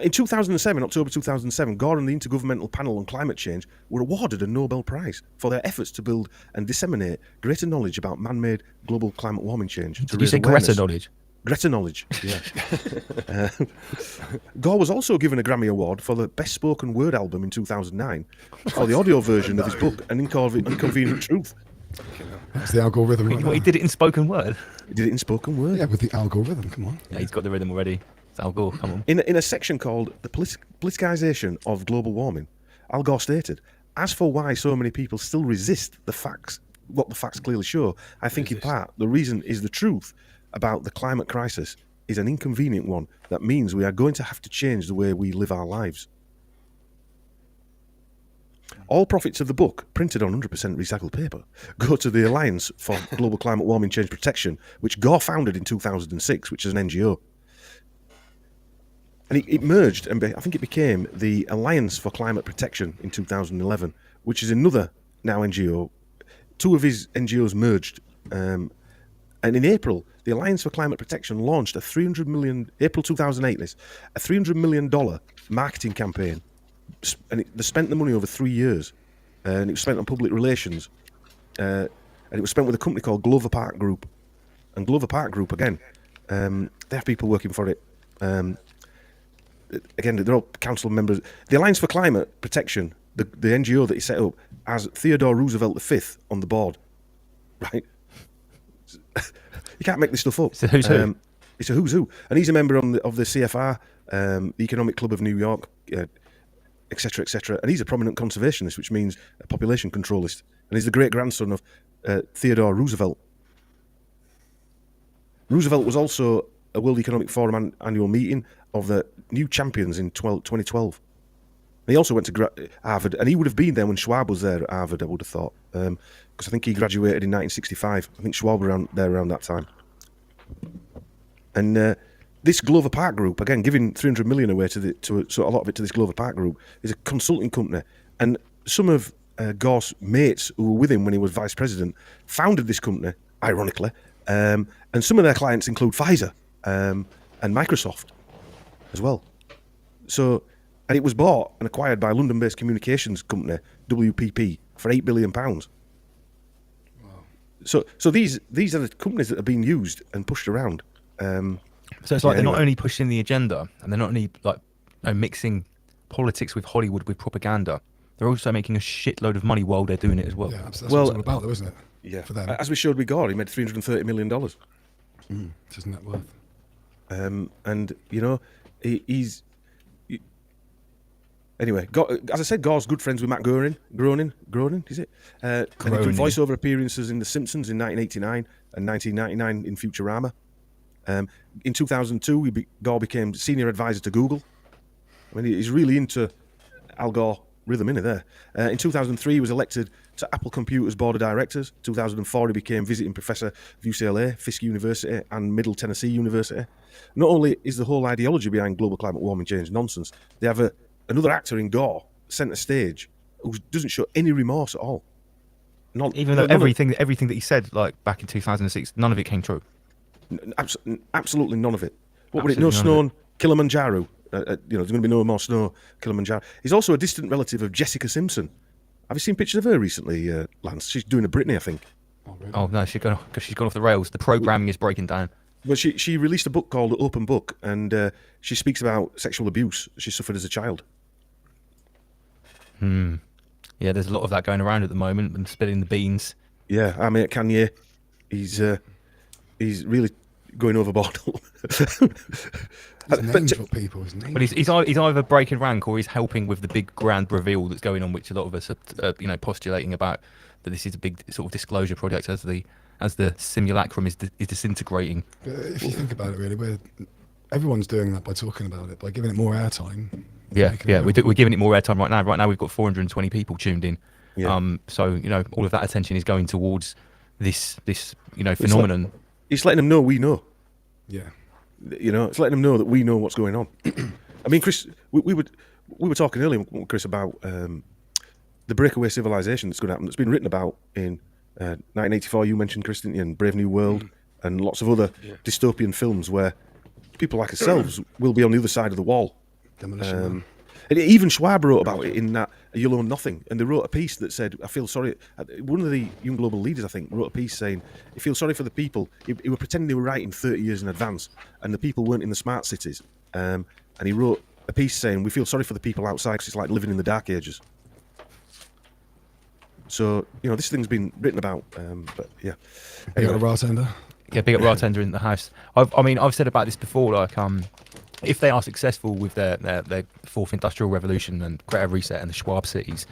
In 2007, October 2007, Gore and the Intergovernmental Panel on Climate Change were awarded a Nobel Prize for their efforts to build and disseminate greater knowledge about man-made global climate warming change. Did you say Greta knowledge? Greta knowledge, yeah. Gore was also given a Grammy Award for the Best Spoken Word album in 2009 for the audio version of his book, An Inconvenient Truth. That's the algorithm. Right What, he did it in spoken word? He did it in spoken word. Yeah, with the algorithm, come on. Yeah, he's got the rhythm already. It's Al Gore, come on. In a section called The Politicization of Global Warming, Al Gore stated, as for why so many people still resist the facts, what the facts clearly show, I think in part the reason is the truth about the climate crisis is an inconvenient one that means we are going to have to change the way we live our lives. All profits of the book, printed on 100% recycled paper, go to the Alliance for Global Climate Warming Change Protection, which Gore founded in 2006, which is an NGO. And it merged, and I think it became the Alliance for Climate Protection in 2011, which is another now NGO. Two of his NGOs merged. And in April, the Alliance for Climate Protection launched a $300 million, April 2008, a $300 million marketing campaign. And they spent the money over 3 years. And it was spent on public relations. And it was spent with a company called Glover Park Group. And Glover Park Group, again, they have people working for it. Again, they're all council members. The Alliance for Climate Protection, the NGO that he set up, has Theodore Roosevelt V on the board, right? You can't make this stuff up. It's a who's who. It's a who's who, and he's a member of the CFR, the Economic Club of New York, etc., etc. And he's a prominent conservationist, which means a population controlist, and he's the great grandson of Theodore Roosevelt. Roosevelt was also a World Economic Forum annual meeting of the new champions in 2012. And he also went to Harvard, and he would have been there when Schwab was there at Harvard, I would have thought, because I think he graduated in 1965. I think Schwab was around that time. And this Glover Park Group, again, giving $300 million away so a lot of it to this Glover Park Group, is a consulting company. And some of Gore's mates who were with him when he was vice president founded this company, ironically. And some of their clients include Pfizer and Microsoft as well. So, and it was bought and acquired by London-based communications company WPP for £8 billion. Wow. So these are the companies that are being used and pushed around. So it's like they're not only pushing the agenda, and they're not only mixing politics with Hollywood with propaganda. They're also making a shitload of money while they're doing it as well. Yeah, that's what it's all about, though, isn't it? Yeah. For them. As we showed with Gore, he made $330 million. Just net worth. And you know, he's anyway. As I said, Gore's good friends with Matt Groening, is it? And he did voiceover appearances in The Simpsons in 1989 and 1999 in Futurama. In 2002, Gore became senior advisor to Google. I mean, he's really into Al Gore rhythm, innit, there. In 2003, he was elected to Apple Computer's board of directors. 2004, he became visiting professor of UCLA, Fisk University, and Middle Tennessee University. Not only is the whole ideology behind global climate warming change nonsense, they have another actor in Gore, centre stage, who doesn't show any remorse at all. Even though everything that he said, like back in 2006, none of it came true. Absolutely none of it. What would it? No snow on Kilimanjaro. There's going to be no more snow Kilimanjaro. He's also a distant relative of Jessica Simpson. Have you seen pictures of her recently, Lance? She's doing a Britney, I think. Oh, really? Oh no, she's gone off the rails. The programming is breaking down. Well, she released a book called Open Book, and she speaks about sexual abuse she suffered as a child. Yeah, there's a lot of that going around at the moment, and spilling the beans. Yeah, I mean, Kanye, he's really going overboard. He's name drop people, isn't he? But he's either breaking rank or he's helping with the big grand reveal that's going on, which a lot of us are postulating about, that this is a big sort of disclosure project as the simulacrum is disintegrating. But if you think about it, really, everyone's doing that by talking about it, by giving it more airtime. Yeah, we're giving it more airtime right now. Right now, we've got 420 people tuned in. Yeah. So all of that attention is going towards this phenomenon. It's letting them know we know. Yeah. It's letting them know that we know what's going on. I mean, Chris, we were talking earlier, Chris, about the breakaway civilization that's going to happen. That's been written about in 1984, you mentioned, Chris, didn't you? And Brave New World, and lots of other dystopian films where people like ourselves will be on the other side of the wall. Demolition Man. And even Schwab wrote about it in that You'll Own Nothing, and they wrote a piece that said, I feel sorry. One of the Young Global leaders, I think, wrote a piece saying he feels sorry for the people. He were pretending they were writing 30 years in advance, and the people weren't in the smart cities. And he wrote a piece saying, we feel sorry for the people outside because it's like living in the dark ages. So, this thing's been written about, but yeah. Anyway. You got a bartender? Yeah, big up bartender in the house. I've said about this before, like, if they are successful with their fourth industrial revolution and Great Reset and the Schwab cities,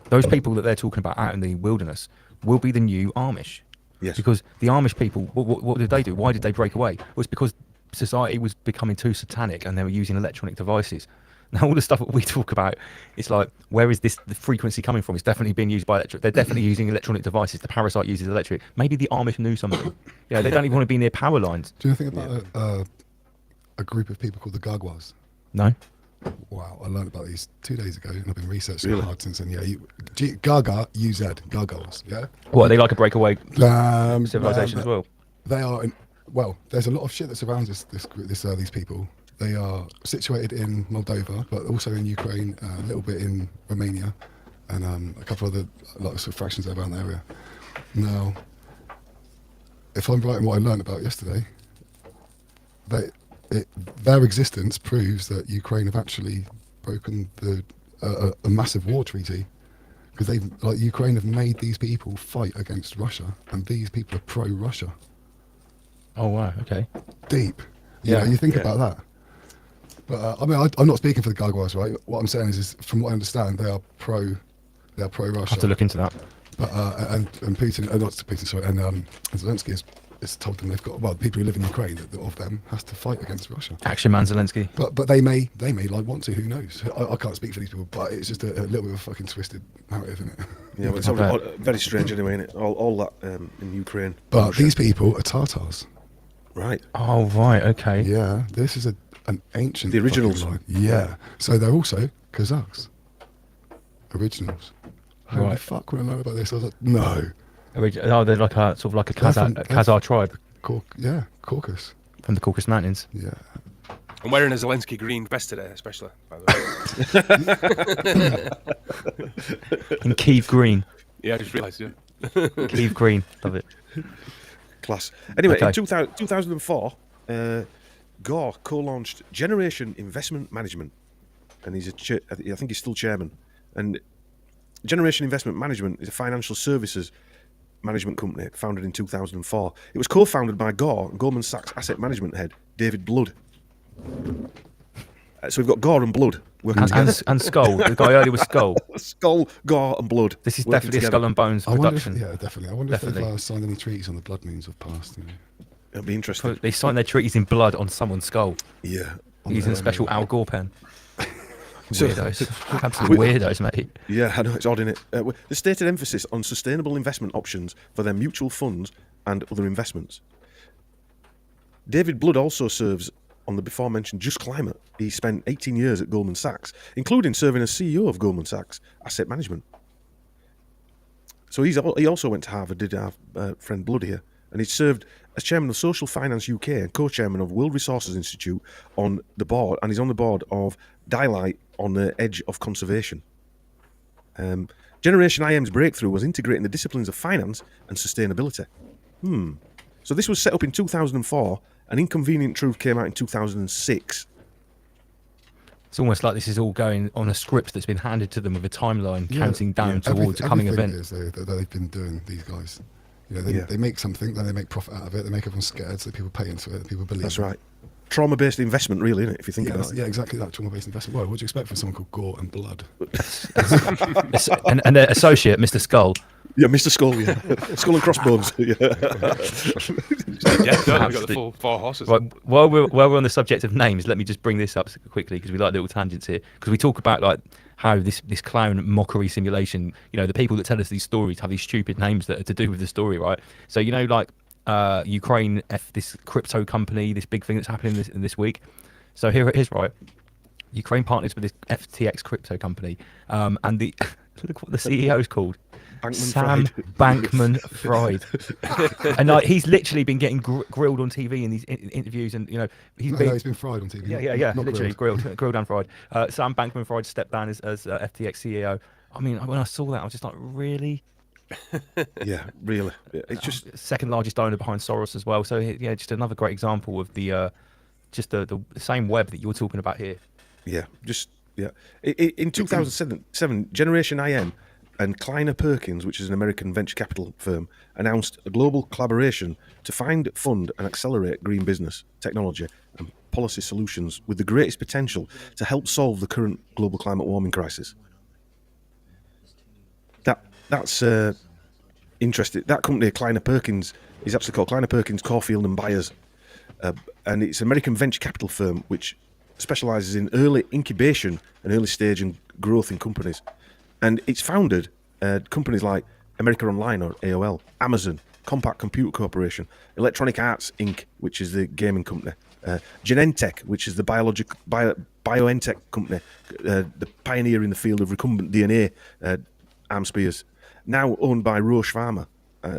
those people that they're talking about out in the wilderness will be the new Amish. Yes. Because the Amish people, what did they do? Why did they break away? Well, it's because society was becoming too satanic and they were using electronic devices. Now, all the stuff that we talk about, it's like, where is the frequency coming from? It's definitely being used by electric. They're definitely using electronic devices. The parasite uses electric. Maybe the Amish knew something. Yeah, they don't even want to be near power lines. Do you know anything about a group of people called the Gargoyles? No. Wow, I learned about these 2 days ago, and I've been researching hard since then. Yeah, Gaga, UZ, Gargoyles. Yeah. What, are they like a breakaway civilization as well? They are. There's a lot of shit that surrounds these people. They are situated in Moldova, but also in Ukraine, a little bit in Romania, and a couple of other lots of fractions around the area. Now, if I'm right in what I learned about yesterday, their existence proves that Ukraine have actually broken a massive war treaty, because Ukraine have made these people fight against Russia, and these people are pro-Russia. Oh wow! Okay. Deep. Yeah. You think about that. But I'm not speaking for the Gargoyles, right? What I'm saying is, from what I understand, they are pro-Russia. I have to look into that. But and Putin, not Putin, sorry, and Zelensky has told them they've got, the people who live in Ukraine, that of them has to fight against Russia. Action man Zelensky. But they may want to. Who knows? I can't speak for these people, but it's just a little bit of a fucking twisted narrative, isn't it? Yeah, well, it's very strange anyway, isn't it? All that in Ukraine. But these people are Tatars. Right. Oh right. Okay. Yeah, this is an ancient. The originals. Line. Yeah. So they're also Kazakhs. Originals. Holy fuck! When I know about this, I was like, no. They're like a sort of like a Khazar tribe. Caucasus. From the Caucasus Mountains. Yeah. I'm wearing a Zelensky green vest today, especially. By the way. In Kyiv green. Yeah, I just realised. Yeah. Kyiv green. Love it. Class. Anyway, in 2004, Gore co-launched Generation Investment Management, and I think he's still chairman. And Generation Investment Management is a financial services management company founded in 2004. It was co-founded by Gore and Goldman Sachs asset management head David Blood. So we've got Gore and Blood working together. And Skull. The guy earlier was Skull. Skull, Gore and Blood. This is definitely a Skull and Bones production. Definitely. I wonder if they've signed any treaties on the blood moons of past. It'll be interesting. They signed their treaties in blood on someone's skull. Yeah. Using a special Al Gore pen. Weirdos. Absolute weirdos, mate. Yeah, I know, it's odd, isn't it? The stated emphasis on sustainable investment options for their mutual funds and other investments. David Blood also serves on the before-mentioned Just Climate. He spent 18 years at Goldman Sachs, including serving as CEO of Goldman Sachs Asset Management. So he also went to Harvard, did our friend Blood here, and he served as chairman of Social Finance UK and co-chairman of World Resources Institute on the board, and he's on the board of Daylight on the Edge of Conservation. Generation IM's breakthrough was integrating the disciplines of finance and sustainability. So this was set up in 2004, and Inconvenient Truth came out in 2006. It's almost like this is all going on a script that's been handed to them with a timeline counting down towards a coming event. That they've been doing, these guys. They make something, then they make profit out of it, they make everyone scared, so people pay into it, people believe. That's right. Trauma-based investment, really, isn't it, if you think about it? Yeah, exactly that, trauma-based investment. Well, what do you expect from someone called Gore and Blood? and their associate, Mr. Skull. Yeah, Mr. Skull, yeah. Skull and Crossbones. Yeah, we've got the full 4 horses. Right, while we're on the subject of names, let me just bring this up quickly, because we like little tangents here. Because we talk about like how this clown mockery simulation, the people that tell us these stories have these stupid names that are to do with the story, right? So, like Ukraine, this crypto company, this big thing that's happening this week. So here it is, right? Ukraine partners with this FTX crypto company, and Look what the CEO's called. Sam Bankman-Fried. Bankman-Fried. And he's literally been getting grilled on TV in these interviews, and he's been fried on TV. Yeah, not literally grilled and fried. Sam Bankman-Fried stepped down as FTX CEO. I mean, when I saw that, I was just like, really? Yeah, really. It's just second largest owner behind Soros as well. So yeah, just another great example of the same web that you're talking about here. Yeah, in 2007, Generation IM and Kleiner Perkins, which is an American venture capital firm, announced a global collaboration to find, fund, and accelerate green business, technology, and policy solutions with the greatest potential to help solve the current global climate warming crisis. That's interesting. That company, Kleiner Perkins, is actually called Kleiner Perkins Caulfield and Byers, and it's an American venture capital firm which specialises in early incubation and early stage and growth in companies. And it's founded companies like America Online or AOL, Amazon, Compaq Computer Corporation, Electronic Arts Inc., which is the gaming company, Genentech, which is the BioNTech company, the pioneer in the field of recombinant DNA, Arm Spears, now owned by Roche Pharma,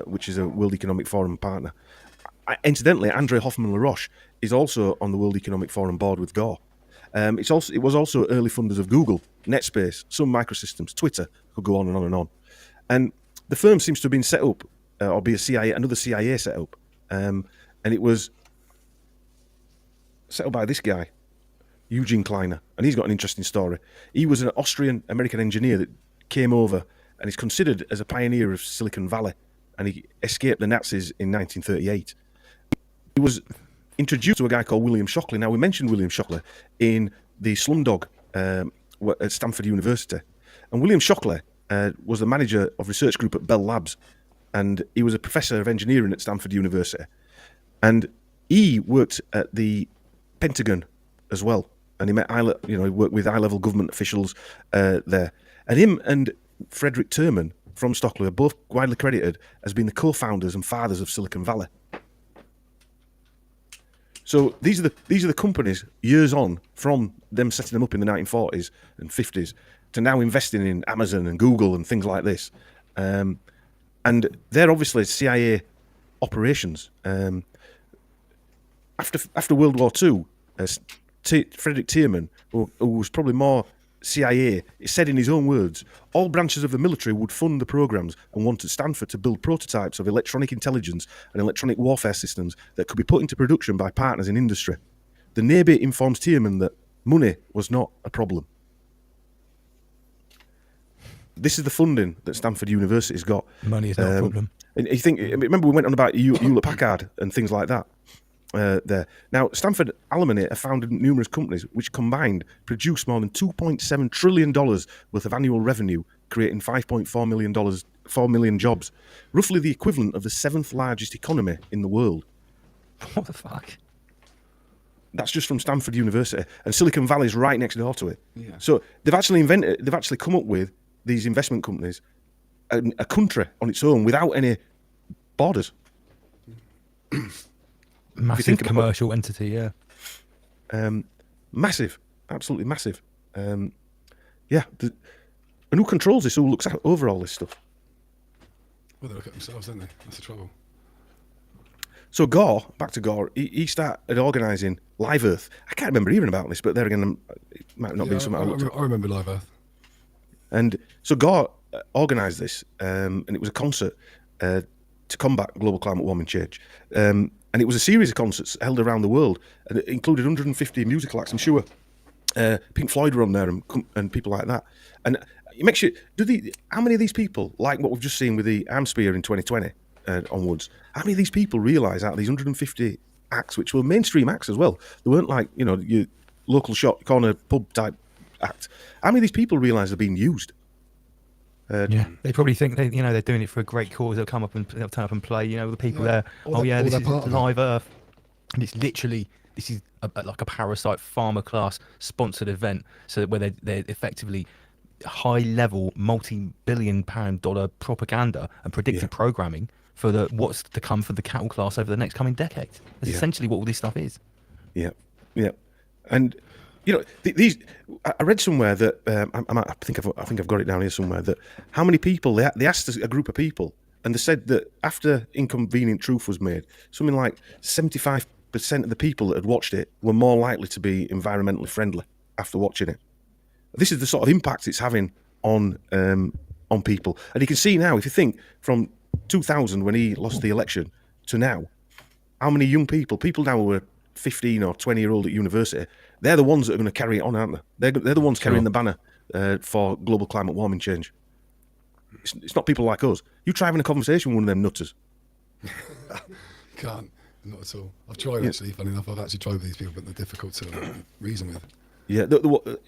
which is a World Economic Forum partner. Incidentally, Andre Hoffman-LaRoche is also on the World Economic Forum board with Gore. It was also early funders of Google, Netspace, Sun Microsystems, Twitter, could go on and on and on. And the firm seems to have been set up, or be another CIA set up. And it was set up by this guy, Eugene Kleiner. And he's got an interesting story. He was an Austrian-American engineer that came over and is considered as a pioneer of Silicon Valley. And he escaped the Nazis in 1938. He was introduced to a guy called William Shockley. Now, we mentioned William Shockley in the Slumdog at Stanford University. And William Shockley was the manager of research group at Bell Labs. And he was a professor of engineering at Stanford University. And he worked at the Pentagon as well. And he met, he worked with high-level government officials there. And him and Frederick Terman from Stockley are both widely credited as being the co-founders and fathers of Silicon Valley. So these are the companies years on from them setting them up in the 1940s and 50s to now investing in Amazon and Google and things like this. And they're obviously CIA operations. After World War II, Frederick Terman, who was probably more CIA, said in his own words, all branches of the military would fund the programs and wanted Stanford to build prototypes of electronic intelligence and electronic warfare systems that could be put into production by partners in industry. The Navy informs Tierman that money was not a problem. This is the funding that Stanford University's got. Money is not a problem. And you think, remember we went on about Hewlett Packard and things like that. There. Now, Stanford alumni have founded numerous companies which combined produce more than $2.7 trillion worth of annual revenue, creating $4 million jobs, roughly the equivalent of the 7th largest economy in the world. What the fuck? That's just from Stanford University, and Silicon Valley's right next door to it. Yeah. So they've actually come up with these investment companies, a country on its own without any borders. Massive commercial entity, yeah. Massive, absolutely massive. And who controls this? Who looks over all this stuff? Well, they look at themselves, don't they? That's the trouble. So Gore, back to Gore, he started organising Live Earth. I can't remember hearing about this, but there again, it might not be something I looked at. I remember Live Earth. And so Gore organised this, and it was a concert to combat global climate warming change. And it was a series of concerts held around the world, and it included 150 musical acts. I'm sure Pink Floyd were on there and people like that. And it makes you, how many of these people, like what we've just seen with the Arm Spear in 2020 onwards, how many of these people realise out of these 150 acts, which were mainstream acts as well, they weren't like, your local shop, corner pub type act, how many of these people realise they're being used? Yeah, they probably think they're doing it for a great cause. They'll come up and they'll turn up and play. The people there. This is Live Earth, and it's literally this is like a parasite pharma class sponsored event. So where they're effectively high level multi-billion-pound-dollar propaganda and predictive programming for what's to come for the cattle class over the next coming decade. That's essentially what all this stuff is. Yeah, yeah, and You know, these. I read somewhere that I think I've got it down here somewhere that how many people they asked a group of people, and they said that after Inconvenient Truth was made, something like 75% of the people that had watched it were more likely to be environmentally friendly after watching it. This is the sort of impact it's having on people, and you can see now if you think from 2000 when he lost the election to now, how many young people now who are 15 or 20-year-old at university, they're the ones that are going to carry it on, aren't they? They're the ones carrying the banner for global climate warming change. It's not people like us. You try having a conversation with one of them nutters. Can't, not at all. I've tried actually. Funny enough, I've actually tried with these people, but they're difficult to reason with. Yeah,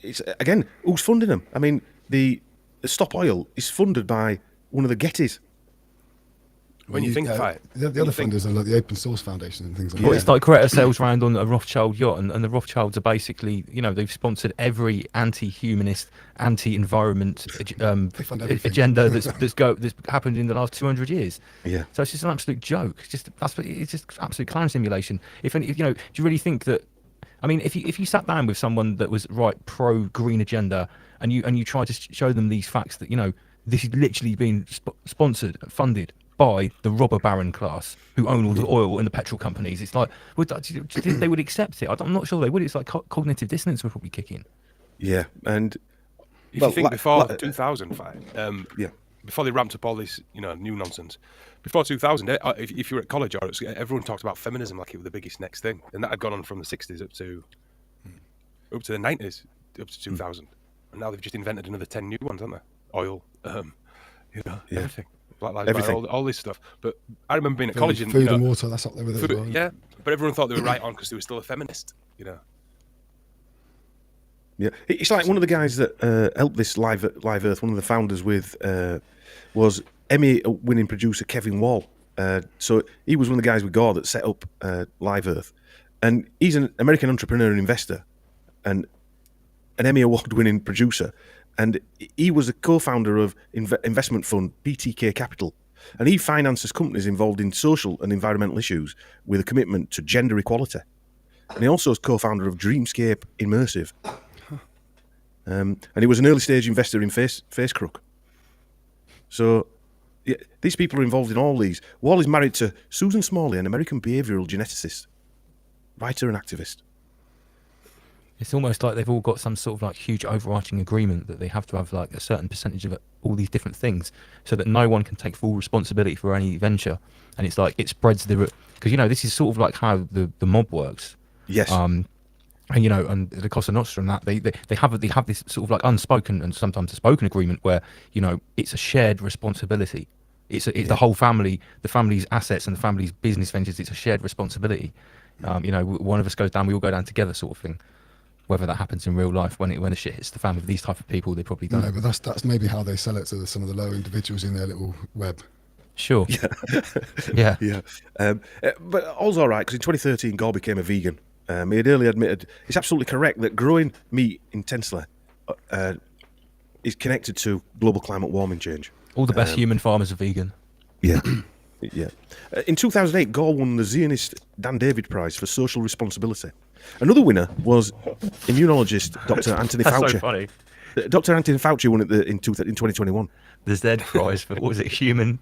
it's again, who's funding them? I mean, the Stop Oil is funded by one of the Gettys. When you think about it, the other funders are like the Open Source Foundation and things like that. Well, it's like Greta sails around on a Rothschild yacht, and the Rothschilds are basically, you know, they've sponsored every anti-humanist, anti-environment agenda that's happened in the last 200 years. Yeah. So it's just an absolute joke. It's just absolute clown simulation. If you know, do you really think that? I mean, if you sat down with someone that was pro green agenda, and you tried to show them these facts that, you know, this is literally being sponsored, funded by the robber baron class who own all the oil and the petrol companies. It's like, do you think they would accept it? I'm not sure they would. It's like cognitive dissonance would probably kick in. Yeah, and if you think before 2005, before they ramped up all this, you know, new nonsense, before 2000, if you were at college, everyone talked about feminism like it was the biggest next thing, and that had gone on from the 60s up to the 90s, up to 2000, and now they've just invented another 10 new ones, haven't they? Oil, you know, everything. Black Lives Matter, all this stuff. But I remember being at college and food and water, that's up there with it as well. Yeah, but everyone thought they were right on because they were still a feminist, you know. Yeah, it's like one of the guys that helped this Live Earth. One of the founders was Emmy-winning producer Kevin Wall. So he was one of the guys with Gore that set up Live Earth, and he's an American entrepreneur and investor, and an Emmy award-winning producer. And he was a co-founder of investment fund BTK Capital, and he finances companies involved in social and environmental issues with a commitment to gender equality. And he also is co-founder of Dreamscape Immersive. And he was an early-stage investor in FaceCrook. So yeah, these people are involved in all these. Wall is married to Susan Smalley, an American behavioural geneticist, writer and activist. It's almost like they've all got some sort of like huge overarching agreement that they have to have like a certain percentage of all these different things, so that no one can take full responsibility for any venture. And it's like it spreads because, you know, this is sort of like how the mob works. Yes. And, you know, and the Cosa Nostra and that they have this sort of like unspoken and sometimes a spoken agreement where, you know, it's a shared responsibility. It's the whole family, the family's assets and the family's business ventures. It's a shared responsibility. You know, one of us goes down, we all go down together, sort of thing. Whether that happens in real life, when the shit hits the fan with these type of people, they probably don't. No, but that's maybe how they sell it to some of the lower individuals in their little web. Sure. Yeah. But all's all right, because in 2013, Gore became a vegan. He had earlier admitted it's absolutely correct that growing meat intensely is connected to global climate warming change. All the best human farmers are vegan. Yeah. Yeah. In 2008, Gore won the Zionist Dan David Prize for Social Responsibility. Another winner was immunologist Dr. Anthony Fauci. That's so funny. Dr. Anthony Fauci won it in 2021. The Z Prize for, what was it, human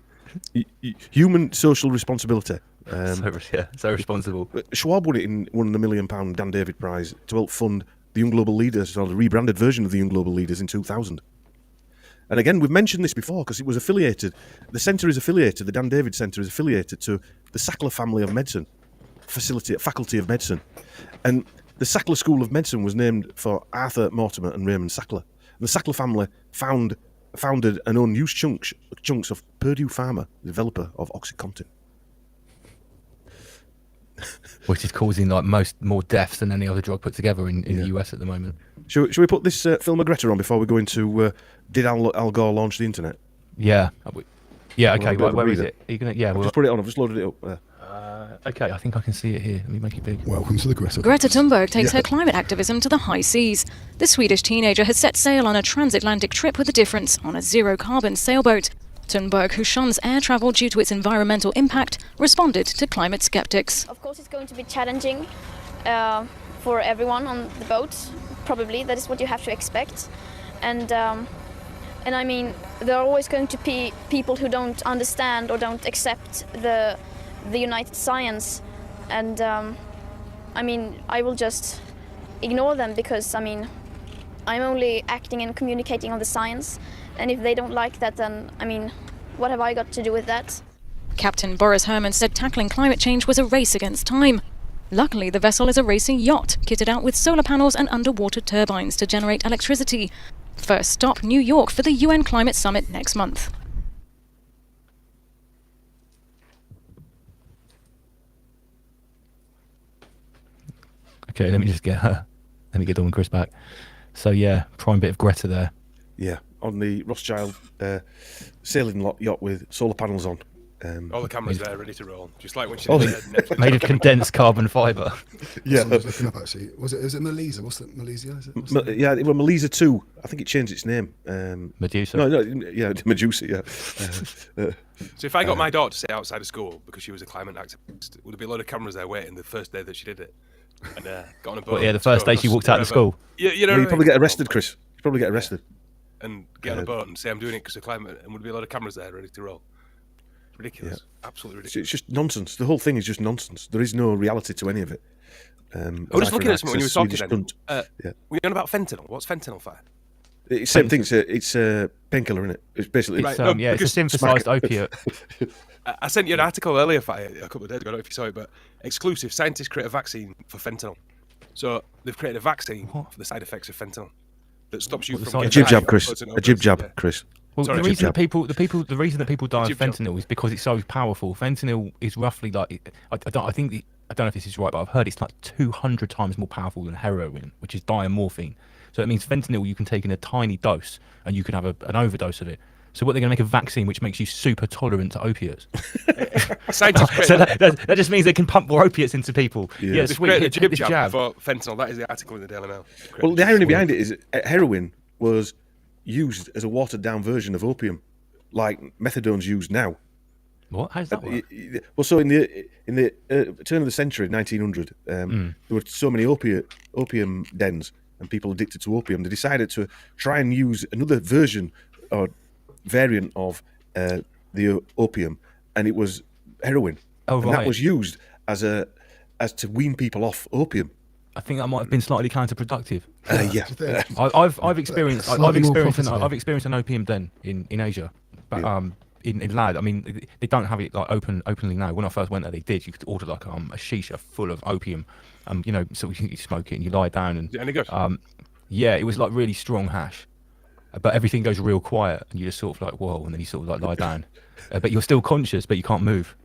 social responsibility. So responsible. Schwab won it in one of the £1 million Dan David Prize to help fund the Young Global Leaders, or the rebranded version of the Young Global Leaders in 2000. And again, we've mentioned this before because it was affiliated. The centre is affiliated. The Dan David Centre is affiliated to the Sackler Family of Medicine Faculty of Medicine, and the Sackler School of Medicine was named for Arthur Mortimer and Raymond Sackler. And the Sackler family founded and owned huge chunks of Purdue Pharma, the developer of OxyContin, which is causing like more deaths than any other drug put together in the US at the moment. Should we put this Phil McGregor on before we go into did Al Gore launch the internet? Yeah. Yeah. Okay. Where is it? Are you gonna? Yeah. I've just put it on. I've just loaded it up there. Okay, I think I can see it here. Let me make it big. Welcome to the Greta. Greta Thunberg takes her climate activism to the high seas. The Swedish teenager has set sail on a transatlantic trip with a difference on a zero-carbon sailboat. Thunberg, who shuns air travel due to its environmental impact, responded to climate skeptics. Of course, it's going to be challenging for everyone on the boat probably that is what you have to expect, and I mean there are always going to be people who don't understand or don't accept the united science, and I mean I will just ignore them because I mean I'm only acting and communicating on the science, and if they don't like that, then I mean what have I got to do with that? Captain Boris Herman said tackling climate change was a race against time. Luckily, the vessel is a racing yacht, kitted out with solar panels and underwater turbines to generate electricity. First stop, New York for the UN Climate Summit next month. Okay, let me get Dawn and Chris back. So yeah, prime bit of Greta there. Yeah, on the Rothschild sailing yacht with solar panels on. All the cameras there, ready to roll, just like when she made of condensed carbon fibre. Yeah, I was looking up actually. Is it Melisa? What's that? Malaysia? Is it? Yeah, it was Melisa 2. I think it changed its name. Medusa. No, yeah, Medusa. Yeah. So if I got my daughter to stay outside of school because she was a climate activist, would there be a lot of cameras there waiting the first day that she did it? And got on a boat. Well, yeah, the first day she walked out of school. Yeah, you know. You'd probably get arrested, Chris. You'd probably get arrested. And get on a boat and say I'm doing it because of climate, and would be a lot of cameras there ready to roll. Ridiculous, absolutely ridiculous. It's just nonsense. The whole thing is just nonsense. There is no reality to any of it. I was just looking at something when you were talking. Were you on about fentanyl? What's fentanyl for? It's same thing. It's a painkiller, isn't it? It's basically it's a synthesized opiate. I sent you an article earlier a couple of days ago. I don't know if you saw it, but exclusive: scientists create a vaccine for fentanyl. So they've created a vaccine for the side effects of fentanyl that stops you from a jib jab, Chris. A jib jab, Chris. Well, the reason that people die of fentanyl is because it's so powerful. Fentanyl is roughly like I don't know if this is right, but I've heard it's like 200 times more powerful than heroin, which is diamorphine. So it means fentanyl you can take in a tiny dose and you can have an overdose of it. So what, they're going to make a vaccine which makes you super tolerant to opiates? So that just means they can pump more opiates into people. Yeah, sweet. Hit this jab for fentanyl. That is the article in the Daily Mail. Well, the irony behind it is heroin was used as a watered-down version of opium, like methadone's used now. What? How does that work? Well, so in the turn of the century, 1900, there were so many opium dens and people addicted to opium. They decided to try and use another version or variant of the opium, and it was heroin. Oh, and that was used as to wean people off opium. I think that might have been slightly counterproductive. Yeah, I've experienced an opium den in Asia, but in Lad. I mean, they don't have it like openly now. When I first went there, they did. You could order like a shisha full of opium, so you smoke it and you lie down and any good? Yeah, it was like really strong hash, but everything goes real quiet and you just sort of like whoa, and then you sort of like lie down, but you're still conscious, but you can't move.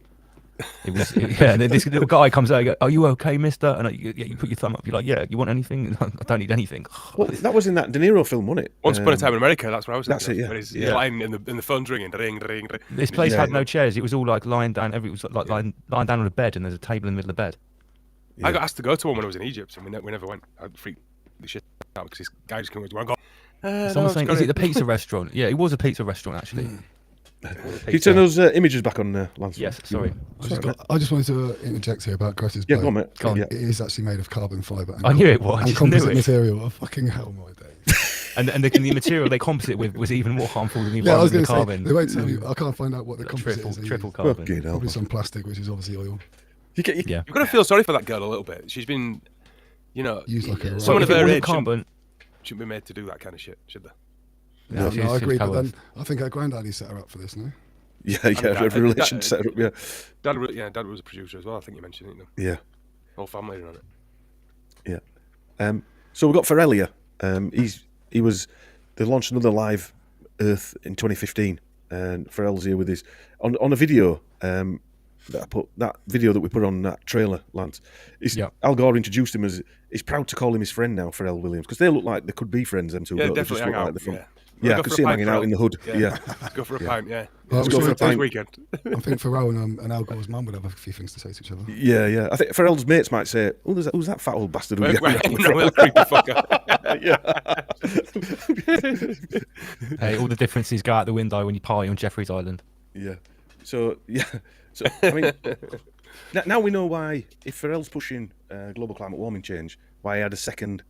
And then this little guy comes out and goes, "Are you okay, mister?" And you put your thumb up. You're like, "Yeah, you want anything?" I don't need anything. Well, that was in that De Niro film, wasn't it? Once Upon a Time in America. That's where I was. That's it. Yeah. He's lying in the phone's ringing. Ring. This place had no chairs. It was all like lying down. It was like lying down on a bed, and there's a table in the middle of the bed. I got asked to go to one when I was in Egypt, and we never went. I freaked the shit out because this guy just came over to one. Someone's saying, "Is it the pizza restaurant?" Yeah, it was a pizza restaurant actually. Can you turn those images back on, Lance? Yes, sorry. I just wanted to interject here about Greta's boat. Yeah, go on, mate. Go on. It is actually made of carbon fibre. I knew it was. And composite material. Oh, fucking hell, my days. And the material they composite with was even more harmful than the I was environment going carbon. They won't tell you. I can't find out what the composite is. Triple carbon. Probably some plastic, which is obviously oil. You've got to feel sorry for that girl a little bit. She's been, used like a someone of her age carbon shouldn't be made to do that kind of shit, should they? No, I agree. But then I think her granddaddy set her up for this, no? Yeah, relation set her up. Yeah, Dad was a producer as well. I think you mentioned it. Yeah, whole family are on it. Yeah. So we've got Ferelia. They launched another Live Earth in 2015, and Pharrell's here with his on a video. That video that we put on that trailer, Lance. Al Gore introduced him as he's proud to call him his friend now, Pharrell Williams, because they look like they could be friends. Them two, yeah, they definitely just look hang out. Like the yeah, I could see him hanging out in the hood. Yeah. Let's go for a pint. Yeah, let's go for a pint. Weekend. I think Pharrell and Al Gore's mum would have a few things to say to each other. Yeah. I think Pharrell's mates might say, "Oh, who's that fat old bastard?" Little creepy fucker. Hey, all the differences go out the window when you party on Jeffrey's Island. Yeah. So I mean, now we know why, if Pharrell's pushing global climate warming change, why he had a second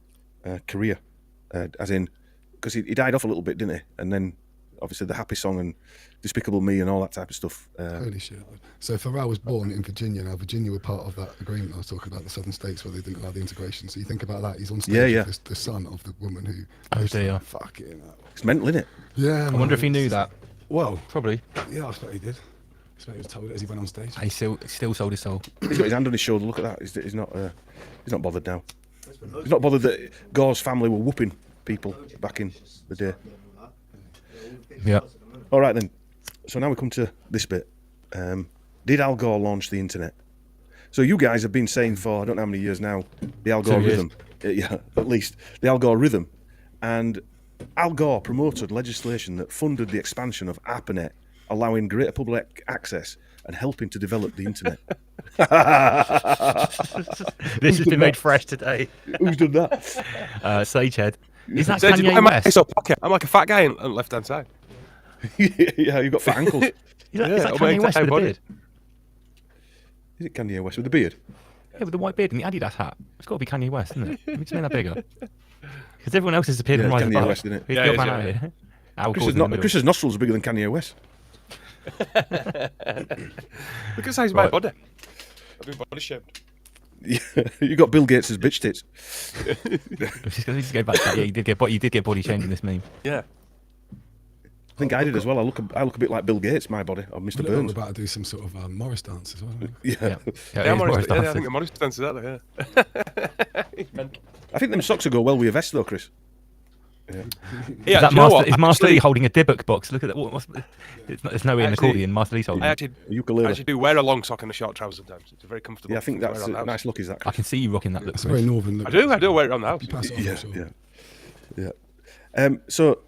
career, as in, because he died off a little bit, didn't he? And then obviously the Happy Song and Despicable Me and all that type of stuff. Holy shit. So Pharrell was born in Virginia. Now, Virginia were part of that agreement I was talking about, the southern states where they didn't allow the integration. So you think about that, he's on stage with the son of the woman who... Oh dear. Fucking hell. It's mental, isn't it? Yeah, I wonder if he knew that. Well, probably. Yeah, I expect he did. I expect he was told it as he went on stage. He still sold his soul. He's got his hand on his shoulder. Look at that. He's not bothered now. He's not bothered that Gore's family were whooping people back in the day. Yeah. All right then. So now we come to this bit. Did Al Gore launch the internet? So you guys have been saying for I don't know how many years now the Al Gore rhythm. Yeah, at least the Al Gore rhythm. And Al Gore promoted legislation that funded the expansion of ARPANET, allowing greater public access and helping to develop the internet. This has been made fresh today. Who's done that? Sagehead. Is that Sage, Kanye West? I'm like a fat guy on the left hand side. Yeah, you've got fat ankles. Is that Kanye West with a beard? Is it Kanye West with the beard? Yeah, with the white beard and the Adidas hat. It's got to be Kanye West, isn't it? Let me just make that bigger. Because everyone else has appeared in Rise Kanye Above. West, isn't it? He's got man out here. Al Gore's in the middle. Chris's nostrils are bigger than Kanye West. Look at the size of my body. I've been body shaped. Yeah, you got Bill Gates' bitch tits. Just go back to that. Yeah, you did get body change in this meme. Yeah. I think I did as well. I look a bit like Bill Gates, my body, or Mr. We're Burns. about to do some sort of Morris dance as well. Yeah. I think Morris dances that. Yeah. I think them socks will go well with your vest, though, Chris. Yeah. Is that is Master Lee holding a Dybbuk box? Look at that. It's no way an accordion. Master Lee's holding. I actually do wear a long sock and a short trouser sometimes. It's very comfortable. Yeah, I think that's a nice look. Is that? Chris? I can see you rocking that look. It's a very northern look. I do wear it around the house. You pass it on, Yeah. So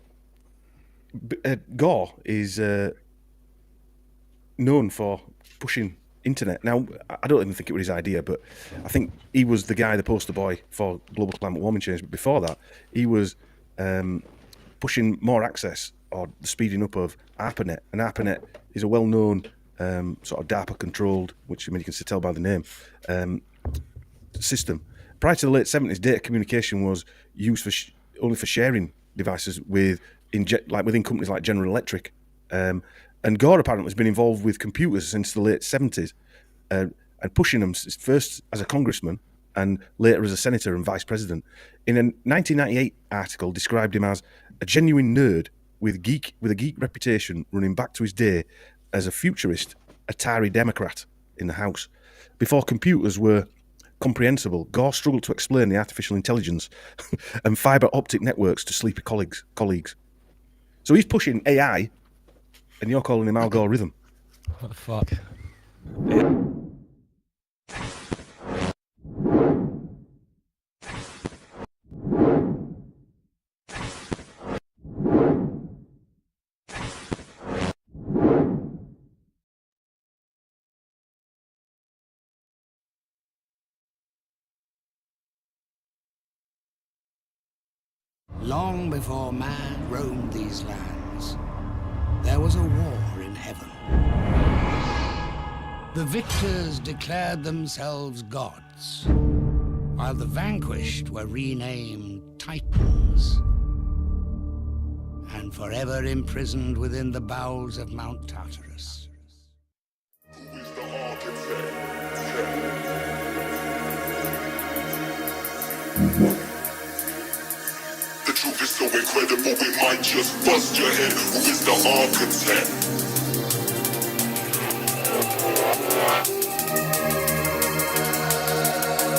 Gore is known for pushing internet. Now, I don't even think it was his idea, but I think he was the guy, the poster boy for global climate warming change. But before that, he was pushing more access or the speeding up of ARPANET. And ARPANET is a well-known sort of DARPA-controlled, which I mean you can tell by the name, system. Prior to the late 70s, data communication was used for only for sharing devices within companies like General Electric. And Gore apparently has been involved with computers since the late 70s and pushing them first as a congressman and later as a senator and vice president. In a 1998 article, described him as a genuine nerd with a geek reputation running back to his day as a futurist Atari Democrat in the House. Before computers were comprehensible, Gore struggled to explain the artificial intelligence and fibre optic networks to sleepy colleagues. So he's pushing AI, and you're calling him Al Gore rhythm. What the fuck? Long before man roamed these lands, there was a war in heaven. The victors declared themselves gods, while the vanquished were renamed Titans, and forever imprisoned within the bowels of Mount Tartarus. The truth is so incredible, it might just bust your head. Who is the architect?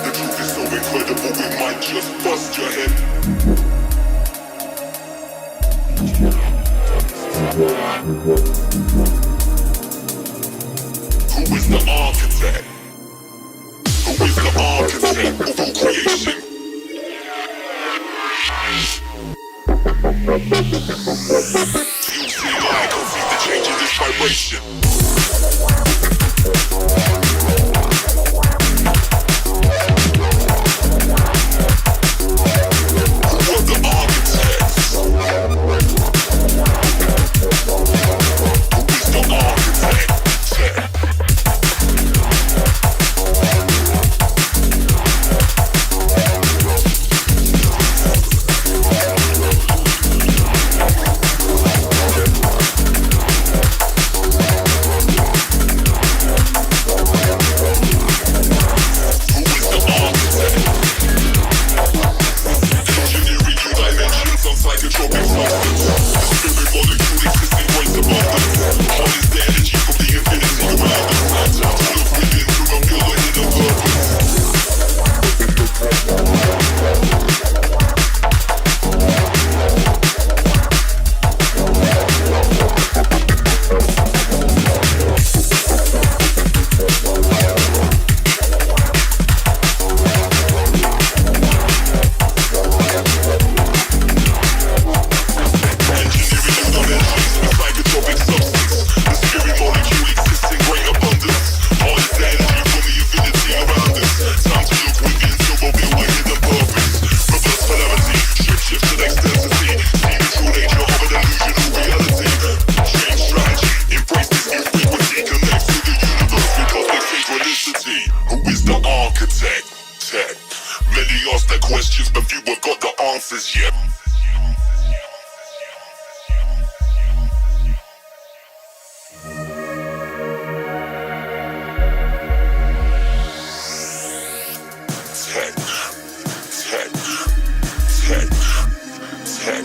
The truth is so incredible, it might just bust your head. Who is the architect? Who is the architect of all creation? You see light, don't see the change in this vibration. Who are the architects? Who is the architect? of you have got the answers yet. Tech.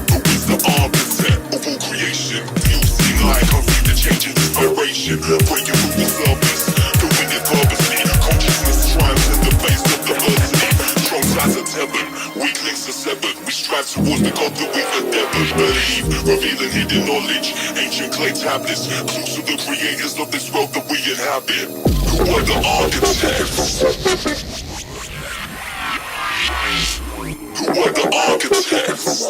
Who is the architect of all creation? You see light, can't see the change in inspiration. Put you with the service, doing it purposely. Consciousness triumphs in the face of diversity. Strong ties are tethered, weak links are severed. We strive towards the God that we endeavored. Believe, revealing hidden knowledge. Ancient clay tablets, clues to the creators of this world that we inhabit. Who are the architects? Who are the architects?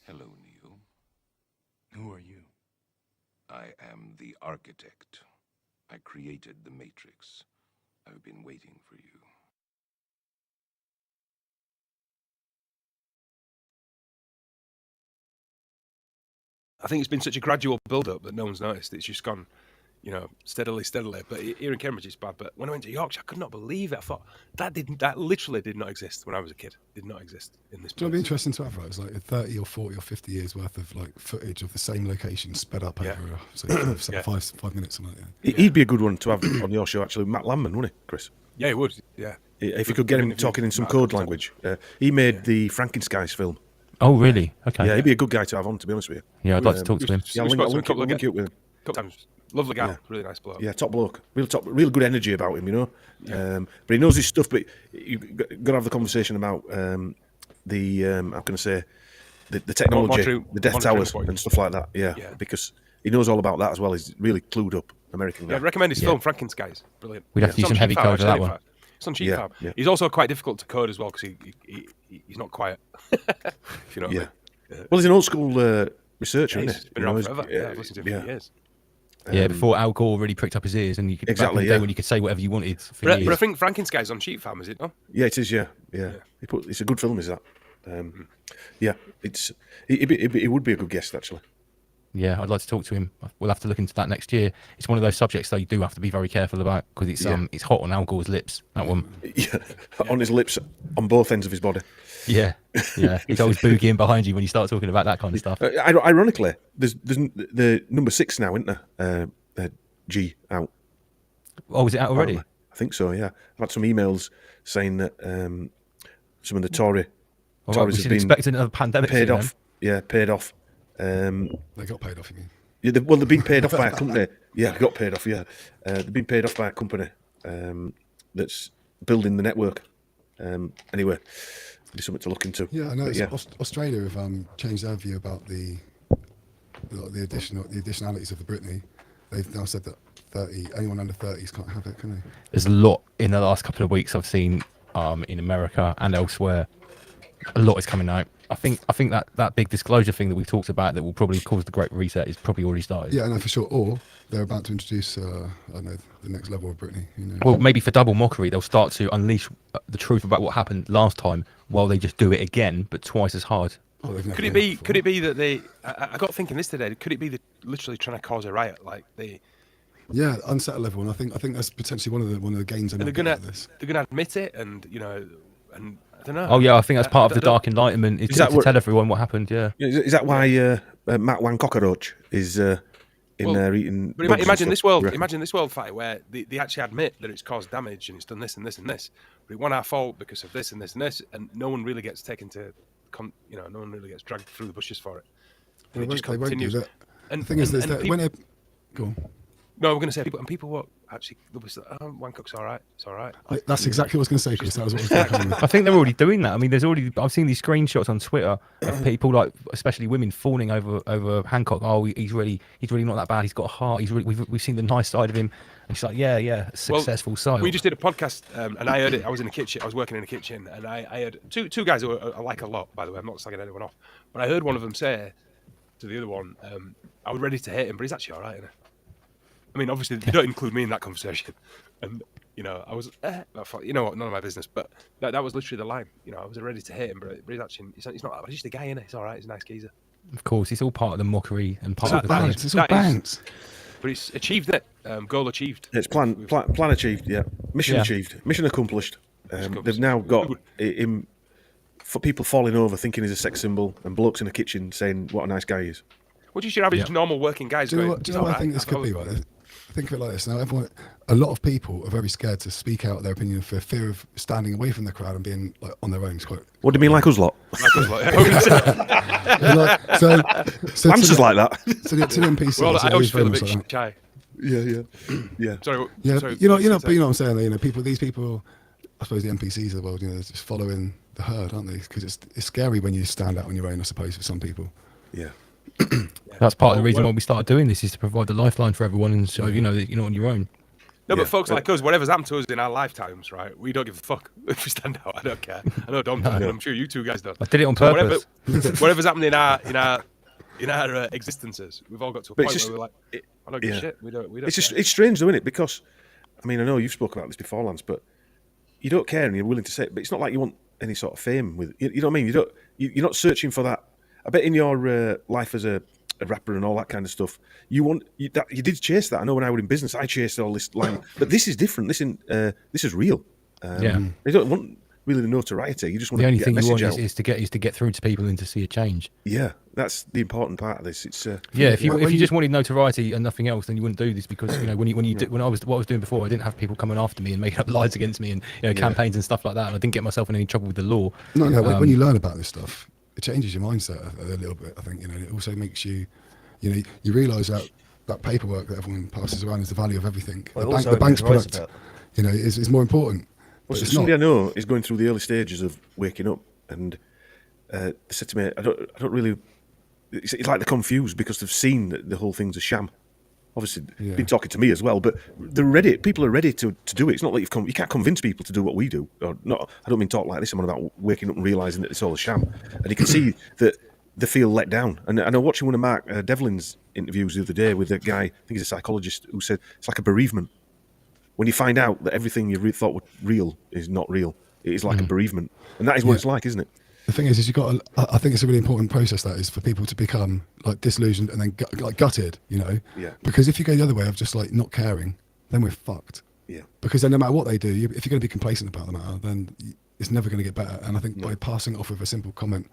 Hello, Neo. Who are you? I am the architect. I created the Matrix. I've been waiting for you. I think it's been such a gradual build-up that no one's noticed. It's just gone, steadily. But here in Cambridge, it's bad. But when I went to Yorkshire, I could not believe it. I thought that literally did not exist when I was a kid. Did not exist in this place. Do you know what'd be interesting to have, right? It's like 30 or 40 or 50 years worth of like footage of the same location sped up over so 5 minutes. Something like that. He'd be a good one to have on your show, actually. Matt Landman, wouldn't he, Chris? Yeah, he would. Yeah. If you could get him talking in some code language. He made the Frankenskies film. Oh, really? Okay. Yeah, he'd be a good guy to have on, to be honest with you. Yeah, I'd like to talk to him. Yeah, I'll link you up with him. Couple times. Lovely guy. Yeah. Really nice bloke. Yeah, top bloke. Real good energy about him, Yeah. But he knows his stuff. But you've got to have the conversation about how can I say, the technology, the Death Towers and stuff like that. Yeah, because he knows all about that as well. He's really clued up American guy. Yeah, I'd recommend his film, Frankenskies. Brilliant. We'd have to use some heavy code for that one. It's on Cheap Fab. Yeah. He's also quite difficult to code as well because he's not quiet. If you know what I mean. Well, he's an old school researcher, isn't he? He's been around forever. Yeah, I've listened to him for years. Yeah, before Al Gore really pricked up his ears, and you could back in the day when you could say whatever you wanted. But I think Frankenstein's on Cheap Fam, is it not? Yeah, it is. Yeah. It's a good film, is that? Yeah, it would be a good guest actually. Yeah, I'd like to talk to him. We'll have to look into that next year. It's one of those subjects that you do have to be very careful about because it's hot on Al Gore's lips. That one. Yeah, on his lips, on both ends of his body. Yeah. He's always boogieing behind you when you start talking about that kind of stuff. Ironically, there's the number 6 now, isn't there? G out. Oh, is it out already? I think so. Yeah, I've had some emails saying that some of the Tories have been expecting another pandemic paid off. Yeah, paid off They got paid off, you mean? Yeah, they've been paid off by a company. Yeah, they got paid off. Yeah, they've been paid off by a company that's building the network. Anyway, be something to look into. Yeah, I know. But yeah. Australia have changed their view about the additionalities of the Britney. They've now said that anyone under 30s can't have it, can they? There's a lot in the last couple of weeks I've seen in America and elsewhere. A lot is coming out. I think that big disclosure thing that we've talked about that will probably cause the Great Reset is probably already started. Yeah, I know for sure. Or they're about to introduce, I don't know, the next level of Britney. You know. Well, maybe for double mockery, they'll start to unleash the truth about what happened last time, while they just do it again, but twice as hard. Oh, Could it be that they? I got thinking this today. Could it be that literally trying to cause a riot? Like they. Yeah, unsettle everyone. I think that's potentially one of the gains. They're gonna admit it, and and I don't know. Oh yeah, I think that's part of the Dark Enlightenment. Is to tell everyone what happened. Yeah. Is that why Matt Wan Cockroach is in there eating? But imagine this world. Imagine this world fight where they actually admit that it's caused damage and it's done this and this and this. But it wasn't our fault because of this and this and this, and no one really gets taken to, no one really gets dragged through the bushes for it. And it just continues. And the thing is that when it go on. No, we're going to say people were actually, Wancock's all right. It's all right. That's exactly what I was going to say, Chris. That was what I was going to come with. I think they're already doing that. I mean, I've seen these screenshots on Twitter of people, like especially women, fawning over Hancock. Oh, he's really not that bad. He's got a heart. We've seen the nice side of him. And she's like, yeah, successful side. We just did a podcast, and I heard it. I was in the kitchen. I was working in the kitchen, and I heard two guys who I like a lot. By the way, I'm not slagging anyone off, but I heard one of them say to the other one, "I was ready to hate him, but he's actually all right, isn't he?" I mean, obviously, you don't include me in that conversation. And, I was, I thought, none of my business. But that was literally the line. I was ready to hate him, but he's actually, he's not that bad. He's just a guy, innit? He's all right. He's a nice geezer. Of course, it's all part of the mockery and part of the balance. It's all balance. But it's achieved it. Goal achieved. It's plan achieved, yeah. Mission achieved. Mission accomplished. They've now got him, for people falling over thinking he's a sex symbol, and blokes in the kitchen saying what a nice guy he is. What do you should have is normal working guys. Do you know what I think this could be, right? Think of it like this. Now, a lot of people are very scared to speak out their opinion for fear of standing away from the crowd and being like on their own. What do you mean, like us lot? Like us lot. So answers like that. So the NPCs. Well, I always feel a bit shy. Yeah. Sorry. Yeah. Sorry, you know what I'm saying. These people. I suppose the NPCs of the world, they're just following the herd, aren't they? Because it's scary when you stand out on your own. I suppose for some people. Yeah. That's part of the reason why we started doing this, is to provide the lifeline for everyone, and so that you're not on your own. No, but folks like us, whatever's happened to us in our lifetimes, right? We don't give a fuck if we stand out. I don't care. I know Dom does, but I'm sure you two guys don't. I did it on purpose. Whatever's happened in our existences, we've all got to a point where we're like, I don't give a shit. We don't. It's strange, though, isn't it? Because I mean, I know you've spoken about this before, Lance, but you don't care and you're willing to say it. But it's not like you want any sort of fame with you know what I mean. You're not searching for that. I bet in your life as a rapper and all that kind of stuff, you did chase that. I know when I was in business, I chased all this line, but this is different. This is real. You don't want really the notoriety. You just want the only to get thing a you want message is to get through to people and to see a change. Yeah, that's the important part of this. It's if you just wanted notoriety and nothing else, then you wouldn't do this, because what I was doing before, I didn't have people coming after me and making up lies against me and campaigns and stuff like that, and I didn't get myself in any trouble with the law. No. When you learn about this stuff, it changes your mindset a little bit. I think it also makes you, you realise that paperwork that everyone passes around is the value of everything. Well, the bank's product, is more important. Well, somebody I know is going through the early stages of waking up, and they said to me, I don't really. It's like they're confused because they've seen that the whole thing's a sham. Obviously, been talking to me as well, but they're ready. People are ready to do it. It's not like you can't convince people to do what we do. Or not. I don't mean talk like this. I'm on about waking up and realising that it's all a sham. And you can see that they feel let down. And I'm watching one of Mark Devlin's interviews the other day with a guy, I think he's a psychologist, who said it's like a bereavement. When you find out that everything you thought was real is not real, it is like a bereavement. And that is what it's like, isn't it? The thing is you got. I think it's a really important process, that is, for people to become like disillusioned and then gutted. Yeah. Because if you go the other way of just like not caring, then we're fucked. Yeah. Because then no matter what they do, if you're going to be complacent about the matter, then it's never going to get better. And I think by passing it off with a simple comment,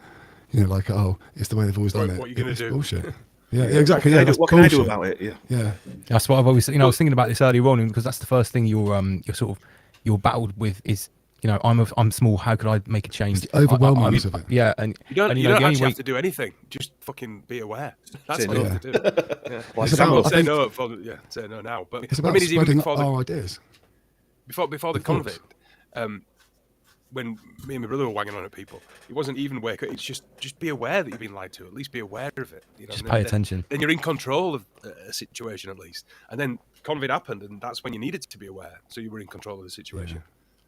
like, oh, it's the way they've always done it. What are you going to do? Bullshit. Yeah, exactly. What can I do about it? Yeah. That's what I've always. I was thinking about this earlier on, because that's the first thing you're battled with is you know, I'm small. How could I make a change? It's the overwhelmingness of it. Yeah, and You don't, and, you know, don't the only actually way- have to do anything. Just fucking be aware. That's Say what no. you have to do. Yeah. Like Say Samuel. say no. Say no now. But It's I about mean, it's even spreading before the, our ideas. before the thoughts. convict. When me and my brother were wagging on at people, it wasn't even wake up. It's just be aware that you've been lied to. At least be aware of it. You know, Just and pay then- attention. Then you're in control of a situation at least. And then COVID happened, and that's when you needed to be aware. So you were in control of the situation.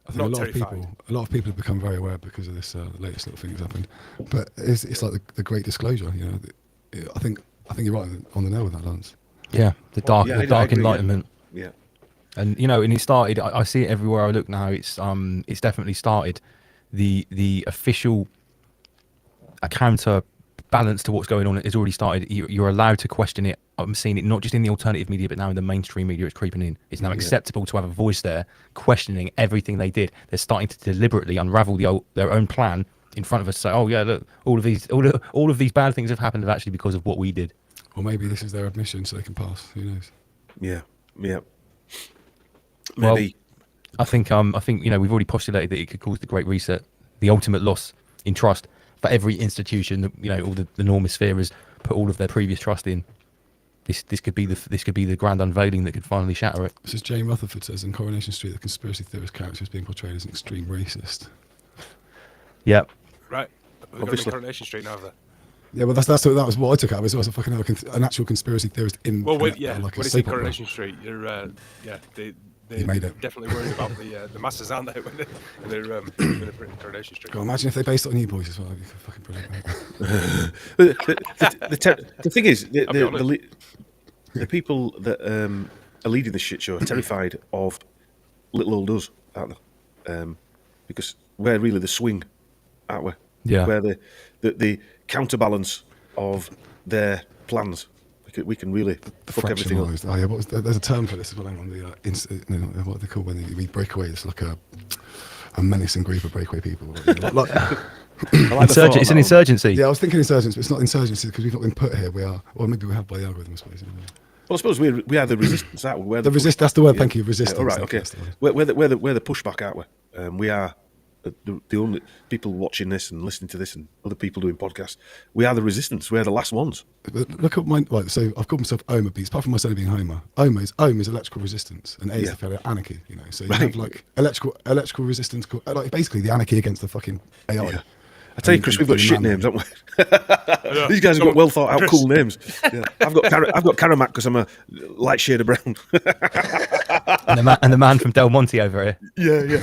I think Not a lot of people have become very aware because of this latest little thing that's happened. But it's like the great disclosure. You know, I think you're right on the nail with that, Lance. Yeah, the dark Yeah, I dark agree, yeah. enlightenment. Yeah. And you know, and it started. I see it everywhere I look now. It's definitely started. The official counterbalance to what's going on has already started. You're allowed to question it. I'm seeing it not just in the alternative media, but now in the mainstream media. It's creeping in. It's now acceptable to have a voice there, questioning everything they did. They're starting to deliberately unravel their own plan in front of us. Say, oh yeah, look, all of these bad things have happened actually because of what we did. Or maybe this is their admission, so they can pass. Who knows? Yeah. Well, Maybe. I think you know, we've already postulated that it could cause the Great Reset, the ultimate loss in trust for every institution that, you know, all the normosphere put all of their previous trust in. This could be the grand unveiling that could finally shatter it. This is Jane Rutherford says in Coronation Street, the conspiracy theorist character is being portrayed as an extreme racist. Yeah. Right. We're going to Coronation Street now, there. Yeah, well, that was what I took out of it. It was a fucking an actual conspiracy theorist in. Well, like when a you see soap opera. Coronation Street, you're they made it. definitely worried about the masses, aren't they? When they're putting Coronation Street. God, imagine if they based it on you boys as well. That'd be fucking brilliant. The thing is, I'll be honest. the people that are leading the shit show are terrified of little old us, aren't they? Because we're really the swing, aren't we? Yeah. We're the counterbalance of their plans. We can really fuck everything up. Fractionalised. Oh yeah, there's a term for this as well. Hang on, what are they called when we break away? It's like a menacing group of breakaway people. It's an insurgency. Yeah, I was thinking insurgency, but it's not insurgency because we've not been put here. We are, or maybe we have by the algorithm, I suppose. Well, I suppose we are the resistance, aren't we? We're That's the word. Thank you. Resistance. All right. Thank you, Okay. that's the word. We're the pushback, aren't we? We are the only people watching this and listening to this, and other people doing podcasts. We are the resistance. We're the last ones. But look at my right. So I've called myself Omer Beats. Apart from my son being Homer, Ohm is electrical resistance, and A is the anarchy. You know, so you have like electrical resistance, like basically the anarchy against the fucking AI. Yeah. I tell you, Chris, we've got shit names, haven't we? Yeah. These guys have got well thought out, Chris. cool names. Yeah. I've got Karamak because I'm a light shade of brown. and the man from Del Monte over here. Yeah.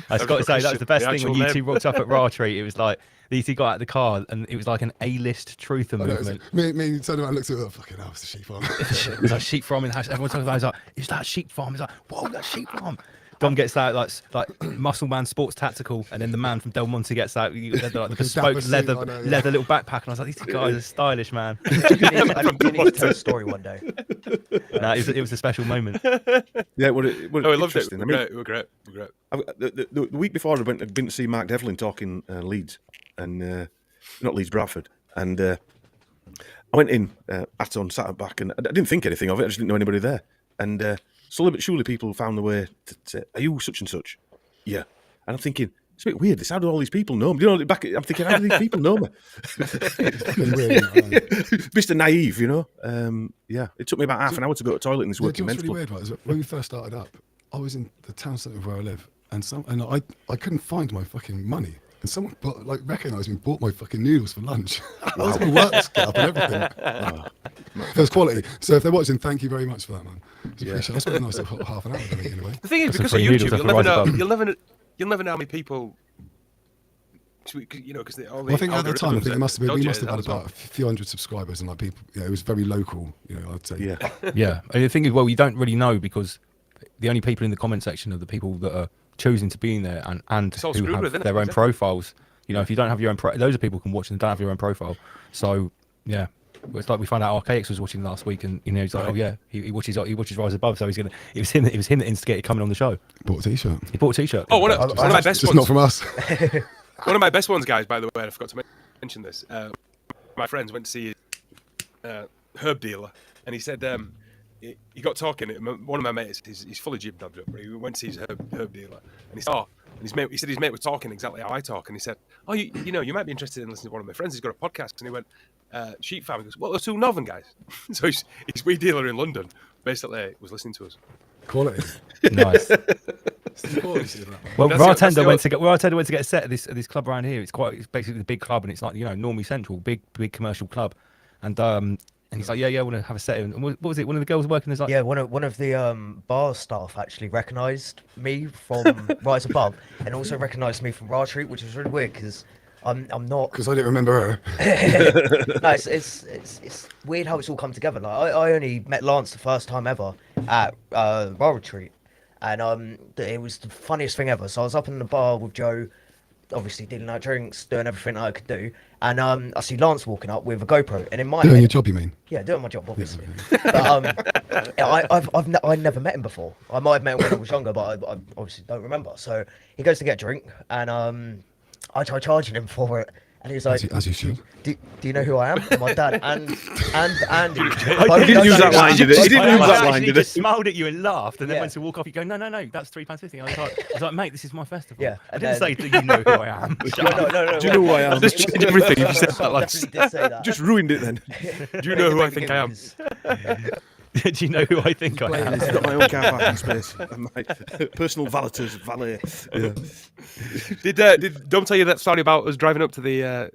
I've got to say, that was the best The thing when actual you name. two rocked up at Raw Treat. It was like these two got out of the car and it was like an A-list truther I know, movement. me and you turned around and looked at it. Oh, fucking hell, it's the sheep farm. It was like sheep farm in the house. Everyone talking about it. It's like, is that sheep farm? It's like, whoa, that's sheep farm. Dom gets out like Muscle Man Sports Tactical, and then the man from Del Monte gets out like the bespoke Dapper suit, leather I know, yeah. leather little backpack, and I was like, these two guys are stylish, man. I need to tell a story one day. No, it was a special moment. Yeah, Oh, I loved it. interesting. We're great. The week before, I'd been to see Mark Devlin talking Leeds, and not Leeds, Bradford, and I went in on sat back, and I didn't think anything of it. I just didn't know anybody there, and slowly but surely people found the way to say, "Are you such and such?" Yeah, and I'm thinking it's a bit weird. How do all these people know me? You know, I'm thinking, how do these people know me? Mr. Naive, you know. Yeah, it took me about half an hour to go to the toilet in this working What's men's really club. weird, right, is when we first started up, I was in the town centre of where I live, and I couldn't find my fucking money. And someone recognised me, and bought my fucking noodles for lunch. I was my work get up and everything. First quality. So if they're watching, thank you very much for that, man. I spent a nice half an hour with it anyway. The thing is, Some because of free noodles YouTube, off the Rise Above. you'll never know how many people. You know, because Well, I think at the time, I think it must have been, we must have had as well. about a few hundred subscribers, and like people, it was very local. You know, I'd say. Yeah. Yeah, and the thing is, well, you don't really know because the only people in the comment section are the people that are choosing to be in there and It's all who screwed have with, isn't it? their own Exactly. profiles. You know, if you don't have your own, those are people who can watch and don't have your own profile. So yeah, it's like we found out RKX was watching last week, and you know, he's like, oh yeah, he watches Rise Above, so he's gonna. It was him that instigated coming on the show. Bought a t-shirt. He bought a t-shirt. Oh, one of my best Just ones. not from us. One of my best ones, guys. By the way, I forgot to mention this. My friends went to see herb dealer, and he said, he got talking. One of my mates, he's fully jib dabbed up, but he went to see his herb dealer, and he saw. And he said his mate was talking exactly how I talk, and he said, "Oh, you know, you might be interested in listening to one of my friends. He's got a podcast." And he went, "Sheep farm." He goes, "Well, those two Northern guys." So his weed dealer in London basically was listening to us. Quality. Nice. Well, That's Bartender the went to get a set at this club around here. It's basically the big club, and it's like, you know, Normie Central, big commercial club, and he's like, yeah, I want to have a set. And what was it? One of the girls working as like, yeah, one of the bar staff actually recognised me from Rise Above, and also recognised me from Raj Street, which was really weird because I'm not. Because I didn't remember her. No, it's weird how it's all come together. Like I only met Lance the first time ever at Bar Retreat, and it was the funniest thing ever. So I was up in the bar with Joe, obviously dealing out drinks, doing everything I could do, and I see Lance walking up with a GoPro, and in my Doing head, your job, you mean? Yeah, doing my job, obviously. But, I've never met him before. I might have met him when I was younger, but I obviously don't remember. So he goes to get a drink, and I try charging him for it, and he's like, as you should. Do you know who I am? And my dad and Andy. He didn't use that line, did he? He didn't use that line, did he? Just smiled at you and laughed, and then went to walk off. You go, no, that's £3.50. I was like, mate, this is my festival. Yeah, I didn't say, do you know who I am? No. Do you know who I am? Just changed everything. You said that last. Definitely did say that. Just ruined it then. Do you know who I think I am? Do you know who I think I am? It's got my own car parking space. I'm my personal valet's valet. Yeah. Did Dom tell you that story about us driving up to the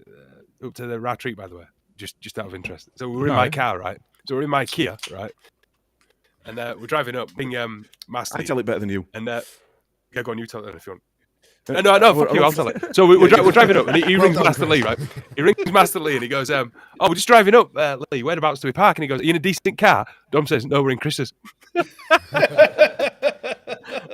Rat Treat, by the way? Just out of interest. So we were in my car, right? So we're in my Kia, right? And we're driving up, being Master. I tell it better than you. And yeah, go on, you tell it if you want. No, fuck you, I'll tell it. So we're driving up, and he rings Master Lee, right? He rings Master Lee, and he goes, "Oh, we're just driving up, Lee. Whereabouts do we park?" And he goes, "Are you in a decent car?" Dom says, "No, we're in Chris's." And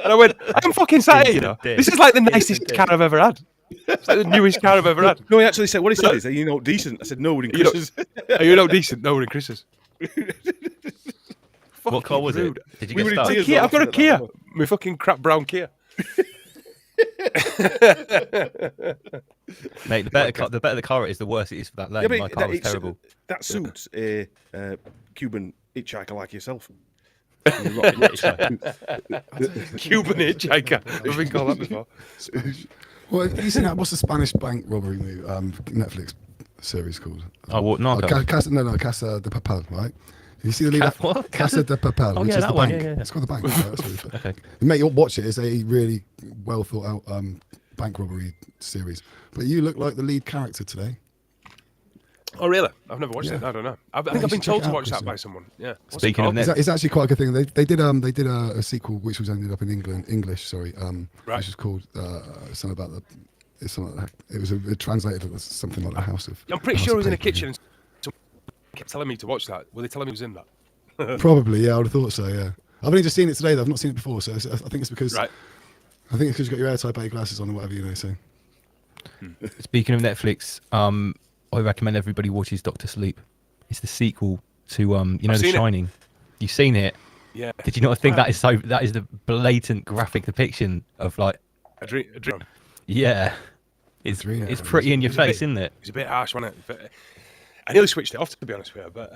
I went, "I'm fucking sat here, you know. This is like the nicest car I've ever had. It's like the newest car I've ever had." No, he actually said, what he said is, "Are you not decent?" I said, "No, we're in Chris's." Are you not decent? No, we're in Chris's. What car was it? Did you We get were in stuck? tears. Kia. I've got a Kia. My fucking crap brown Kia. Mate, the better the car it is, the worse it is for that lane. My car was terrible. That suits a Cuban hitchhiker like yourself. Cuban hitchhiker. I've been called that before. Well, you seen that? What's the Spanish bank robbery movie, Netflix series called? Oh, what? Narcos? Casa de Papel, right? You see the lead? What? Casa de Papel, Oh, which yeah, is that the one, bank. yeah. It's called the bank. Yeah, that's really fun. Okay. Mate, you'll watch it. It's a really well thought out bank robbery series. But you look like the lead character today. Oh, really? I've never watched Yeah. it. I don't know. I think you I've been should check told it to out, watch that Christian. by someone. Yeah. What's it Speaking of called? Netflix, It's actually quite a good thing. They did a sequel which was ended up in English, Right. which is called something about the. It's something like that. It was translated as something like the House of. I'm pretty House sure of he was in a Paper, kitchen and someone kept telling me to watch that. Were they telling me he was in that? Probably, yeah. I would have thought so. Yeah, I've only just seen it today. Though. I've not seen it before, so I think it's because. Right. I think it's because you've got your airtight bay glasses on or whatever, you know. So. speaking of Netflix, I recommend everybody watches Doctor Sleep. It's the sequel to you know, I've The seen it. Shining. You've seen it? Yeah. Did you not think that is the blatant graphic depiction of like? A dream. Yeah, it's pretty in your face, isn't it? It's a bit harsh, wasn't it? But I nearly switched it off, to be honest with you. But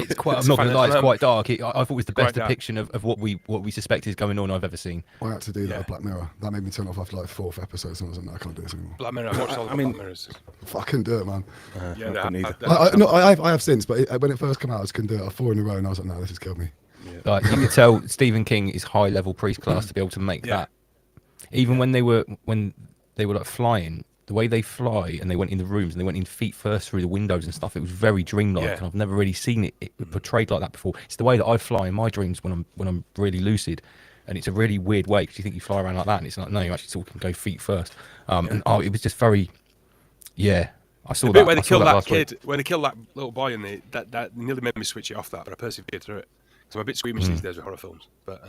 It's quite. I'm not going to lie. It's quite dark. I thought it was the Quite best dark. depiction of what we suspect is going on I've ever seen. I had to do that with Black Mirror. That made me turn off after like 4th episode. So I was like, no, I can't do this anymore. Black Mirror. I watched all the Black Mirrors. I couldn't do it, man. Yeah, I have since, but when it first came out, I just couldn't do it. 4 in a row, and I was like, no, this has killed me. Like you could tell, Stephen King is high level priest class to be able to make that. Even when they were like flying, the way they fly and they went in the rooms and they went in feet first through the windows and stuff, it was very dreamlike, and I've never really seen it portrayed like that before. It's the way that I fly in my dreams when I'm really lucid, and it's a really weird way because you think you fly around like that, and it's like no, you actually sort of go feet first. And it was just very, I saw the that. bit where they I saw killed that last week. kid, where they killed that little boy, and that nearly made me switch it off. That, but I persevered through it. So I'm a bit squeamish these days with horror films. But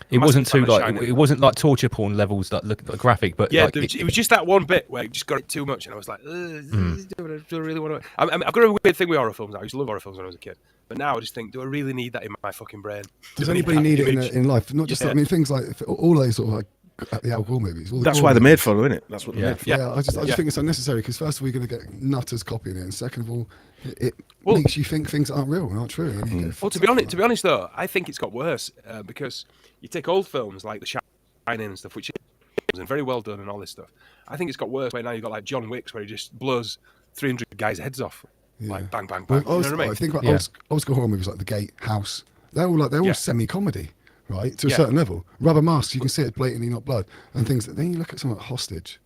It wasn't too like it wasn't like torture porn levels that look graphic, but yeah, like, it was just that one bit where it just got it too much, and I was like, do I really want to? I've got a weird thing with horror films. I used to love horror films when I was a kid, but now I just think, do I really need that in my fucking brain? Does anybody need it in life? Not just, I mean, things like all those sort of like at the Al Gore movies. All the That's Gore why they're movies. made for, isn't it? That's what they're made for. Yeah, I just Yeah. think it's unnecessary because first of all, you're going to get nutters copying it, and second of all, it Well- makes you think things aren't real and aren't true. And you go, Well, to be honest though, I think it's got worse because you take old films like The Shining and stuff, which is very well done and all this stuff. I think it's got worse where now you've got like John Wick's where he just blows 300 guys' heads off, like bang, bang, bang. Well, You know what I mean? I think about old school horror movies like The Gate, House. They're all semi-comedy, right? To a Yeah. certain level. Rubber Masks, you can see it's blatantly not blood and things. Then you look at something like Hostage.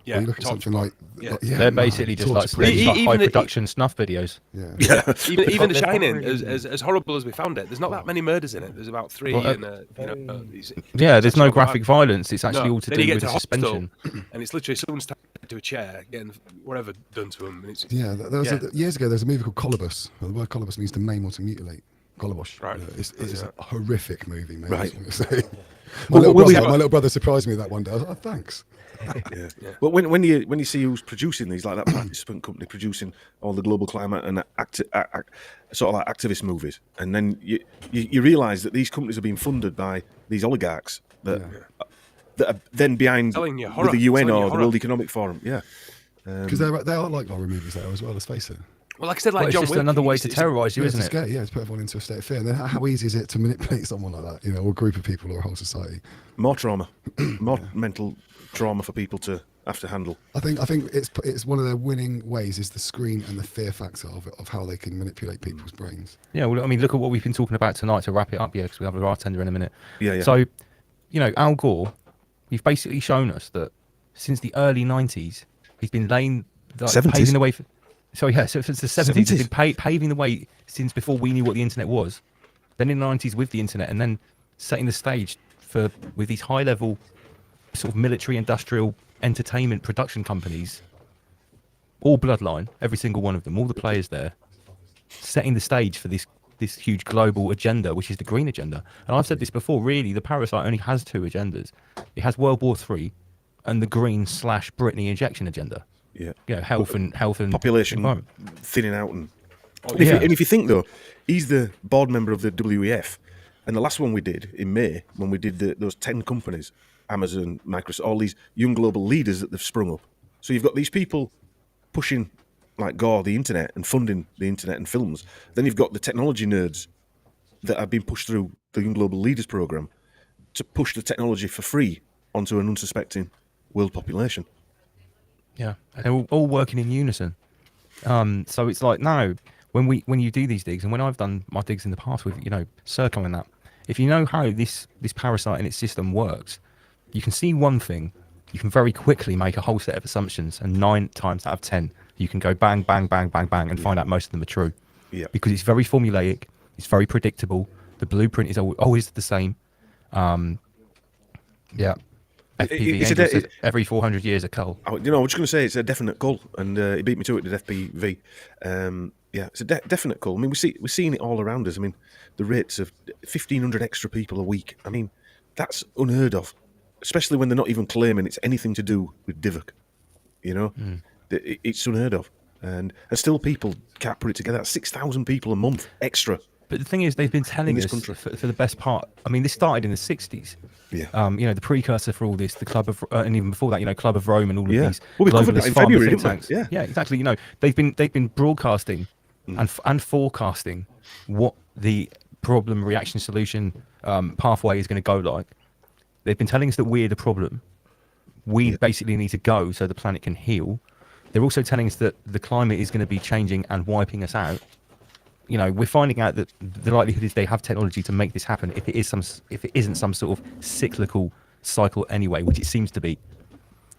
Yeah, or you look at something like They're basically just like, Torture Porn. high production snuff videos. Yeah. Even The Shining, as horrible as we found it, there's not that many murders in it. There's about 3, Well, and Yeah, there's no actually graphic not violence. It's actually No. all to Then do you get with to the hospital, suspension. and it's literally someone's tied to a chair, getting whatever done to them. And it's, Yeah, years ago there was a movie called Colobus. Well, the word colobus means to maim or to mutilate. Colobosh. Right. It's a horrific movie, mate. Right. My Well, little brother surprised me that one day. I was like, oh, thanks. Yeah. But when you see who's producing these, like that participant company producing all the global climate and sort of like activist movies, and then you realise that these companies are being funded by these oligarchs that are then behind Selling you with horror. the UN Selling you or the horror. World Economic Forum. Yeah. Because they are like horror movies there as well, let's face it. Well, like I said, like Well, it's John just Wick, another way it's- to it's- terrorise you, Yeah, isn't to it? scare, to put everyone into a state of fear. And then how easy is it to manipulate someone like that, or a group of people or a whole society? More trauma, more mental trauma for people to have to handle. I think it's one of their winning ways is the screen and the fear factor of how they can manipulate people's brains. Yeah, well, I mean, look at what we've been talking about tonight to wrap it up, because we have a bartender in a minute. Yeah. So, Al Gore, you've basically shown us that since the early 90s, he's been laying, like, 70s. paving the way for... So since the 70s, he's been paving the way since before we knew what the internet was. Then in the 90s with the internet, and then setting the stage with these high-level sort of military, industrial, entertainment production companies, all bloodline, every single one of them, all the players there, setting the stage for this huge global agenda, which is the green agenda. And I've said this before, really, the Parasite only has 2 agendas. It has World War III and the green/Britney injection agenda. Yeah. Health and population environment. thinning out, and Yeah. if you think though, he's the board member of the WEF, and the last one we did in May when we did those 10 companies, Amazon, Microsoft, all these young global leaders that they've sprung up. So you've got these people pushing like Gore the internet and funding the internet and films. Then you've got the technology nerds that have been pushed through the Young Global Leaders program to push the technology for free onto an unsuspecting world population. Yeah, and they're all working in unison. So it's like now, when you do these digs, and when I've done my digs in the past with Serco and that, if you know how this parasite and its system works, you can see one thing, you can very quickly make a whole set of assumptions, and 9 times out of 10, you can go bang, bang, bang, bang, bang, and find out most of them are true. Yeah. Because it's very formulaic, it's very predictable. The blueprint is always the same. Yeah. FPV It's Angel says every 400 years a cull. I was just going to say it's a definite call, and he beat me to it at FPV. Yeah, it's a definite call. I mean, we're seeing it all around us. I mean, the rates of 1,500 extra people a week. I mean, that's unheard of, especially when they're not even claiming it's anything to do with Divok. It's unheard of, and still people can't put it together. That's 6,000 people a month extra. But the thing is, they've been telling us for the best part. I mean, this started in the 60s. Yeah. The precursor for all this, the Club of, and even before that, Club of Rome and all of these. Well, we covered that globalist in pharma February, think didn't we? tanks. Yeah, exactly. They've been broadcasting and forecasting what the problem, reaction, solution pathway is going to go like. They've been telling us that we're the problem. We basically need to go so the planet can heal. They're also telling us that the climate is going to be changing and wiping us out. We're finding out that the likelihood is they have technology to make this happen if it isn't some sort of cyclical cycle anyway, which it seems to be.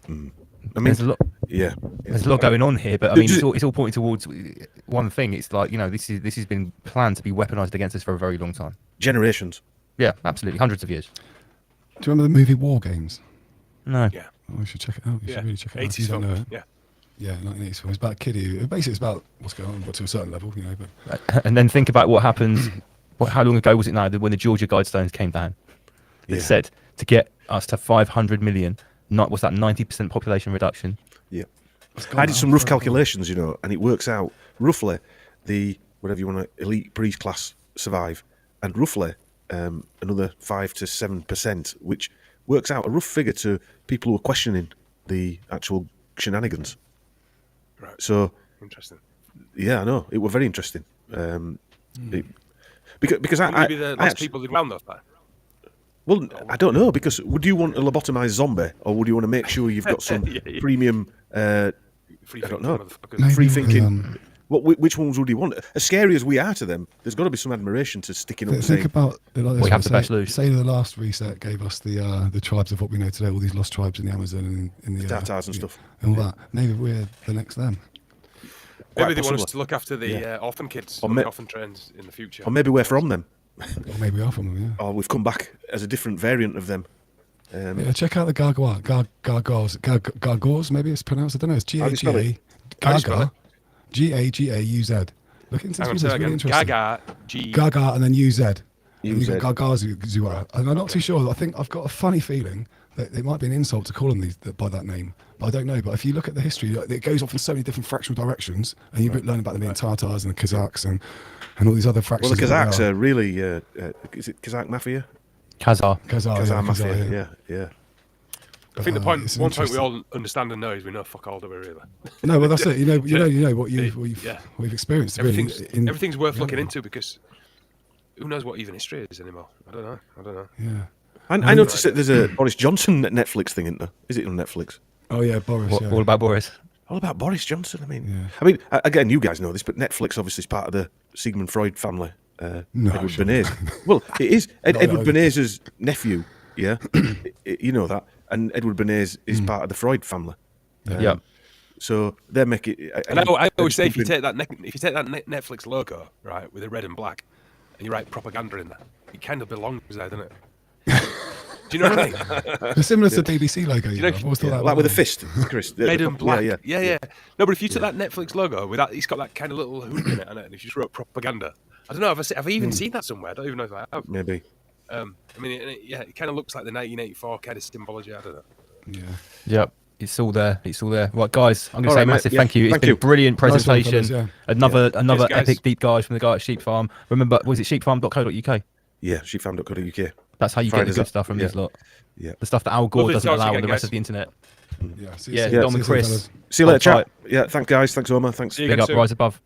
I mean, there's a lot. Yeah, there's a lot going on here, but I mean, it's all pointing towards one thing. It's like this has been planned to be weaponized against us for a very long time. Generations. Yeah, absolutely, hundreds of years. Do you remember the movie War Games? No. Yeah. Oh, you should check it out. You should really check it out. 80s if you don't film. know it. Yeah. Yeah, 1980s film. It's about a kid who basically it's about what's going on, but to a certain level, But And then think about what happens. How long ago was it now when the Georgia Guidestones came down? It said to get us to 500 million. What's that? 90% population reduction. Yeah. I did some rough calculations, and it works out roughly the whatever you want to elite priest class survive, and roughly another 5 to 7%, which works out a rough figure to people who are questioning the actual shenanigans. Right. So Interesting. yeah, I know it was very interesting. Because Would I you be the last people who'd round that? well, I don't know, because would you want a lobotomized zombie, or would you want to make sure you've got some Yeah. premium? I Free don't thinking know, motherfuckers. free Maybe, thinking. Which ones would you want? As scary as we are to them, there's got to be some admiration to sticking up. and Think saying, about it like this. We have say, the best loot. Say the last reset gave us the tribes of what we know today, all these lost tribes in the Amazon and in the Tatars and stuff. and all that. Maybe we're the next them. Maybe they want possibly. us to look after the Yeah. orphan kids Or on ma- the orphan trains in the future. or maybe we're from them, Or maybe we are from them. Yeah. or we've come back as a different variant of them. Yeah, check out the Gargoyles, maybe it's pronounced. I don't know. It's How do you spell G-A-G-A. How do you spell it? G-A-G-A-U-Z. Look into Hang on, this. say It's that really again. interesting. Gaga, Gaga and then U-Z. And you've UZ. got Gargazua. And I'm not too sure. I think I've got a funny feeling that it might be an insult to call them by that name. But I don't know. But if you look at the history, it goes off in so many different fractional directions. And you learn about them being Tatars and the Kazakhs and all these other Well, fractions. the of what they Kazakhs are. are really. Is it Kazakh mafia? Khazar. Khazar Mafia. Yeah. I think the it's one point we interesting. all understand and know is we know fuck all, do we really? No, well that's it. You know what Yeah. we've experienced. Really, Everything's worth looking reality. into, because who knows what even history is anymore? I don't know. Yeah. I noticed that there's a Boris Johnson Netflix thing, isn't there? Is it on Netflix? Oh yeah, Boris. What, yeah. all about Boris. All about Boris Johnson. I mean, again, you guys know this, but Netflix obviously is part of the Sigmund Freud family. No, Edward sure. Bernays. Well, it is Not Edward that Bernays' nephew. Yeah, you know that, and Edward Bernays is part of the Freud family. Yeah. So they make it. And I always say, if you take that Netflix logo, right, with the red and black, and you write propaganda in there, it kind of belongs there, doesn't it? Do you know what I mean? It's similar to the BBC logo. You know, I've always thought that like with a was- fist, Chris. Red and black. Yeah. Yeah. No, but if you took that Netflix logo with that, it's got that kind of little hoop in it, and if you just wrote propaganda, I don't know. Have I even seen that somewhere? I don't even know if I have. Maybe. I mean, it kind of looks like the 1984 kind of symbology. I don't know. Yeah. Yep. It's all there. It's all there. Right, guys, I'm going All to say right, mate. massive Yeah, thank you. It's thank been you. a brilliant Nice one, presentation. fellas, Another Cheers, guys. epic deep dive from the guy at Sheep Farm. Remember, was it sheepfarm.co.uk? Yeah, sheepfarm.co.uk. That's how you Find get the us good up. stuff from Yeah. these lot. Yeah. The stuff that Al Gore Lovely doesn't talking allow again, on the rest guys. of the internet. Yeah. Yeah, See you Dom soon, and Chris. fellas. See you later, Hold chat. tight. Yeah, thanks, guys. Thanks, Omar. Thanks. See you Big again up, soon. rise above.